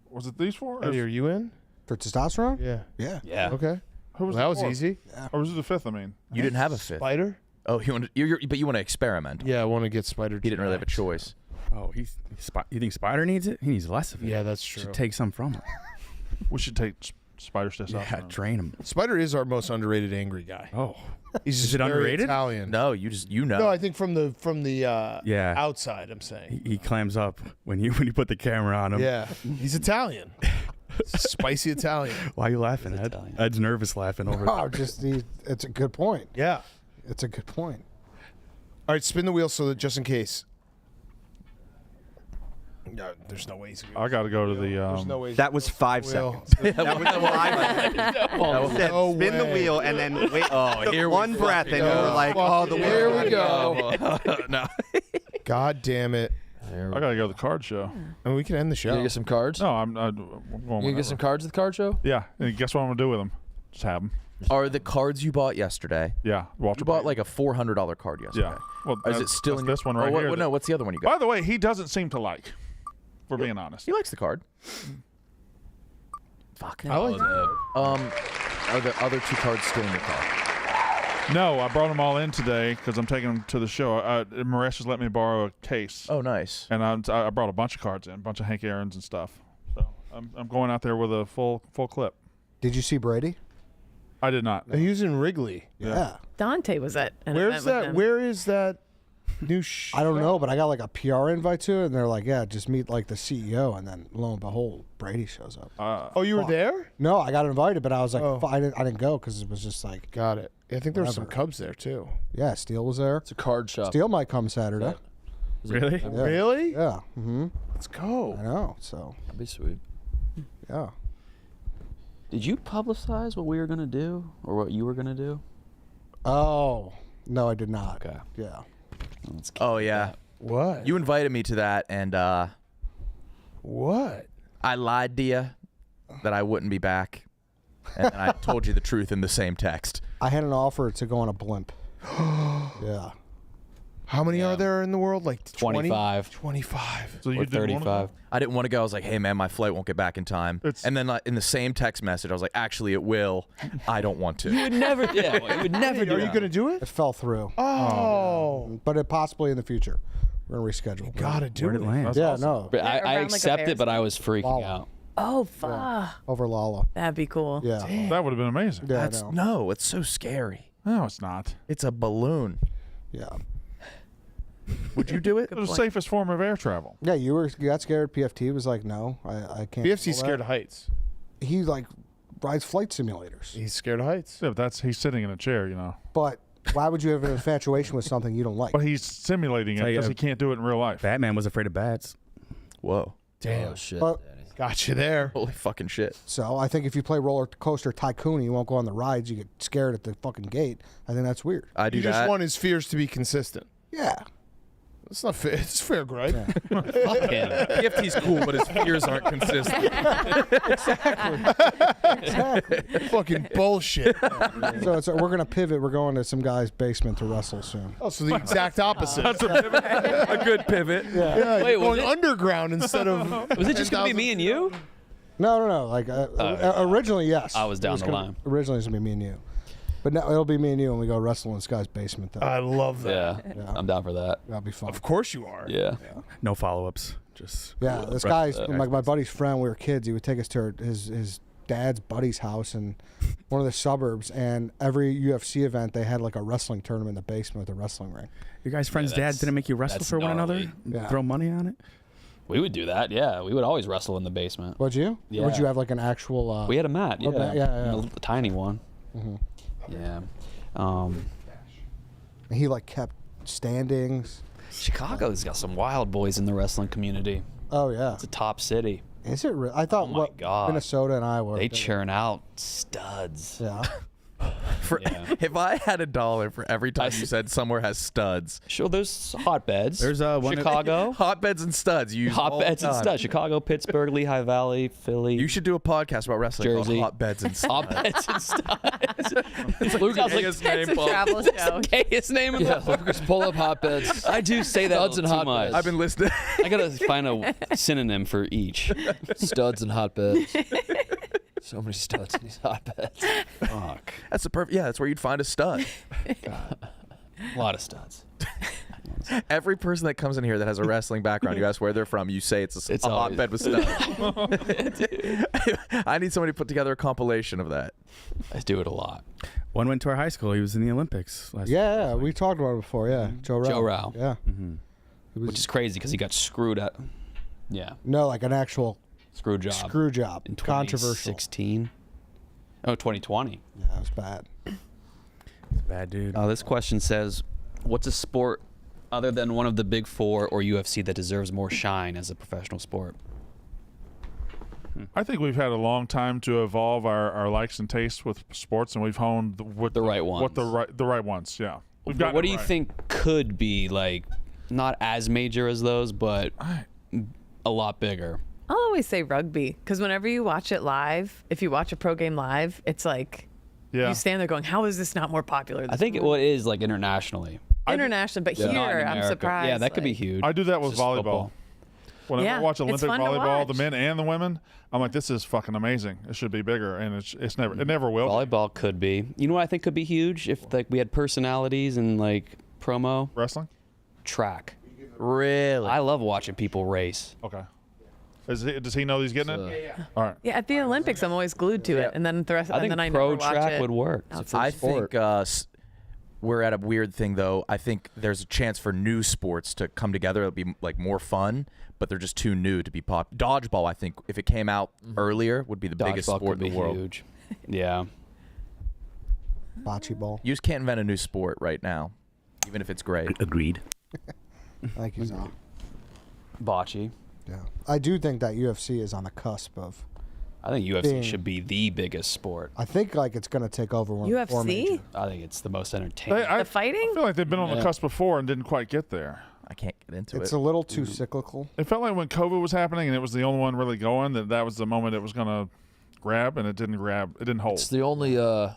Was it these 4? Eddie, are you in? For testosterone? Yeah. Yeah. Yeah. Okay. Who was Well, that the was 4th? easy. Yeah. Or was it the 5th? I mean, You didn't have a 5th. Spider? Oh, but you want to experiment. Yeah, I want to get Spider. He didn't really have a choice. Oh, you think Spider needs it? He needs less of it. Yeah, that's true. Should take some from him. we should take Spider's testosterone. Yeah, drain him. Spider is our most underrated angry guy. Oh, He's is just it very underrated? Italian. No, you know. No, I think from the Yeah. outside, I'm saying. He clams up when you put the camera on him. Yeah, he's Italian. Spicy Italian. Why are you laughing, Ed? Italian. Ed's nervous laughing over Oh, it's a good point. Yeah. It's a good point. All right, spin the wheel so that just in case. No, there's no way he's I got to go to the. There's no way. That was 5 Well, seconds. That was 5 seconds. Said, No spin the way. wheel and then wait. Oh, here we one breath, and you were like, "Oh, the Here wheel." we go. No. God damn it. I got to go to the card show. And we can end the You show. gonna get some cards? No, I'm going You gonna whenever. get some cards at the card show? Yeah, and guess what I'm going to do with them? Just have them. Are the cards you bought yesterday? Yeah, Walter. You bought Payton. like a $400 card yesterday. Yeah. Well, Is it still that's in this one right oh, here? No, what's the other one you got? By the way, he doesn't seem to like. If we're being honest. He likes the card. Fuck. I like that. Are the other 2 cards still in your car? No, I brought them all in today because I'm taking them to the show. Maressa's let me borrow a case. Oh, nice. And I brought a bunch of cards in, a bunch of Hank Aaron's and stuff. So I'm going out there with a full clip. Did you see Brady? I did not. He was in Wrigley. Yeah. Dante was at an Where's event with that? him. Where is that new I don't know, but I got like a PR invite to it, and they're like, "Yeah, just meet like the CEO," and then lo and behold, Brady shows up. Oh, you were there? No, I got invited, but I was like, Oh. I didn't go because it was just like, Got it. I think there were some Whatever. Cubs there too. yeah, Steele was there. It's a card shop. Steele might come Saturday. Really? Yeah. Really? Yeah. Mm-hmm. Let's go. I know. So That'd be sweet. yeah. Did you publicize what we were gonna do or what you were gonna do? Oh no, I did not. Okay. Yeah. Let's keep Oh, yeah. What? You invited me to that, and What? I lied to you that I wouldn't be back. And then I told you the truth in the same text. I had an offer to go on a blimp. Yeah. How many are there in the world? Like 20? 25. 25. So or you did one of 35. I didn't want to go. I was like, hey, man, my flight won't get back in time. And then in the same text message, I was like, actually, it will. I don't want to. You would never. Yeah, you would never do Are you that. going to do it? It fell through. Oh. But it possibly in the future. We're gonna reschedule. Gotta do Where'd it. it land? That's Yeah, awesome. no. But I Around, like, a accept it, but I was freaking Lala. out. Oh, fuck. Over Lala. That'd be cool. Yeah. That would have been amazing. Yeah, That's, no. no, it's so scary. No, it's not. It's a balloon. Yeah. Would you do it? It's the safest form of air travel. Yeah, you got scared. PFT was like, no, I can't. BFC's pull scared that. of heights. He like rides flight simulators. He's scared of heights. Yeah, but he's sitting in a chair, you know. But Why would you have an infatuation with something you don't like? But he's simulating it because he can't do it in real life. Batman was afraid of bats. Whoa. Damn shit. But- Got you there. Holy fucking shit. So I think if you play Roller Coaster Tycoon and you won't go on the rides, you get scared at the fucking gate. I think that's weird. I do You that. just want his fears to be consistent. Yeah. It's not fair. It's fair, Greg. He's cool, but his fears aren't consistent. Exactly. Fucking bullshit. So we're gonna pivot. We're going to some guy's basement to wrestle soon. Oh, so the exact opposite. That's a pivot. A good pivot. Yeah. You're going underground instead of. Was it just gonna be me and you? No. Like originally, yes. I was down It the gonna- line. Originally, it's gonna be me and you, but now it'll be me and you when we go wrestle in this guy's basement. Though. I love that. Yeah, I'm down for that. That'll be fun. Of course you are. Yeah. No follow-ups. Just Yeah, this guy's like my buddy's friend. We were kids. He would take us to his dad's buddy's house in one of the suburbs, and every UFC event they had like a wrestling tournament in the basement with a wrestling ring. Your guys' friends' dad didn't make you wrestle that's for one gnarly. another? Yeah. Throw money on it? We would do that. Yeah, we would always wrestle in the basement. Would you? Yeah. Would you have like an actual? We had a mat. Yeah, yeah. A tiny one. Mhm. Yeah. And he like kept standings. Chicago's got some wild boys in the wrestling community. Oh yeah. It's a top city. Is it? I thought Oh my God. Minnesota and Iowa. They churn out studs. Yeah. If I had $1 for every time you said somewhere has studs. Sure, there's hotbeds. There's one Chicago. Hotbeds and studs. You use all the Hotbeds and time. studs. Chicago, Pittsburgh, Lehigh Valley, Philly. You should do a podcast about wrestling Jersey. called Hotbeds and Studs. Hotbeds and studs. It's Lucas, like the gayest name, Paul. That's the gayest name in Yeah, the Lucas, pull up hotbeds. I do say that Studs and too hotbeds. much. I've been listening. I gotta find a synonym for each. Studs and hotbeds. So many studs in these hotbeds. Fuck. That's the perfect. Yeah, that's where you'd find a stud. A lot of studs. Every person that comes in here that has a wrestling background, you ask where they're from, you say it's a always- hotbed with studs. I need somebody to put together a compilation of that. I do it a lot. One went to our high school. He was in the Olympics last Yeah, we talked about it before. Yeah, Joe Rao. Joe Rao. Yeah. Which is crazy because he got screwed at. Yeah. No, like an actual Screw job. screw job. In Controversial. 2016. Oh, 2020. Yeah, it was bad. Bad dude. This question says, what's a sport other than one of the big four or UFC that deserves more shine as a professional sport? I think we've had a long time to evolve our likes and tastes with sports, and we've honed the right ones. What the right ones, yeah. We've But gotten what it do you right. think could be like not as major as those, but a lot bigger? I'll always say rugby because whenever you watch it live, if you watch a pro game live, it's like Yeah. you stand there going, "How is this not more popular?" I think it is like internationally. International, but Not in here I'm America. surprised. Yeah, that could be like- huge. I do that with It's just volleyball. football. Whenever Yeah, I watch it's Olympic fun to volleyball, the watch. men and the women, I'm like, this is fucking amazing. It should be bigger, and it never will. be. Volleyball could be. You know what I think could be huge if like we had personalities and like promo Wrestling? track. Really? I love watching people race. Okay. Does he know he's getting it? Yeah. All right. Yeah, at the Olympics, I'm always glued to it, and then the rest. I and think then I pro never watch track it would work. outside. I think we're at a weird thing, though. I think there's a chance for new sports to come together. It'll be like more fun, but they're just too new to be pop. Dodgeball, I think, if it came out earlier, would be the biggest Dodgeball sport could in the be world. huge. Yeah. Bocce ball. You just can't invent a new sport right now, even if it's great. Agreed. Thank you, Zal. Bocce. Yeah, I do think that UFC is on the cusp of. I think UFC being- should be the biggest sport. I think like it's going to take over one. Four UFC? major. I think it's the most entertaining. I The fighting? feel like they've been on the Yeah. cusp before and didn't quite get there. I can't get into It's it. a little too cyclical. It felt like when COVID was happening and it was the only one really going, that was the moment it was going to grab, and it didn't grab. It didn't hold. It's the only the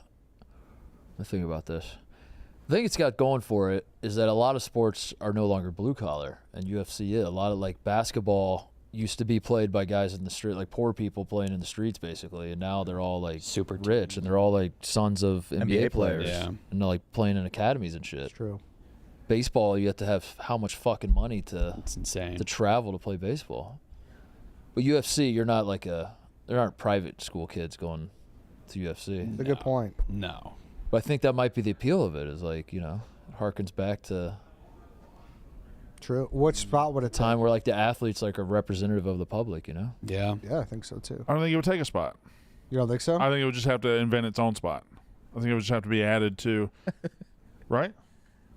thing about this. The thing it's got going for it is that a lot of sports are no longer blue collar, and UFC is. A lot of like basketball used to be played by guys in the street, like poor people playing in the streets, basically, and now they're all like super rich, and they're all like sons of NBA players, Yeah. and they're like playing in academies and shit. It's true. Baseball, you have to have how much fucking money to It's insane. to travel to play baseball. But UFC, you're not like there aren't private school kids going to UFC. It's a good point. No. But I think that might be the appeal of it. Is like it harkens back to True. What spot would it take? time where like the athlete's like a representative of the public. Yeah. Yeah, I think so too. I don't think it would take a spot. You don't think so? I think it would just have to invent its own spot. I think it would just have to be added to. right?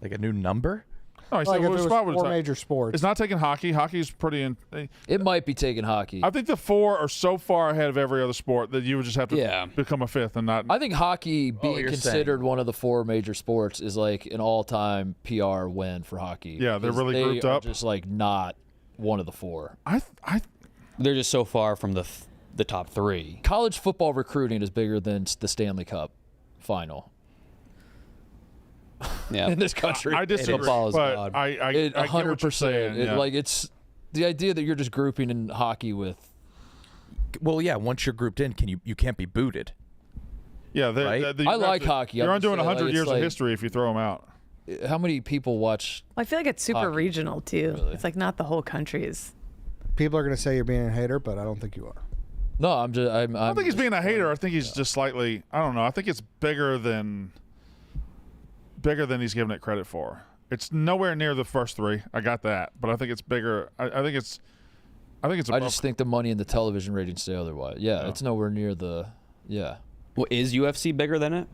Like a new number? No, he Like said if it was spot would four it's major sports. It's not taking hockey. Hockey's pretty. It might be taking hockey. I think the 4 are so far ahead of every other sport that you would just have to become a 5th and not. I think hockey being you're considered one of the 4 major sports is like an all-time PR win for hockey. Yeah, they're because really they grouped are up. Just like not one of the 4. They're just so far from the top 3. College football recruiting is bigger than the Stanley Cup final. Yeah. In this country, I disagree, Football is but God. I get what you're 100%. saying, yeah. Like it's the idea that you're just grouping in hockey with. Well, yeah. Once you're grouped in, you can't be booted. Yeah, right? I like hockey. You're I'm undoing just saying, 100 like, years it's of like- history if you throw them out. How many people watch? I feel like it's super Hockey. regional too. It's like not the whole country is. People are going to say you're being a hater, but I don't think you are. No, I'm just. I don't think he's being a hater. I think he's just slightly. I don't know. I think it's bigger than he's giving it credit for. It's nowhere near the first 3. I got that, but I think it's bigger. I think it's. I just think the money and the television ratings say otherwise. Yeah, it's nowhere near the. Yeah. Well, is UFC bigger than it?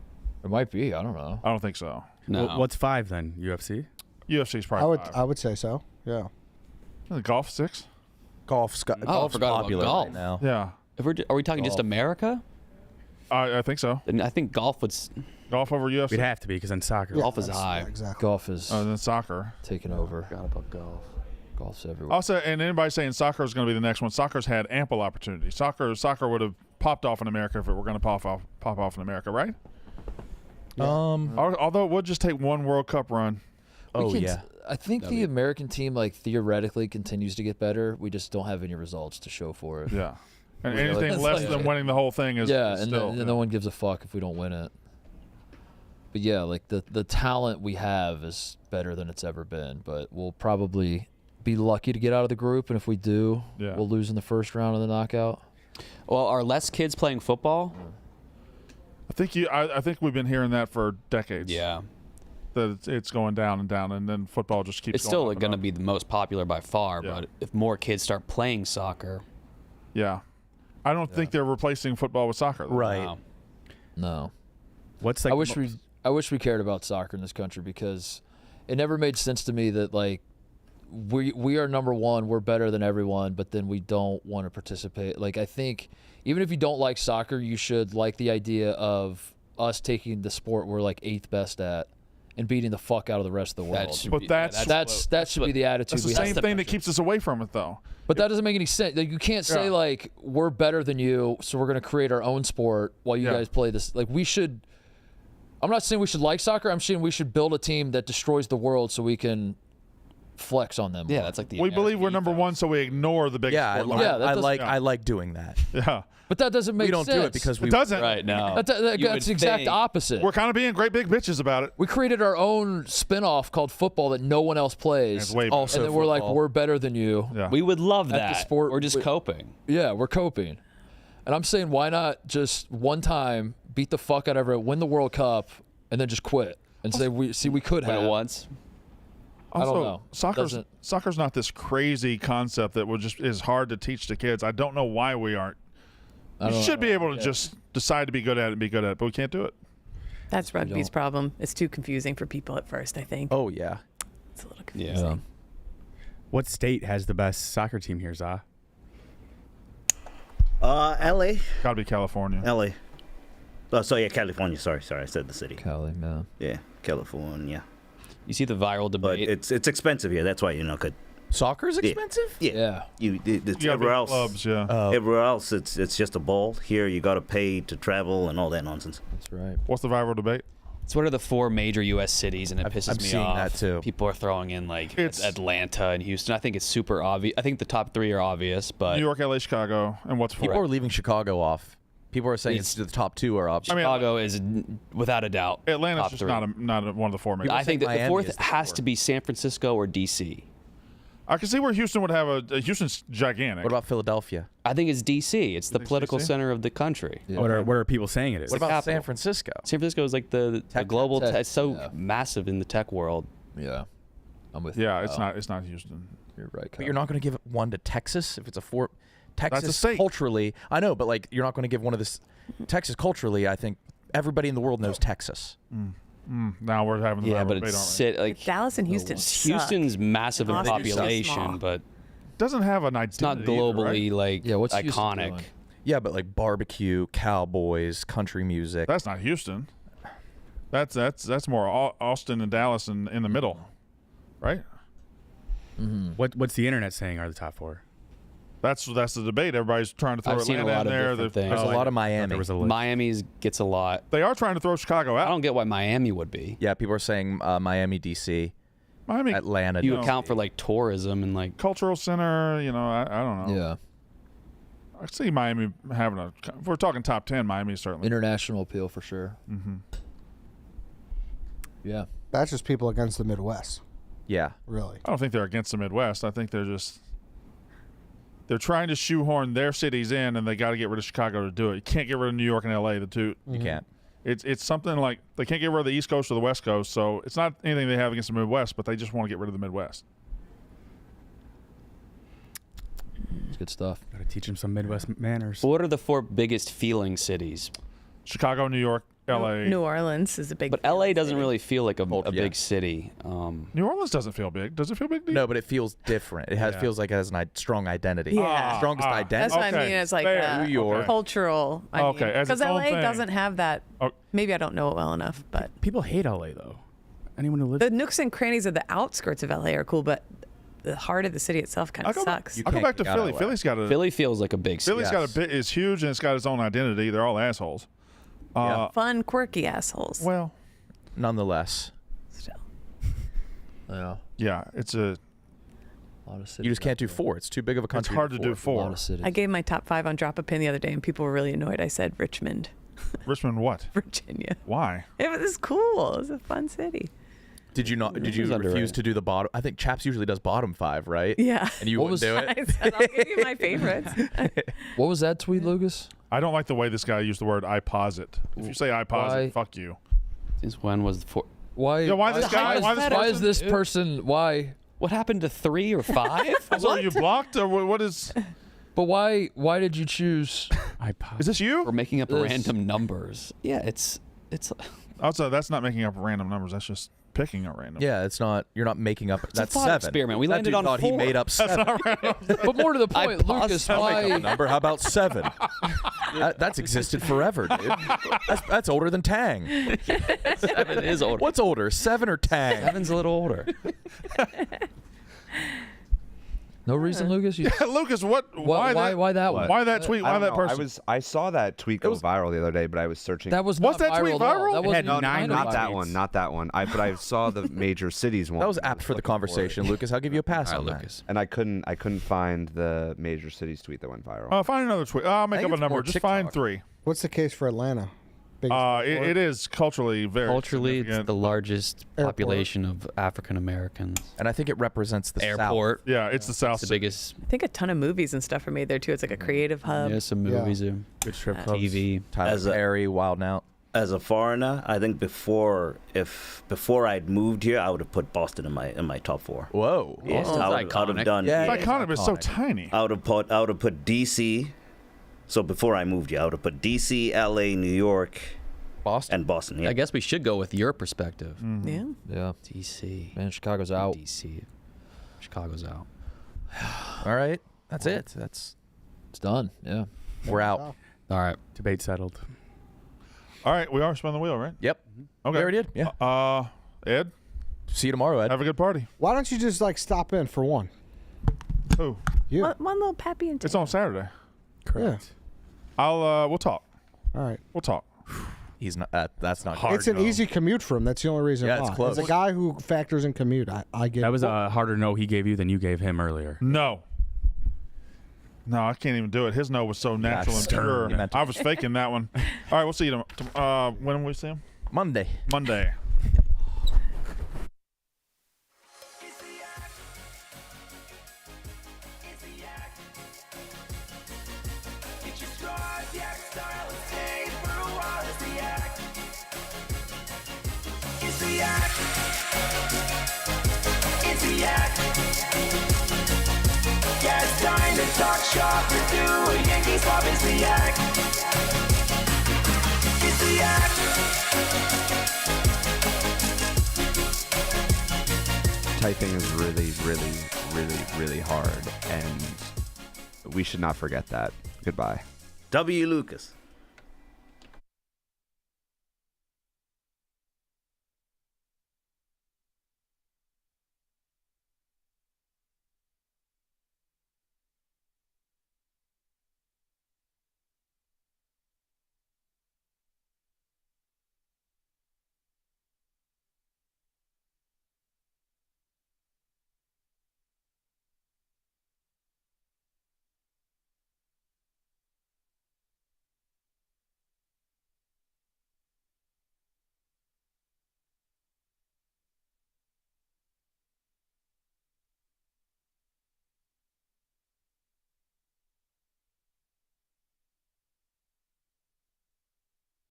It might be. I don't know. I don't think so. No. What's 5 then? UFC? UFC's probably 5. I would say so. Yeah. Golf 6. Golf's I golf's forgot about popular golf. right now. Yeah. Are we talking just Golf. America? I think so. Then I think golf would. Golf over UFC. We'd have to be because then soccer. Golf is high. Exactly. Golf is And then soccer. taking over. Forgot about golf. Golf's everywhere. Also, and anybody saying soccer is going to be the next one, soccer's had ample opportunity. Soccer would have popped off in America if it were going to pop off in America, right? Although it would just take one World Cup run. I think the American team, like theoretically, continues to get better. We just don't have any results to show for it. Yeah. And Yeah, anything like- less than winning the whole thing is and still. no one gives a fuck if we don't win it. But yeah, like the talent we have is better than it's ever been. But we'll probably be lucky to get out of the group, and if we do, we'll lose in the first round of the knockout. Well, are less kids playing football? I think we've been hearing that for decades. Yeah. That it's going down and down, and then football just keeps. It's going still up and going to up. be the most popular by far, but if more kids start playing soccer. Yeah. I don't think they're replacing football with soccer. Though. Right. No. What's like? I wish we cared about soccer in this country, because it never made sense to me that like we are number one, we're better than everyone, but then we don't want to participate. Like I think even if you don't like soccer, you should like the idea of us taking the sport we're like 8th best at and beating the fuck out of the rest of the world. That should be the attitude. That's the same thing that keeps us away from it, though. But that doesn't make any sense. Like, you can't say like we're better than you, so we're going to create our own sport while you guys play this. Like we should. I'm not saying we should like soccer. I'm saying we should build a team that destroys the world so we can flex on them. Yeah, that's like the. We believe we're number one, so we ignore the big. Yeah, I like doing that. Yeah. But that doesn't make sense. We don't do it because we. It doesn't. Right now. That's the exact opposite. We're kind of being great big bitches about it. We created our own spin-off called football that no one else plays. It's way better. And then we're like, we're better than you. Yeah. We would love At that. the sport, We're just coping. Yeah, we're coping. And I'm saying, why not just one time beat the fuck out of it, win the World Cup, and then just quit and say, we could Win have it once. I don't know. Soccer's not this crazy concept that is hard to teach to kids. I don't know why we aren't. We should be able to just decide to be good at it and be good at it, but we can't do it. That's rugby's problem. It's too confusing for people at first, I think. Oh, yeah. It's a little confusing. Yeah. What state has the best soccer team here, Za? L.A. Got to be California. L.A. Oh, so yeah, California. Sorry, I said the city. Cali, man. Yeah, California. You see the viral debate. But it's expensive here. That's why could. Soccer's expensive? Yeah. gotta Everywhere be else, clubs, everywhere else, it's just a ball. Here, you got to pay to travel and all that nonsense. That's right. What's the viral debate? It's what are the 4 major U.S. cities, and it pisses I'm me seeing off. that too. People are throwing in like Atlanta and Houston. I think it's super obvious. I think the top 3 are obvious, but New York, L.A., Chicago, and what's People are leaving Chicago off. People are saying it's the top 2 are up. Chicago is without a doubt. Atlanta's top just 3. not one of the 4 major. I think that the Miami 4th is the has 4th. to be San Francisco or D.C. I can see where Houston would have a Houston's gigantic. What about Philadelphia? I think it's D.C. It's the political center of the country. Yeah. What are people saying it is? What about San Francisco? San Francisco is like the global. tech, It's so massive in the tech world. Yeah, I'm with. Yeah, you. it's not Houston. You're right. But you're not going to give one to Texas if it's a 4. Texas That's a state. culturally, I know, but like you're not going to give one of this. Texas culturally, I think everybody in the world knows Texas. Now we're having the Yeah, rival but debate, it's aren't we? like Dallas and Houston. Houston's massive in Austin's so small. population, but doesn't have an identity. it's not either, globally right? like what's Houston iconic. doing? Yeah, but like barbecue, cowboys, country music. That's not Houston. That's more Austin and Dallas in the middle, right? What's the internet saying are the top 4? That's the debate. Everybody's trying to throw I've seen a Atlanta lot in of there. different There's things. a lot of Miami. There was a list. Miami's gets a lot. They are trying to throw Chicago I out. don't get why Miami would be. Yeah, people are saying Miami, DC, Miami Atlanta. You DC. account for like tourism and like cultural center. You know, I don't know. Yeah. I see Miami having a. If we're talking top 10, Miami certainly. International appeal for sure. Mm-hmm. Yeah. That's just people against the Midwest. Yeah. Really. I don't think they're against the Midwest. I think they're trying to shoehorn their cities in, and they got to get rid of Chicago to do it. You can't get rid of New York and L.A. The two. You can't. It's something like they can't get rid of the East Coast or the West Coast. So it's not anything they have against the Midwest, but they just want to get rid of the Midwest. It's good stuff. Got to teach them some Midwest manners. What are the 4 biggest feeling cities? Chicago, New York, L.A. New Orleans is a big. But LA doesn't city. really feel like a Yeah. big city. New Orleans doesn't feel big. Does it feel big to you? No, but it feels different. It feels like it has a strong identity. Yeah. Strongest identity. That's what I mean. It's like Fair. New York. cultural. Okay, as Because its own LA thing. doesn't have that. Oh. Maybe I don't know it well enough, but People hate LA though. Anyone who lives the nooks and crannies of the outskirts of LA are cool, but the heart of the city itself kind of sucks. I'll go back to Philly. Philly's got a. Philly feels like a big city. Philly's got a bit. Is huge and it's got its own identity. They're all assholes. Fun, quirky assholes. Well, nonetheless. Still. Yeah. Yeah, it's a. lot of cities. You just can't do 4. It's too big of a country. It's hard to do 4. A lot of cities. I gave my top 5 on Drop a Pin the other day, and people were really annoyed. I said Richmond, Richmond, what? Virginia. Why? It was cool. It was a fun city. Did you not? Did you underrated. refuse to do the bottom? I think Chaps usually does bottom 5, right? Yeah. And you wouldn't do I it. said I'll give you my favorites. What was that tweet, Lucas? I don't like the way this guy used the word "I posit." If you say "I posit," Why? fuck you. Since when was the 4? Why? Yeah, why this guy? Why is this person? Why? What happened to 3 or 5? So are you blocked or what is? But why? Why did you choose? Is this you? We're making up This- random numbers. Yeah, it's. Also, that's not making up random numbers. That's just picking a random. Yeah, it's not. You're not making up. That's thought 7. experiment. We That landed dude on thought 4. he made up 7. But more to the point, Lucas, I'll make up why? a number. How about 7? That's existed forever, dude. That's older than Tang. 7 is older. What's older, 7 or Tang? 7's a little older. No reason, Lucas. You, Lucas, what? Why that one? Why that tweet? I Why don't that know. person? I saw that tweet go viral the other day, but I was searching. That was What's not that tweet viral? at all. viral? That It wasn't had even nine kind of not that viral. one, not that one. But I saw the major cities one. That was apt for the conversation, Lucas. I'll give you a pass All on right, that. Lucas. And I couldn't find the major cities tweet that went viral. Find another tweet. I'll make think up a it's number. more Just find TikTok. 3. What's the case for Atlanta? Biggest airport? It is culturally very. Culturally, it's significant. the largest Airport. population of African Americans. And I think it represents the Airport. Yeah, it's the South. It's the biggest. I think a ton of movies and stuff are made there too. It's like a creative hub. Yeah, some movies, good strip clubs, TV. Tyler Perry, Wild 'N Out. As a foreigner, I think before I'd moved here, I would have put Boston in my top 4. Whoa. Yes, Boston's I would iconic. have done. Yeah, It's iconic, but it's so tiny. I would have put DC. So before I moved here, I would have put DC, LA, New York, Boston. and Boston. Yeah. I guess we should go with your perspective. Yeah. Yeah. DC. Man, Chicago's out. DC. Chicago's out. All right. That's it. It's done. Yeah. We're out. All right. Debate settled. All right, we are spinning the wheel, right? Yep. Okay. We already did. Yeah. Ed, See you tomorrow, Ed. have a good party. Why don't you just like stop in for one? Who? You. One little pappy and It's on Saturday. Correct. We'll talk. All right. We'll talk. He's not. That's not Hard. It's an no. easy commute for him. That's the only reason Yeah, why. it's close. As a guy who factors in commute, I get That was a harder no he gave you than you gave him earlier. No. No, I can't even do it. His no was so natural and stern. pure. You meant to- I was faking that one. All right, we'll see you tomorrow. When will we see him? Monday. Monday. Yeah, it's time to talk shop or do a Yankees pop. It's the Yak. It's the Yak. typing is really, really, really, really hard, and we should not forget that. Goodbye. W. Lucas.